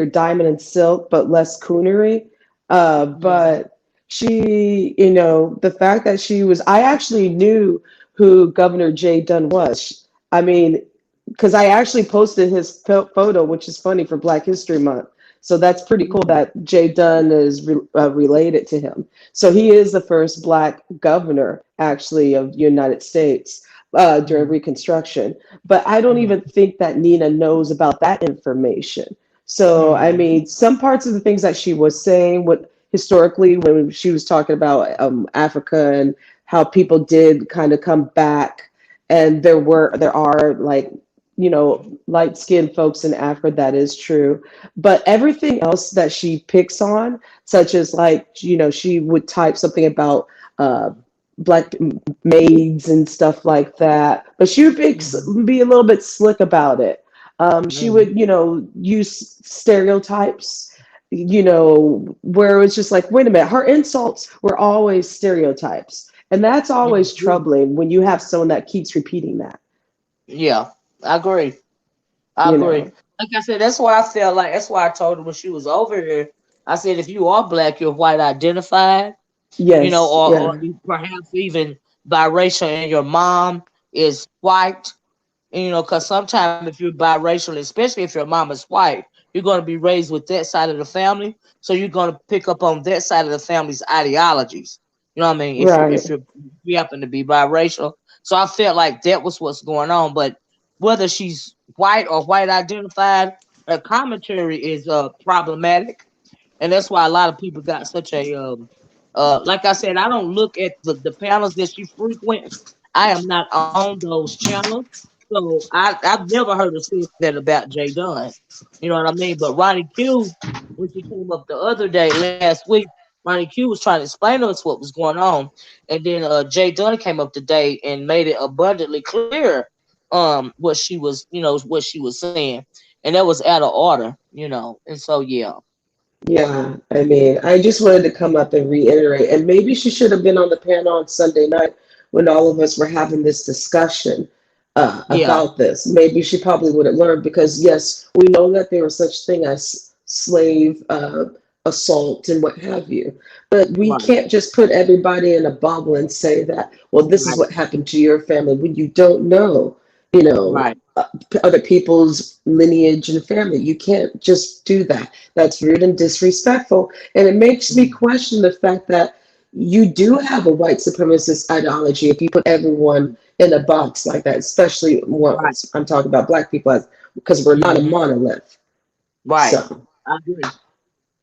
Diamond and Silk, but less coonery. But she, the fact that she was, I actually knew who Governor Jay Dunn was. I mean, because I actually posted his photo, which is funny for Black History Month. So that's pretty cool that Jay Dunn is related to him. So he is the first Black governor, actually, of the United States during Reconstruction. But I don't even think that Nina knows about that information. So, I mean, some parts of the things that she was saying, what historically, when she was talking about Africa and how people did kind of come back, and there are like, light skinned folks in Africa, that is true. But everything else that she picks on, such as like, she would type something about uh, black maids and stuff like that. But she would be a little bit slick about it. She would, use stereotypes, where it's just like, wait a minute, her insults were always stereotypes. And that's always troubling when you have someone that keeps repeating that, Yeah, I agree. I you agree. know. Like I said, that's why I felt like that's why I told her when she was over here. I said, if you are black, you're white identified, Yes, or yeah, you perhaps even biracial, and your mom is white. And, because sometimes if you're biracial, especially if your mom is white, you're going to be raised with that side of the family. So you're going to pick up on that side of the family's ideologies. You know what I mean? If you if right. you're if you happen to be biracial. So I felt like that was what's going on. But whether she's white or white identified, her commentary is problematic, and that's why a lot of people got such a like I said, I don't look at the panels that she frequents. I am not on those channels, so I've never heard her say that about Jay Dunn. You know what I mean? But Ronnie Q, when she came up the other day last week, Ronnie Q was trying to explain to us what was going on, and then Jay Dunn came up today and made it abundantly clear what she was, what she was saying, and that was out of order, and so yeah. Yeah, I mean, I just wanted to come up and reiterate, and maybe she should have been on the panel on Sunday night when all of us were having this discussion Yeah, about this. Maybe she probably would have learned because, yes, we know that there was such thing as slave assault and what have you, but we right, can't just put everybody in a bubble and say that, well, this is right, what happened to your family when you don't know, you know, right. other people's lineage and family. You can't just do that. That's rude and disrespectful. And it makes me Mm, question the fact that you do have a white supremacist ideology if you put everyone in a box like that, especially right. once I'm talking about black people, because we're not a Hmm. monolith. Right. So, I agree.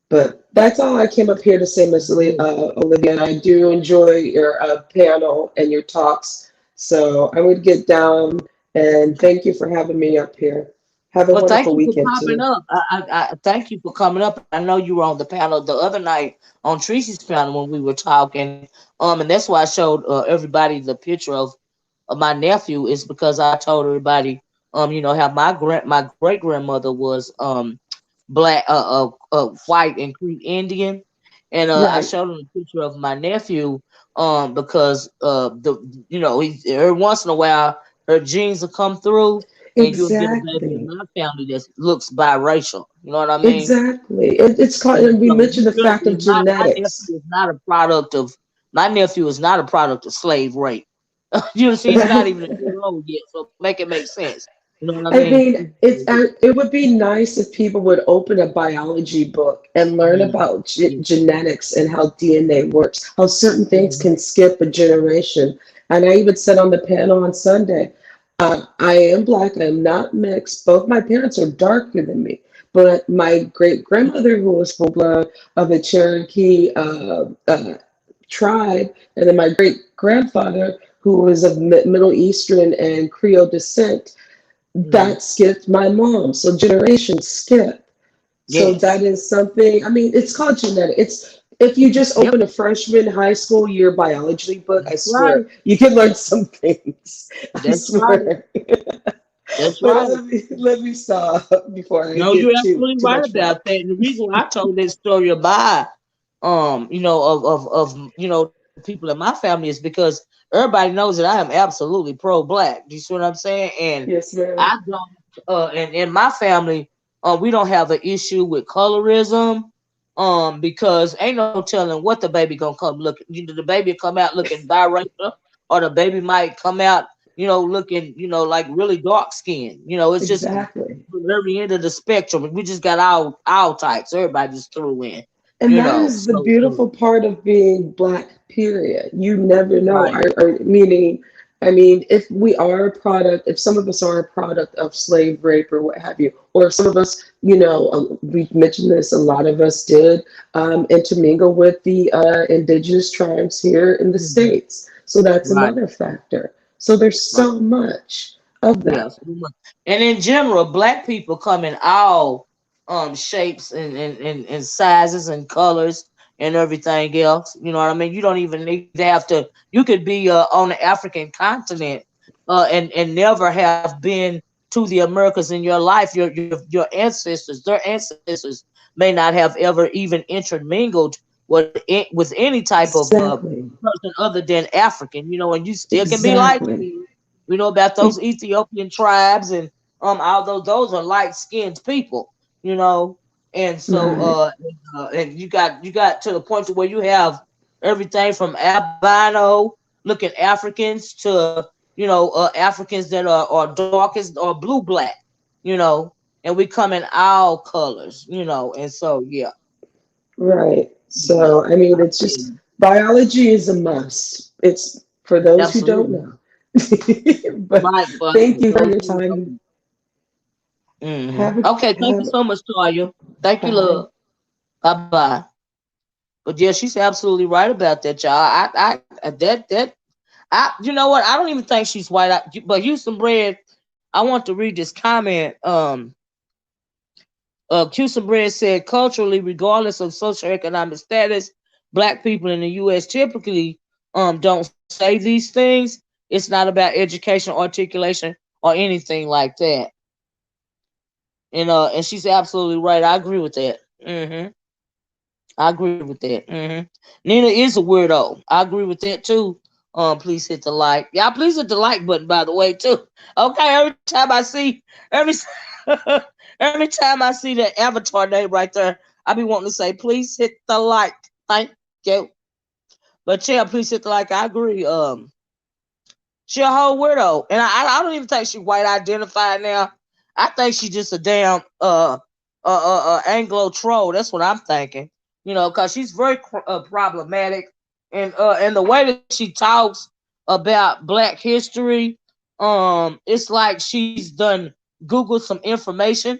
but that's all I came up here to say, Miss Mm. Olivia. And I do enjoy your panel and your talks. So I would get down and thank you for having me up here. Have a Well, thank wonderful you for weekend popping too. up. I thank you for coming up. I know you were on the panel the other night on Tracy's panel when we were talking. And that's why I showed everybody the picture of my nephew is because I told everybody, how my great grandmother was black, white and Creek Indian, and I Right. showed him a picture of my nephew, because every once in a while her genes will come through, and you'll get a baby in Exactly. my family that looks biracial. You know what I mean? Exactly. It's called, And and we so mentioned he the really fact of is not. My genetics. nephew is not a product of. My nephew is not a product of slave rape. See, he's not even a year old yet, so make it make sense. You know what I I mean? mean, it would be nice if people would open a biology book and learn Mhm. about Yeah. genetics and how DNA works, how certain things Mhm. can skip a generation. And I even said on the panel on Sunday, I am black, I am not mixed. Both my parents are darker than me, but my great grandmother, who was full blood of a Cherokee tribe, and then my great grandfather, who was of Middle Eastern and Creole descent, Mhm. that skipped my mom. So generations skip. So Yes. that is something, I mean, it's called genetic. It's if you just Yep. open a freshman high school year biology book, I That's right. swear, you can learn some things. I That's right. swear. That's But right. let me stop before I No, get you're absolutely too right much more. about that. And the reason why I told that story about the people in my family is because everybody knows that I am absolutely pro black. Do you see what I'm saying? And Yes, ma'am. I don't and in my family, we don't have an issue with colorism. Because ain't no telling what the baby gonna come look. Either the baby come out looking biracial, or the baby might come out, looking, like really dark skin. It's just Exactly. from every end of the spectrum. We just got all types. Everybody just threw in. And that is the So beautiful part of being black, period. You never know. right, Meaning, I mean, if we are a product, if some of us are a product of slave rape or what have you, or some of us, we mentioned this, a lot of us did intermingle with the indigenous tribes here in the mhm, States. So that's right, another factor. So there's right. so much of that. Yes. And in general, black people come in all shapes and sizes and colors and everything else. You know what I mean? You don't even need to have to. You could be on the African continent and never have been to the Americas in your life. Your ancestors, their ancestors may not have ever even intermingled with any type of Exactly. person other than African. And you still can be light Exactly. skinned. We know about those Ethiopian tribes, and although those are light skinned people, you know, and so Right. and you got to the point to where you have everything from albino looking Africans to Africans that are darkest or blue black, you know, and we come in all colors, and so yeah, Right. yeah, So, I mean, I it's feel just you. biology is a must. It's for those who don't Absolutely know. But right, but thank you for those your who time. don't. Have Okay, a thank you so much, Toya. Thank you, bye. love. Bye bye. But yeah, she's absolutely right about that, y'all. You know what? I don't even think she's white. But Houston Bread, I want to read this comment. Houston Bread said, culturally, regardless of socioeconomic status, black people in the U.S. typically don't say these things. It's not about education, articulation, or anything like that. And she's absolutely right. I agree with that. I agree with that. Nina is a weirdo. I agree with that too. Please hit the like. Y'all, please hit the like button, by the way, too. Okay, every every time I see the avatar name right there, I be wanting to say, please hit the like. Thank you. But yeah, please hit the like. I agree. She a whole weirdo, and I don't even think she white identified now. I think she just a damn Anglo troll. That's what I'm thinking. Cause she's very problematic, and the way that she talks about Black history, it's like she's done Google some information.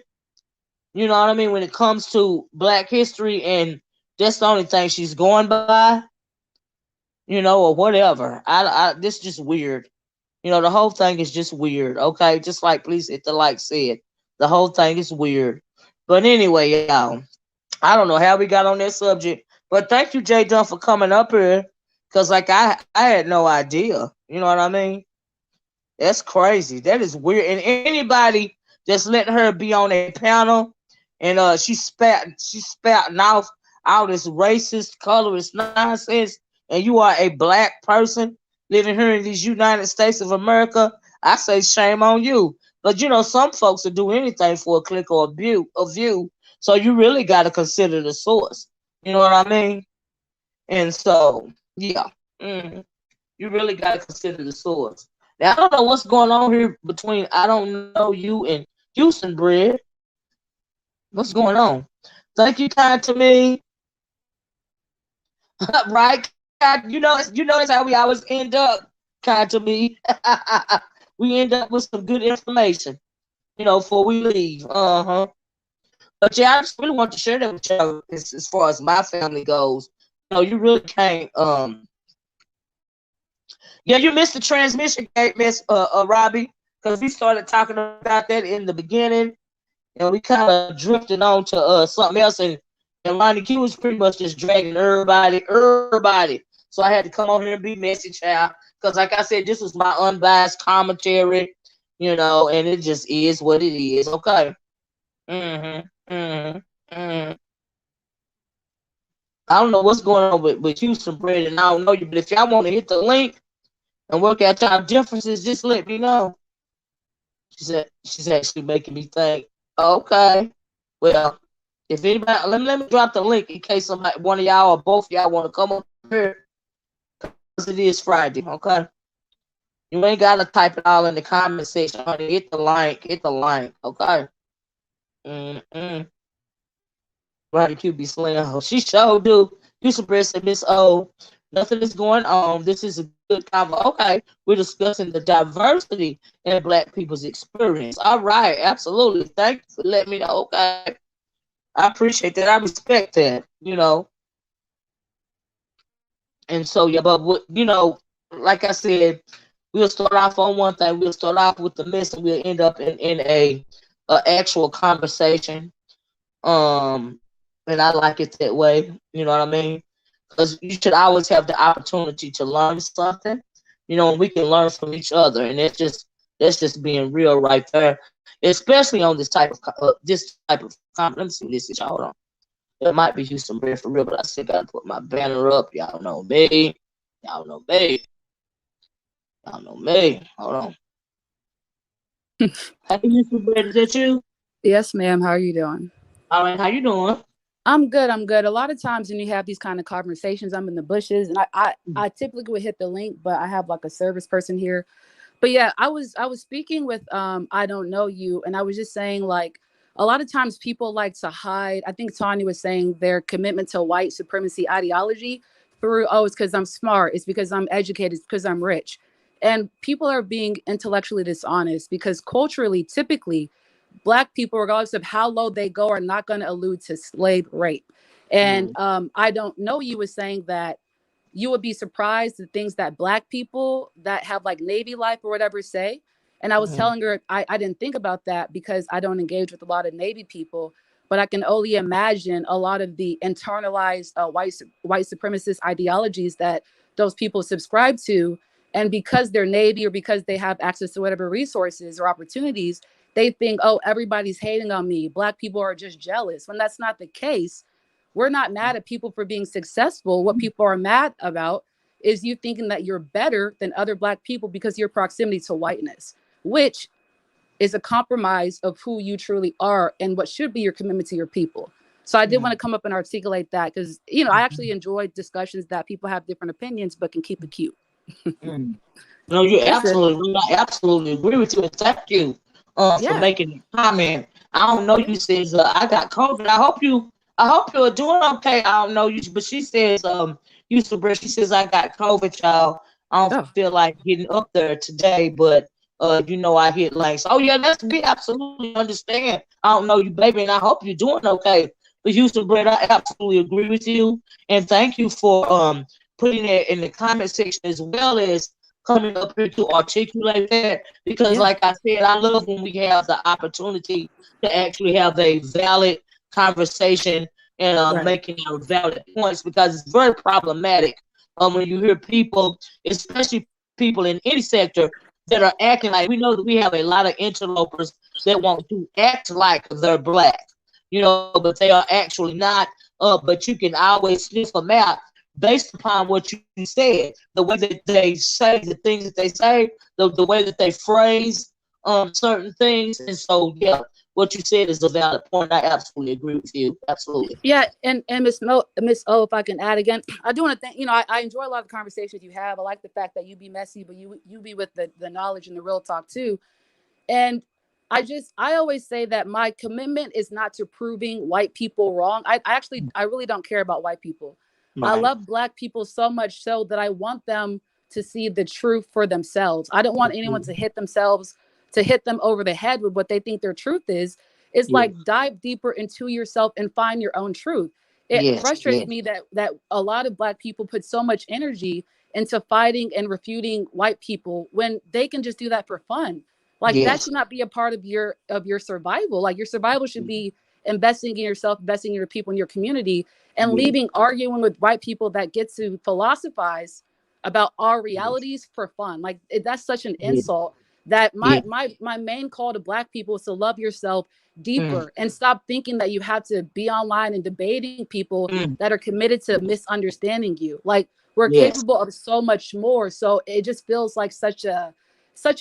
You know what I mean, when it comes to Black history, and that's the only thing she's going by. Or whatever. This is just weird. The whole thing is just weird. Okay, just like please hit the like said, the whole thing is weird. But anyway, y'all, I don't know how we got on that subject, but thank you, Jay Dunn, for coming up here. Cause like I had no idea. You know what I mean? That's crazy. That is weird. And anybody that's letting her be on a panel, and she's spouting off all this racist, colorist nonsense, and you are a Black person living here in these United States of America, I say shame on you. But some folks will do anything for a click or a view. So you really got to consider the source. You know what I mean? And so, yeah, you really got to consider the source. Now, I don't know what's going on here between I don't know you and Houston Bread. What's going on? Thank you, kind to me. Right? That's how we always end up, kind to me. We end up with some good information, before we leave. But yeah, I just really want to share that with y'all as far as my family goes. You really can't. Yeah, you missed the transmission gate, Miss Robbie, because we started talking about that in the beginning, and we kind of drifted on to something else, and Lonnie Q was pretty much just dragging everybody. So I had to come on here and be messy, child, because like I said, this was my unbiased commentary, and it just is what it is. Okay. Mm-hmm. Mm-hmm. Mm-hmm. I don't know what's going on with Houston Bread, and I don't know you, but if y'all want to hit the link and work out y'all differences, just let me know. She said she's actually making me think. Okay. Well, if anybody, let me drop the link in case one of y'all or both of y'all want to come up here, because it is Friday. Okay. You ain't gotta type it all in the comment section, honey. Hit the link. Okay. Right, QB Slam. She sure do. Houston Bread said, Miss O, nothing is going on. This is a good convo. Okay, we're discussing the diversity in Black people's experience. All right, absolutely. Thank you for letting me know. Okay, I appreciate that. I respect that. And so yeah, but like I said, we'll start off on one thing. We'll start off with the mess, and we'll end up in a actual conversation. And I like it that way. You know what I mean? Because you should always have the opportunity to learn something. And we can learn from each other, and that's just being real right there. Especially on this type of comment. Let me see what this is. Hold on. It might be Houston Bread for real, but I still gotta put my banner up. Y'all know me. Y'all know me. Y'all know me. Hold on. Hey, Houston Bread, is that you? Yes, ma'am. How are you doing? All right. How you doing? I'm good. A lot of times when you have these kind of conversations, I'm in the bushes, and I typically would hit the link, but I have like a service person here. But yeah, I was speaking with I don't know you, and I was just saying, like, a lot of times people like to hide. I think Tanya was saying their commitment to white supremacy ideology through, oh, it's because I'm smart, it's because I'm educated, it's because I'm rich. And people are being intellectually dishonest because culturally, typically, Black people, regardless of how low they go, are not going to allude to slave rape. And I don't know you was saying that you would be surprised at things that Black people that have like Navy life or whatever say. And I was telling her I didn't think about that because I don't engage with a lot of Navy people. but I can only imagine a lot of the internalized white supremacist ideologies that those people subscribe to. And because they're Navy or because they have access to whatever resources or opportunities, they think, oh, everybody's hating on me. Black people are just jealous. When that's not the case, we're not mad at people for being successful. What people are mad about is you thinking that you're better than other Black people because of your proximity to whiteness, which is a compromise of who you truly are and what should be your commitment to your people. So I did want to come up and articulate that because, I actually enjoy discussions that people have different opinions, but can keep it cute. No, you That's it. I absolutely agree with you. And thank you for making the comment. I don't know. You says I got COVID. I hope you are doing okay. I don't know you, but she says she says I got COVID, y'all. I don't feel like getting up there today, but I hit links. Oh yeah, that's me. Absolutely understand. I don't know you, baby, and I hope you're doing okay. But Houston Brett, I absolutely agree with you, and thank you for putting it in the comment section as well as coming up here to articulate that. Because, like I said, I love when we have the opportunity to actually have a valid conversation and making our valid points, because it's very problematic when you hear people, especially people in any sector, that are acting like, we know that we have a lot of interlopers that want to act like they're Black, but they are actually not. But you can always sniff them out based upon what you said, the way that they say the things that they say, the way that they phrase certain things. And so, yeah, what you said is a valid point. I absolutely agree with you. Absolutely. Yeah, and Miss O, if I can add again, I do want to thank, I enjoy a lot of the conversations you have. I like the fact that you be messy, but you be with the knowledge and the real talk too. And I always say that my commitment is not to proving white people wrong. I really don't care about white people. Right. I love Black people so much so that I want them to see the truth for themselves. I don't want anyone to hit them over the head with what they think their truth is. It's like dive deeper into yourself and find your own truth. It frustrates me that a lot of Black people put so much energy into fighting and refuting white people when they can just do that for fun. Like that should not be a part of your survival. Like your survival should be investing in yourself, investing in your people, in your community, and leaving arguing with white people that get to philosophize about our realities for fun. Like that's such an insult. That my main call to Black people is to love yourself deeper and stop thinking that you have to be online and debating people that are committed to misunderstanding you. Like we're capable of so much more. So it just feels like such a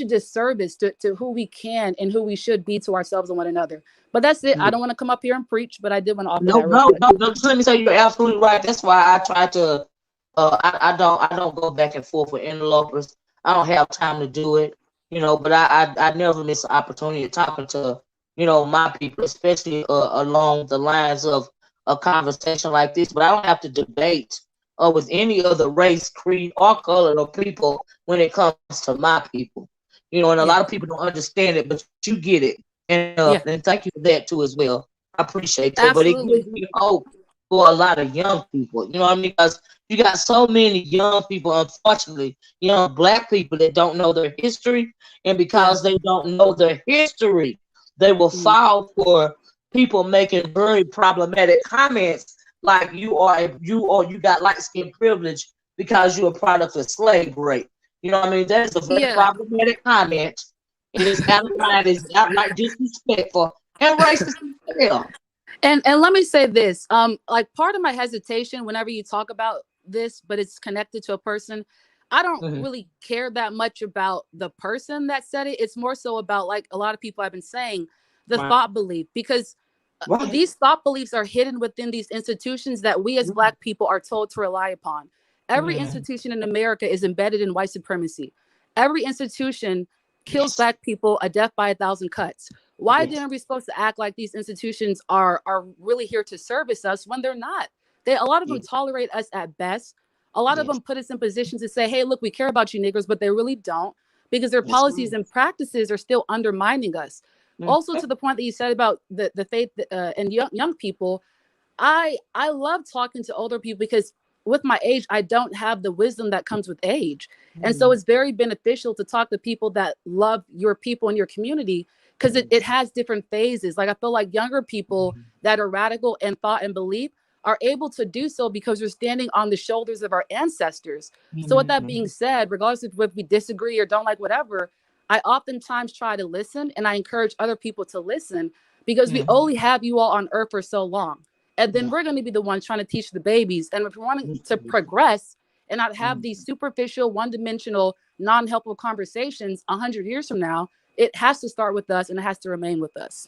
disservice to who we can and who we should be to ourselves and one another. But that's it. I don't want to come up here and preach, but I did want to offer that real quick. No. Just let me say, you're absolutely right. That's why I try to. I don't go back and forth with interlopers. I don't have time to do it. But I never miss an opportunity of talking to, my people, especially along the lines of a conversation like this. But I don't have to debate with any other race, creed, or color of people when it comes to my people. And a lot of people don't understand it, but you get it. And thank you for that too as well. I appreciate that. Absolutely. But it gives me hope for a lot of young people. You know what I mean? Because you got so many young people, unfortunately, young Black people that don't know their history. And because they don't know their history, they will fall for people making very problematic comments like you got light skin privilege because you're a product of slave rape. You know what I mean? That is a very problematic comment. It is outright disrespectful and racist as well. And let me say this, like part of my hesitation whenever you talk about this, but it's connected to a person, I don't really care that much about the person that said it. It's more so about, like a lot of people have been saying, the thought belief, because these thought beliefs are hidden within these institutions that we as Black people are told to rely upon. Every institution in America is embedded in white supremacy. Every institution kills Black people a death by 1,000 cuts. Why then are we supposed to act like these institutions are really here to service us when they're not? A lot of them tolerate us at best. A lot of them put us in positions to say, hey, look, we care about you niggers, but they really don't, because their policies and practices are still undermining us. Also, to the point that you said about the faith and young people, I love talking to older people because with my age, I don't have the wisdom that comes with age. And so it's very beneficial to talk to people that love your people and your community, because it has different phases. Like I feel like younger people that are radical in thought and belief are able to do so because we're standing on the shoulders of our ancestors. So with that being said, regardless of if we disagree or don't like whatever, I oftentimes try to listen, and I encourage other people to listen, because we only have you all on earth for so long. And then we're going to be the ones trying to teach the babies. And if we're wanting to progress and not have these superficial, one-dimensional, non-helpful conversations 100 years from now, it has to start with us, and it has to remain with us.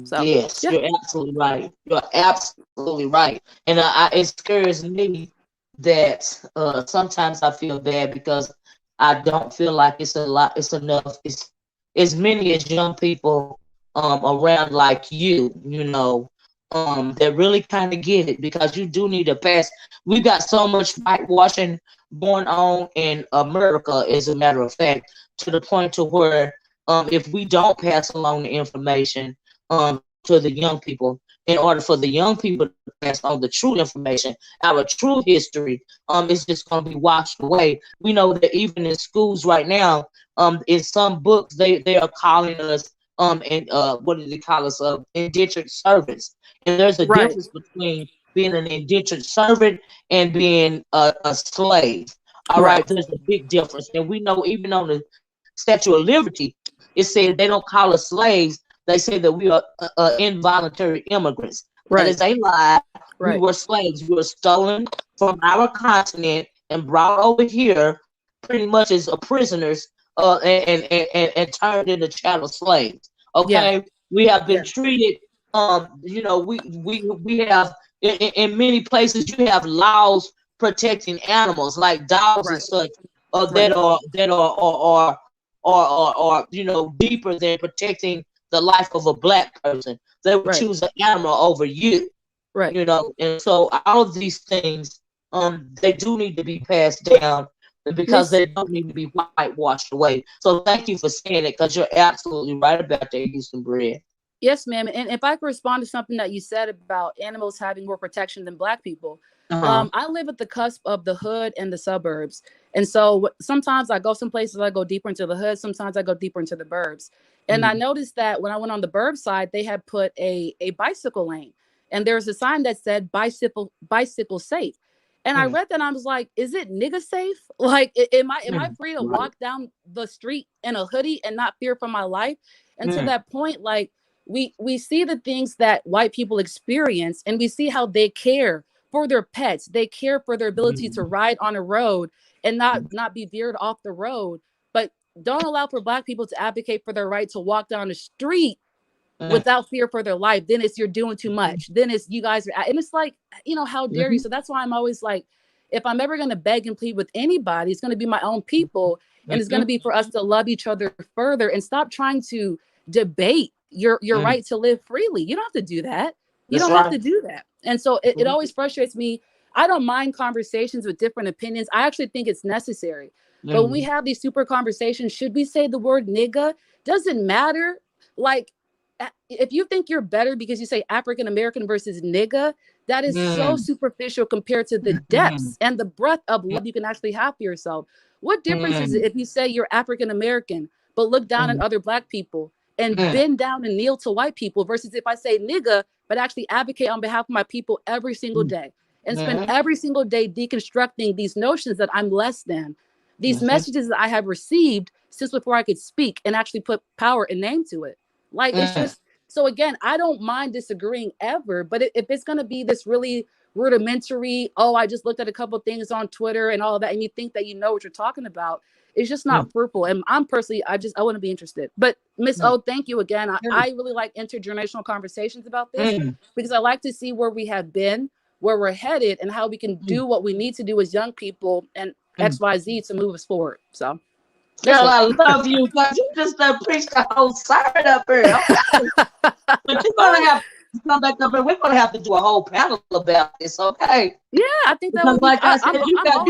So, yes, you're absolutely right. You're absolutely right. And it scares me that sometimes I feel bad because I don't feel like it's enough. It's as many as young people around like you know, that really kind of get it, because you do need to pass. We got so much whitewashing going on in America, as a matter of fact, to the point to where if we don't pass along the information to the young people, in order for the young people to pass on the true information, our true history, it's just going to be washed away. We know that even in schools right now, in some books, they are calling us and what do they call us? Indentured servants. And there's a difference between being an indentured servant and being a slave. All right, there's a big difference. And we know even on the Statue of Liberty, it said they don't call us slaves. They say that we are involuntary immigrants. That is a lie. We were slaves. We were stolen from our continent and brought over here pretty much as prisoners and turned into chattel slaves. Okay, we have been treated. You know, we have in many places you have laws protecting animals like dogs and such, that are you know, deeper than protecting the life of a black person. They would choose an animal over you. You know, and so all of these things, they do need to be passed down, because they don't need to be whitewashed away. So thank you for saying it, because you're absolutely right about that, Houston Bread. Yes, ma'am. And if I could respond to something that you said about animals having more protection than black people, I live at the cusp of the hood and the suburbs. And so sometimes I go some places, I go deeper into the hood. Sometimes I go deeper into the burbs. And I noticed that when I went on the burb side, they had put a bicycle lane. And there's a sign that said bicycle safe. And I read that and I was like, is it nigga safe? Like, am I free to walk down the street in a hoodie and not fear for my life? And to that point, like, we see the things that white people experience, and we see how they care for their pets. They care for their ability to ride on a road and not be veered off the road, but don't allow for black people to advocate for their right to walk down the street without fear for their life. Then it's, you're doing too much. Then it's, you guys are, and it's like, you know, how dare you? So that's why I'm always like, if I'm ever going to beg and plead with anybody, it's going to be my own people. And it's going to be for us to love each other further and stop trying to debate your right to live freely. You don't have to do that. You don't have to do that. And so it always frustrates me. I don't mind conversations with different opinions. I actually think it's necessary. But when we have these super conversations, should we say the word nigga? Doesn't matter. Like, if you think you're better because you say African American versus nigga, that is so superficial compared to the depths and the breadth of love you can actually have for yourself. What difference is it if you say you're African American, but look down at other black people and bend down and kneel to white people, versus if I say nigga, but actually advocate on behalf of my people every single day and spend every single day deconstructing these notions that I'm less than, these messages that I have received since before I could speak, and actually put power and name to it. Like, it's just, so again, I don't mind disagreeing ever, but if it's going to be this really rudimentary, oh, I just looked at a couple things on Twitter and all of that, and you think that you know what you're talking about, it's just not fruitful. And I'm personally, I wouldn't be interested. But Miss O, thank you again. I really like intergenerational conversations about this, because I like to see where we have been, where we're headed, and how we can do what we need to do as young people and XYZ to move us forward. So, girl, I love you, but you just preached the whole side up here. But you're gonna have to come back up, and we're gonna have to do a whole panel about this, okay? Yeah, I think that would be, like I said, you got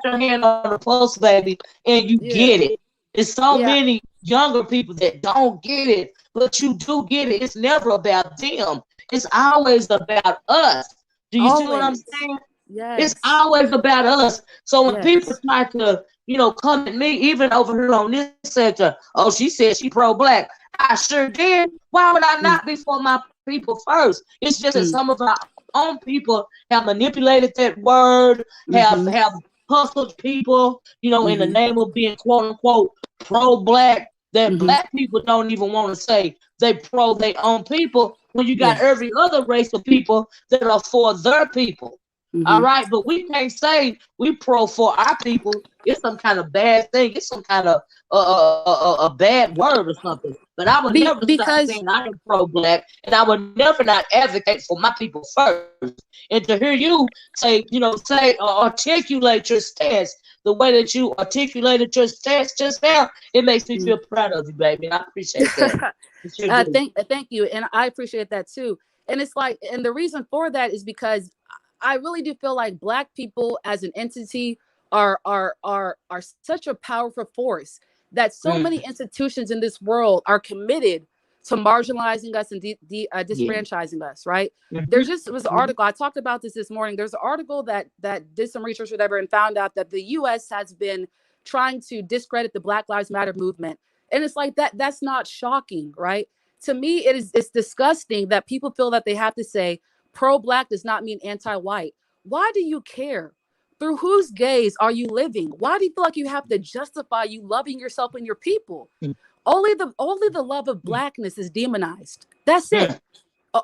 your hand on the pulse, baby, and you get it. There's so many younger people that don't get it, but you do get it. It's never about them. It's always about us. Do you see what I'm saying? Yes. It's always about us. So when people try to come at me, even over here on this sector. Oh, she said she pro-black. I sure did. Why would I not be for my people first? It's just that some of our own people have manipulated that word, have hustled people, in the name of being quote unquote pro-black, that black people don't even want to say they pro their own people when you got every other race of people that are for their people. All right, but we can't say we pro for our people. It's some kind of bad thing. It's some kind of a bad word or something. But I would never stop saying I am pro-black, and I would never not advocate for my people first. And to hear you say, articulate your stance the way that you articulated your stance just now, it makes me feel proud of you, baby. I appreciate that. Thank you, and I appreciate that too. And it's like, and the reason for that is because I really do feel like Black people as an entity are such a powerful force that so many institutions in this world are committed to marginalizing us and disfranchising us, right? There just was an article, I talked about this morning. There's an article that did some research or whatever and found out that the US has been trying to discredit the Black Lives Matter movement. And it's like that's not shocking, right? To me, it's disgusting that people feel that they have to say pro-Black does not mean anti-white. Why do you care? Through whose gaze are you living? Why do you feel like you have to justify you loving yourself and your people? Only the love of Blackness is demonized. That's it.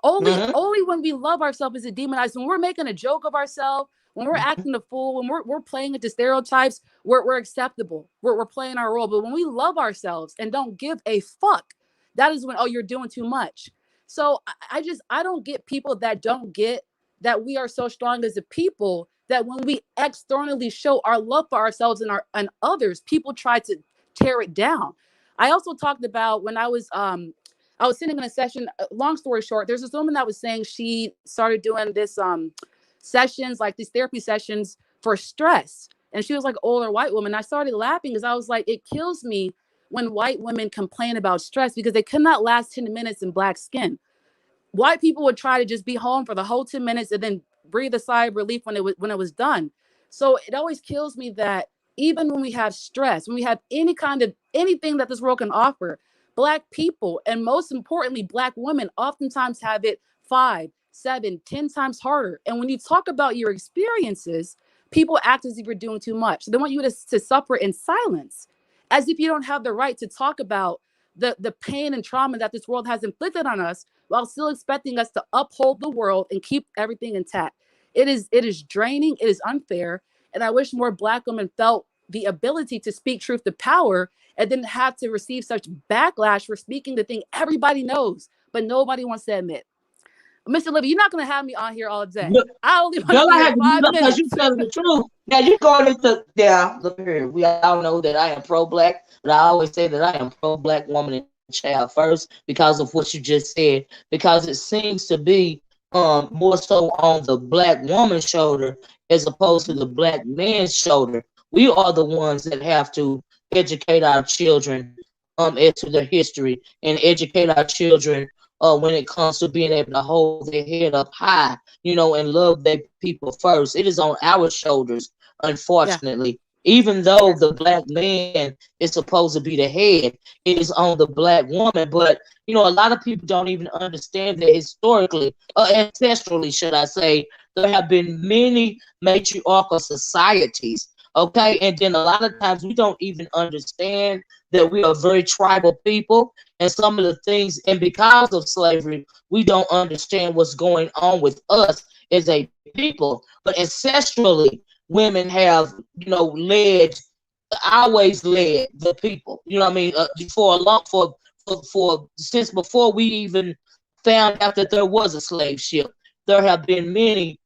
Only when we love ourselves is it demonized. When we're making a joke of ourselves, when we're acting a fool, when we're playing into stereotypes, we're acceptable. We're playing our role. But when we love ourselves and don't give a fuck, that is when, oh, you're doing too much. So I don't get people that don't get that we are so strong as a people that when we externally show our love for ourselves and others, people try to tear it down. I also talked about when I was sitting in a session, long story short, there's this woman that was saying she started doing this sessions, like these therapy sessions for stress. And she was like an older white woman. I started laughing because I was like, it kills me when white women complain about stress because they could not last 10 minutes in Black skin. White people would try to just be home for the whole 10 minutes and then breathe a sigh of relief when it was done. So it always kills me that even when we have stress, when we have anything that this world can offer, Black people, and most importantly, Black women, oftentimes have it 5, 7, 10 times harder. And when you talk about your experiences, people act as if you're doing too much. So they want you to suffer in silence, as if you don't have the right to talk about the pain and trauma that this world has inflicted on us, while still expecting us to uphold the world and keep everything intact. It is draining. It is unfair. And I wish more Black women felt the ability to speak truth to power and didn't have to receive such backlash for speaking the thing everybody knows, but nobody wants to admit. Mr. Olivia, you're not going to have me on here all day. I only want to be here 5 minutes. Because you're telling the truth. Now, you're going into, look here. We all know that I am pro-Black, but I always say that I am pro-Black woman and child first because of what you just said, because it seems to be more so on the Black woman's shoulder as opposed to the Black man's shoulder. We are the ones that have to educate our children as to their history and educate our children when it comes to being able to hold their head up high, and love their people first. It is on our shoulders, unfortunately. Even though the Black man is supposed to be the head, it is on the Black woman. But, a lot of people don't even understand that historically, ancestrally, should I say, there have been many matriarchal societies. Okay, and then a lot of times we don't even understand that we are very tribal people, and some of the things, and because of slavery, we don't understand what's going on with us as a people. But ancestrally, women have, always led the people. Since before we even found out that there was a slave ship, there have been many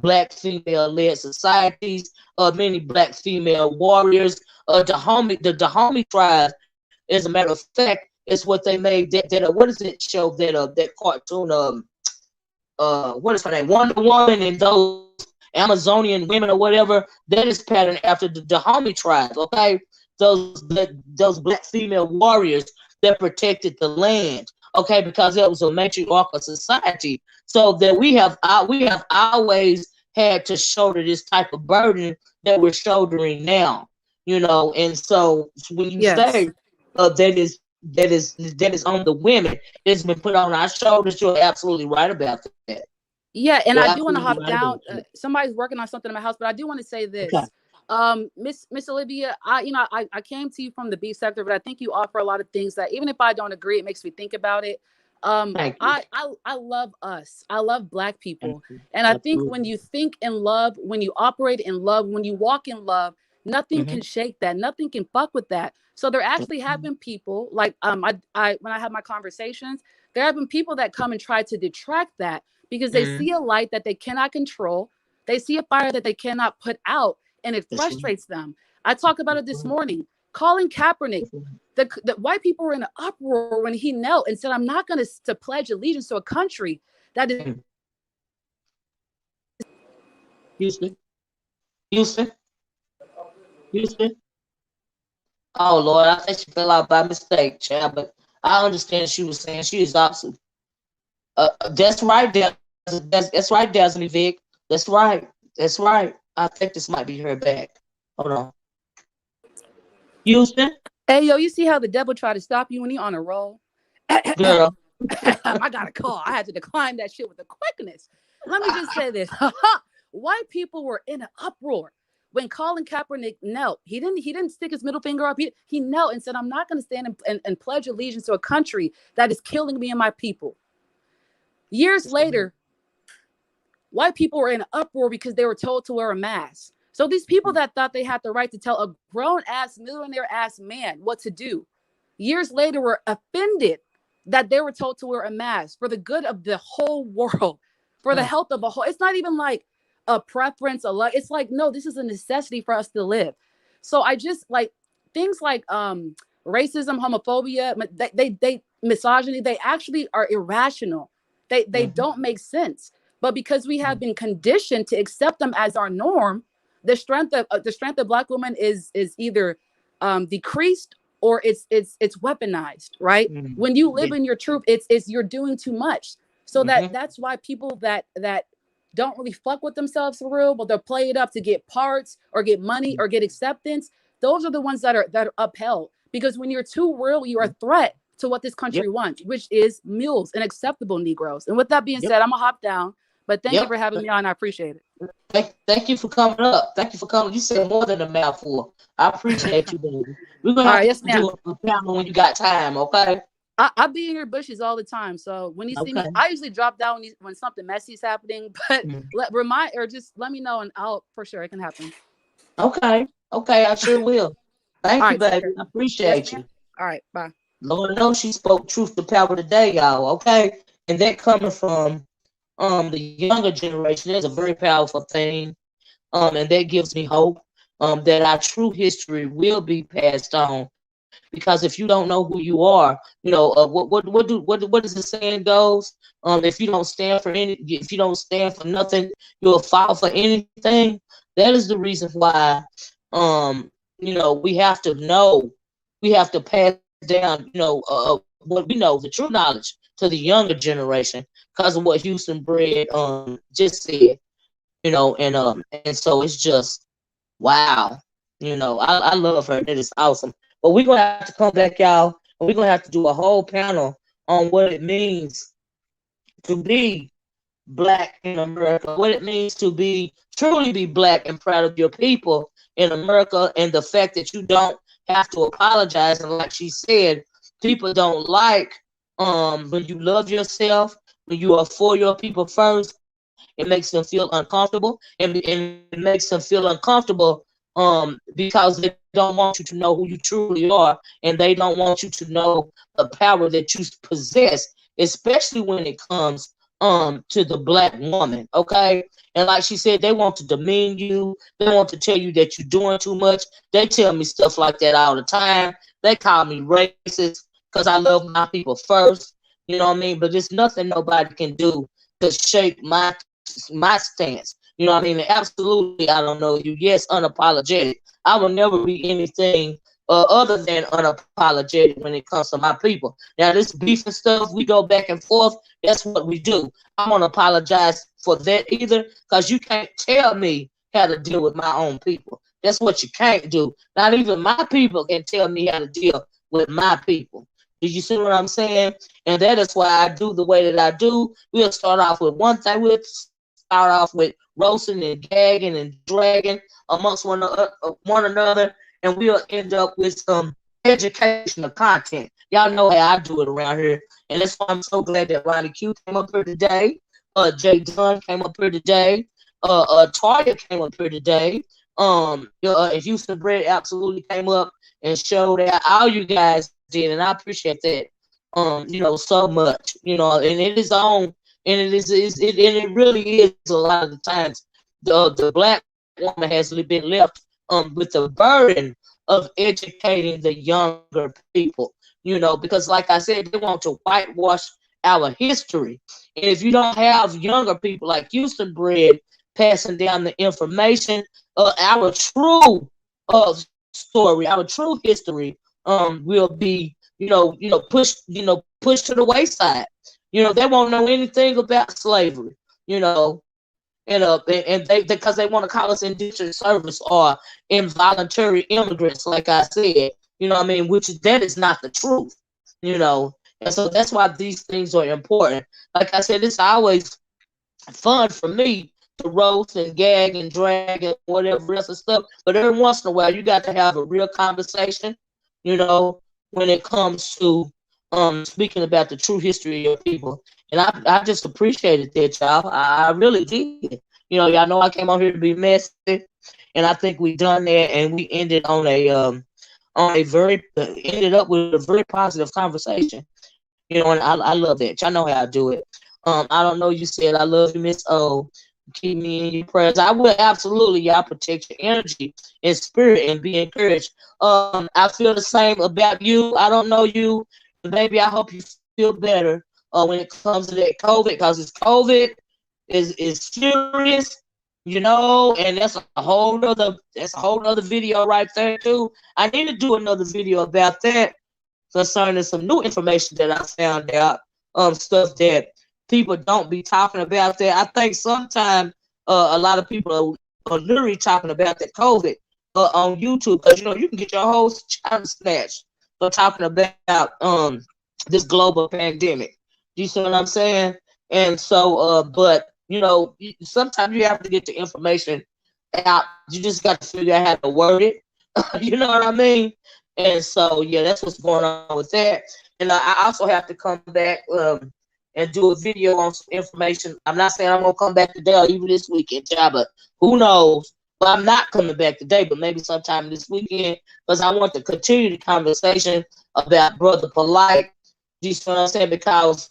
Black female-led societies, many Black female warriors. The Dahomey tribe, as a matter of fact, is what they made that what is it show that cartoon what is her name, Wonder Woman and those Amazonian women or whatever, that is patterned after the Dahomey tribe. Okay, those Black female warriors that protected the land. Okay, because it was a matriarchal society, so that we have always had to shoulder this type of burden that we're shouldering now. you know. And so when you Yes. say that is on the women, it's been put on our shoulders, you're absolutely right about that. Yeah, and You're I do want to absolutely hop right down. about that. Somebody's working on something in my house, but I do want to say Okay. this. Miss Olivia, I came to you from the beef sector, but I think you offer a lot of things that even if I don't agree, it makes me think about it. Thank you. I love us. I love Black Thank people. you. And I think when Absolutely. you think in love, when you operate in love, when you walk in love, nothing can shake that. Nothing can fuck with that. So there actually have been people like I when I have my conversations, there have been people that come and try to detract that because they see a light that they cannot control. They see a fire that they cannot put out, and it That's right. frustrates them. I talked about it this morning. Colin Kaepernick, the white people were in an uproar when he knelt and said, "I'm not going to pledge allegiance to a country that is." Houston. Houston. Houston. Oh Lord, I think she fell out by mistake, child. But I understand she was saying she is opposite. That's right, that's right, Desmond Vic. That's right. That's right. I think this might be her back. Hold on. Houston, Hey, yo, you see how the devil tried to stop you when he on a roll? girl. I got a call. I had to decline that shit with a quickness. Let me just say this. White people were in an uproar when Colin Kaepernick knelt. He didn't stick his middle finger up. He knelt and said, "I'm not going to stand and pledge allegiance to a country that is killing me and my people." Years later, white people were in an uproar because they were told to wear a mask. So these people that thought they had the right to tell a grown-ass, millionaire-ass man what to do, years later were offended that they were told to wear a mask for the good of the whole world, for the health of the whole. It's not even like a preference, it's like, no, this is a necessity for us to live. So I just like things like racism, homophobia, they misogyny, they actually are irrational. They don't make sense. But because we have been conditioned to accept them as our norm, the strength of Black women is either decreased or it's weaponized, right? When you live in your truth, it's you're doing too much. So that's why people that don't really fuck with themselves for real, but they'll play it up to get parts or get money or get acceptance. Those are the ones that are upheld. Because when you're too real, you're a threat to what this country wants, which is mules and acceptable Negroes. And with that being said, I'm gonna hop down. But thank you for having me on. I appreciate it. Thank you for coming up. Thank you for coming. You said more than a mouthful. I appreciate you, baby. We're gonna have to do a panel when you got time, okay? I'll be in your bushes all the time. So when you see me, I usually drop down when something messy is happening. But just let me know, and I'll for sure it can happen. Okay, I sure will. Thank you, baby. I appreciate you. All right, bye. Lord knows she spoke truth to power today, y'all. Okay, and that coming from the younger generation is a very powerful thing. And that gives me hope that our true history will be passed on. Because if you don't know who you are, you know what does the saying goes? If you don't stand for nothing, you'll fall for anything. That is the reason why we have to know, we have to pass down what we know, the true knowledge, to the younger generation, because of what Houston Bread just said, and so it's just wow. I love her. That is awesome. But we're gonna have to come back, y'all, and we're gonna have to do a whole panel on what it means to be Black in America, what it means to truly be Black and proud of your people in America, and the fact that you don't have to apologize. And like she said, people don't like when you love yourself, when you are for your people first. It makes them feel uncomfortable, and it makes them feel uncomfortable because they don't want you to know who you truly are, and they don't want you to know the power that you possess, especially when it comes to the Black woman. Okay, and like she said, they want to demean you. They want to tell you that you're doing too much. They tell me stuff like that all the time. They call me racist because I love my people first. You know what I mean? But there's nothing nobody can do to shake my stance. You know what I mean? And absolutely, I don't know you. Yes, unapologetic. I will never be anything other than unapologetic when it comes to my people. Now, this beef and stuff, we go back and forth. That's what we do. I won't apologize for that either, because you can't tell me how to deal with my own people. That's what you can't do. Not even my people can tell me how to deal with my people. Do you see what I'm saying? And that is why I do the way that I do. We'll start off with one thing. We'll start off with roasting and gagging and dragging amongst one another, and we'll end up with some educational content. Y'all know how I do it around here, and that's why I'm so glad that Ronnie Q came up here today. Jay Dunn came up here today. Toya came up here today. Houston Bread absolutely came up and showed that all you guys did, and I appreciate that. So much. And it is on, and it really is a lot of the times the black woman has been left with the burden of educating the younger people. Because like I said, they want to whitewash our history. And if you don't have younger people like Houston Bread passing down the information, our true story, our true history will be, pushed to the wayside. They won't know anything about slavery, and they because they want to call us indentured service or involuntary immigrants, like I said, which that is not the truth, and so that's why these things are important. Like I said, it's always fun for me to roast and gag and drag and whatever else and stuff, but every once in a while you got to have a real conversation, when it comes to speaking about the true history of your people. And I just appreciated that, y'all. I really did. Y'all know I came on here to be messy, and I think we done that, and we ended on ended up with a very positive conversation. And I love that. Y'all know how I do it. I don't know. You said I love you, Miss O. Keep me in your prayers. I will absolutely, y'all, protect your energy and spirit and be encouraged. I feel the same about you. I don't know you, but baby, I hope you feel better when it comes to that COVID, because it's COVID is serious, and that's a whole nother video right there too. I need to do another video about that concerning some new information that I found out, stuff that people don't be talking about that. I think sometimes a lot of people are literally talking about that COVID on YouTube, because you can get your whole channel snatched for talking about this global pandemic. Do you see what I'm saying? And so, but sometimes you have to get the information out. You just got to figure out how to word it. You know what I mean? And so, yeah, that's what's going on with that. And I also have to come back and do a video on some information. I'm not saying I'm going to come back today or even this weekend, but who knows? But I'm not coming back today, but maybe sometime this weekend, because I want to continue the conversation about Brother Polite. Do you see what I'm saying? Because,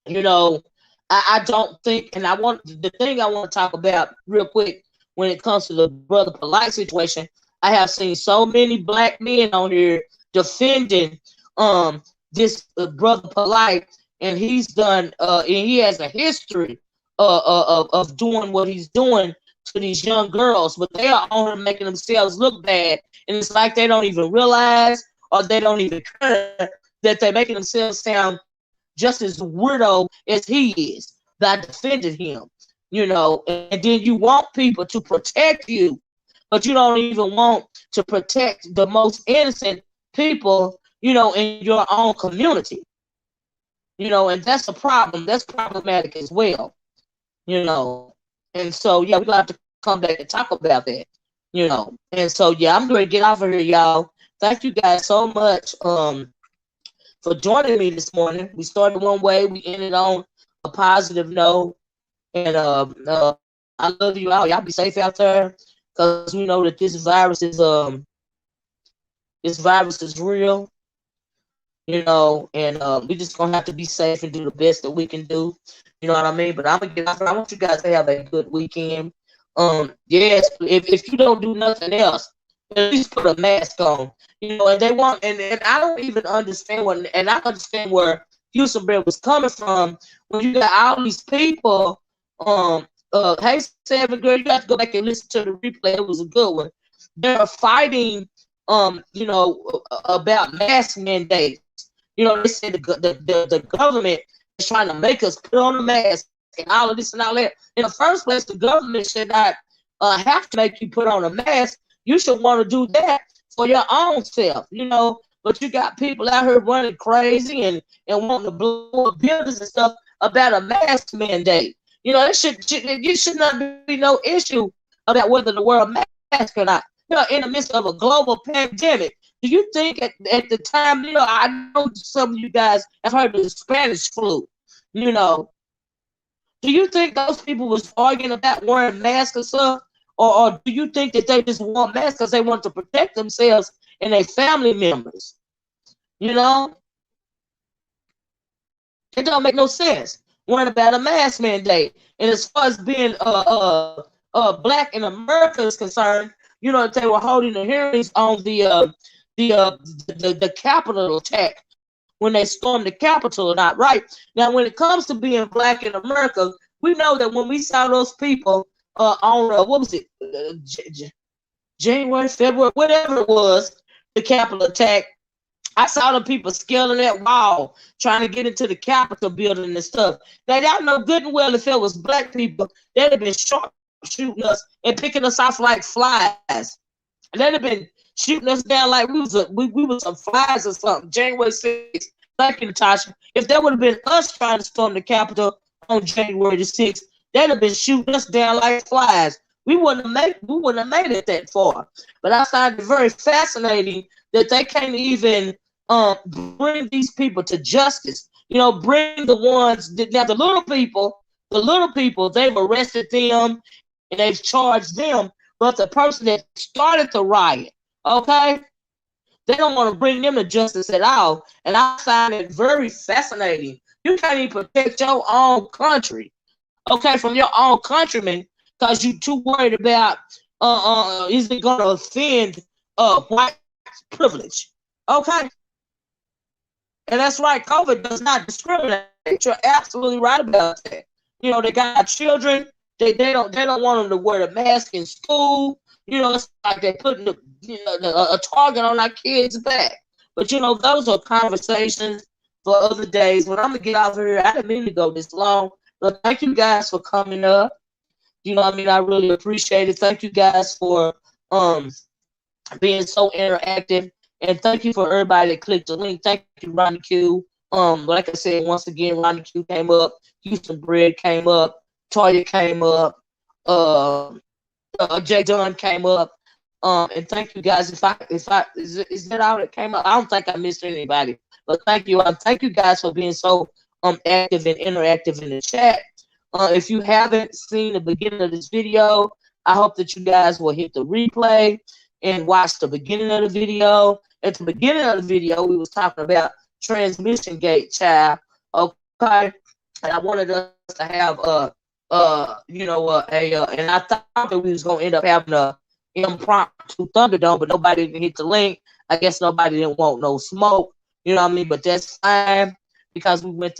I don't think, and the thing I want to talk about real quick when it comes to the Brother Polite situation, I have seen so many black men on here defending this Brother Polite, and he's done and he has a history of doing what he's doing to these young girls, but they are on here making themselves look bad, and it's like they don't even realize, or they don't even care, that they're making themselves sound just as weirdo as he is by defending him, and then you want people to protect you, but you don't even want to protect the most innocent people, in your own community, and that's a problem. That's problematic as well, and so, yeah, we're going to have to come back and talk about that, and so, yeah, I'm going to get off of here, y'all. Thank you guys so much for joining me this morning. We started one way, we ended on a positive note, and I love you all. Y'all be safe out there, because we know that this virus is real, and we just gonna have to be safe and do the best that we can do. You know what I mean? But I'm gonna get off. I want you guys to have a good weekend. Yes, if you don't do nothing else, at least put a mask on. And they want, and I don't even understand and I understand where Houston Bread was coming from when you got all these people. Hey, Seven Girl, you got to go back and listen to the replay. It was a good one. They're fighting, about mask mandates. They said the government is trying to make us put on a mask and all of this and all that. In the first place, the government should not have to make you put on a mask. You should want to do that for your own self, you know. But you got people out here running crazy and wanting to blow up buildings and stuff about a mask mandate. You know, it should not be no issue about whether the world mask or not. You know, in the midst of a global pandemic, do you think at the time, you know, I know some of you guys have heard of the Spanish flu, you know, do you think those people was arguing about wearing masks or stuff? Or do you think that they just want masks because they want to protect themselves and their family members? You know? It don't make no sense. Worrying about a mask mandate. And as far as being black in America is concerned, you know, they were holding the hearings on the Capitol attack when they stormed the Capitol or not, right? Now, when it comes to being black in America, we know that when we saw those people on, what was it, January, February, whatever it was, the Capitol attack, I saw the people scaling that wall, trying to get into the Capitol building and stuff. Now, y'all know good and well if it was black people, they'd have been shooting us and picking us off like flies. They'd have been shooting us down like we was some flies or something. January 6th. Thank you, Natasha. If that would have been us trying to storm the Capitol on January the 6th, they'd have been shooting us down like flies. We wouldn't have made it that far. But I find it very fascinating that they can't even bring these people to justice. You know, bring the ones that, now the little people, they've arrested them and they've charged them, but the person that started the riot, okay, they don't want to bring them to justice at all. And I find it very fascinating. You can't even protect your own country, okay, from your own countrymen, because you're too worried about is it going to offend white privilege, okay? And that's right, COVID does not discriminate. You're absolutely right about that. You know, they got children. They don't want them to wear a mask in school. You know, it's like they're putting a target on our kids' back. But you know, those are conversations for other days. But I'm gonna get off here. I didn't mean to go this long, but thank you guys for coming up. You know what I mean? I really appreciate it. Thank you guys for being so interactive. And thank you for everybody that clicked the link. Thank you, Ronnie Q. Like I said, once again, Ronnie Q came up, Houston Bread came up, Toya came up, Jay Dunn came up. And thank you guys. Is that all that came up? I don't think I missed anybody. But thank you. Thank you guys for being so active and interactive in the chat. If you haven't seen the beginning of this video, I hope that you guys will hit the replay and watch the beginning of the video. At the beginning of the video, we was talking about transmission gate, child. Okay, and I wanted us to have and I thought that we was gonna end up having a impromptu Thunderdome, but nobody didn't hit the link. I guess nobody didn't want no smoke. You know what I mean? But that's fine because we went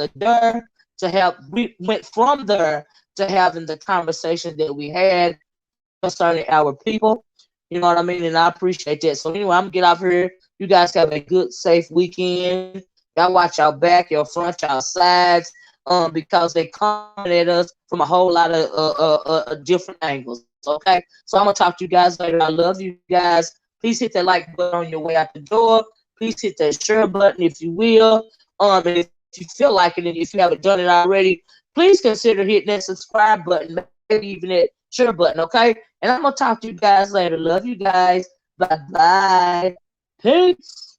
from there to having the conversation that we had concerning our people. You know what I mean? And I appreciate that. So anyway, I'm gonna get off here. You guys have a good, safe weekend. Y'all watch your back, your front, your sides, because they coming at us from a whole lot of different angles. Okay, so I'm gonna talk to you guys later. I love you guys. Please hit that like button on your way out the door. Please hit that share button if you will. And if you feel like it, and if you haven't done it already, please consider hitting that subscribe button, maybe even that share button. Okay, and I'm gonna talk to you guys later. Love you guys. Bye bye. Peace.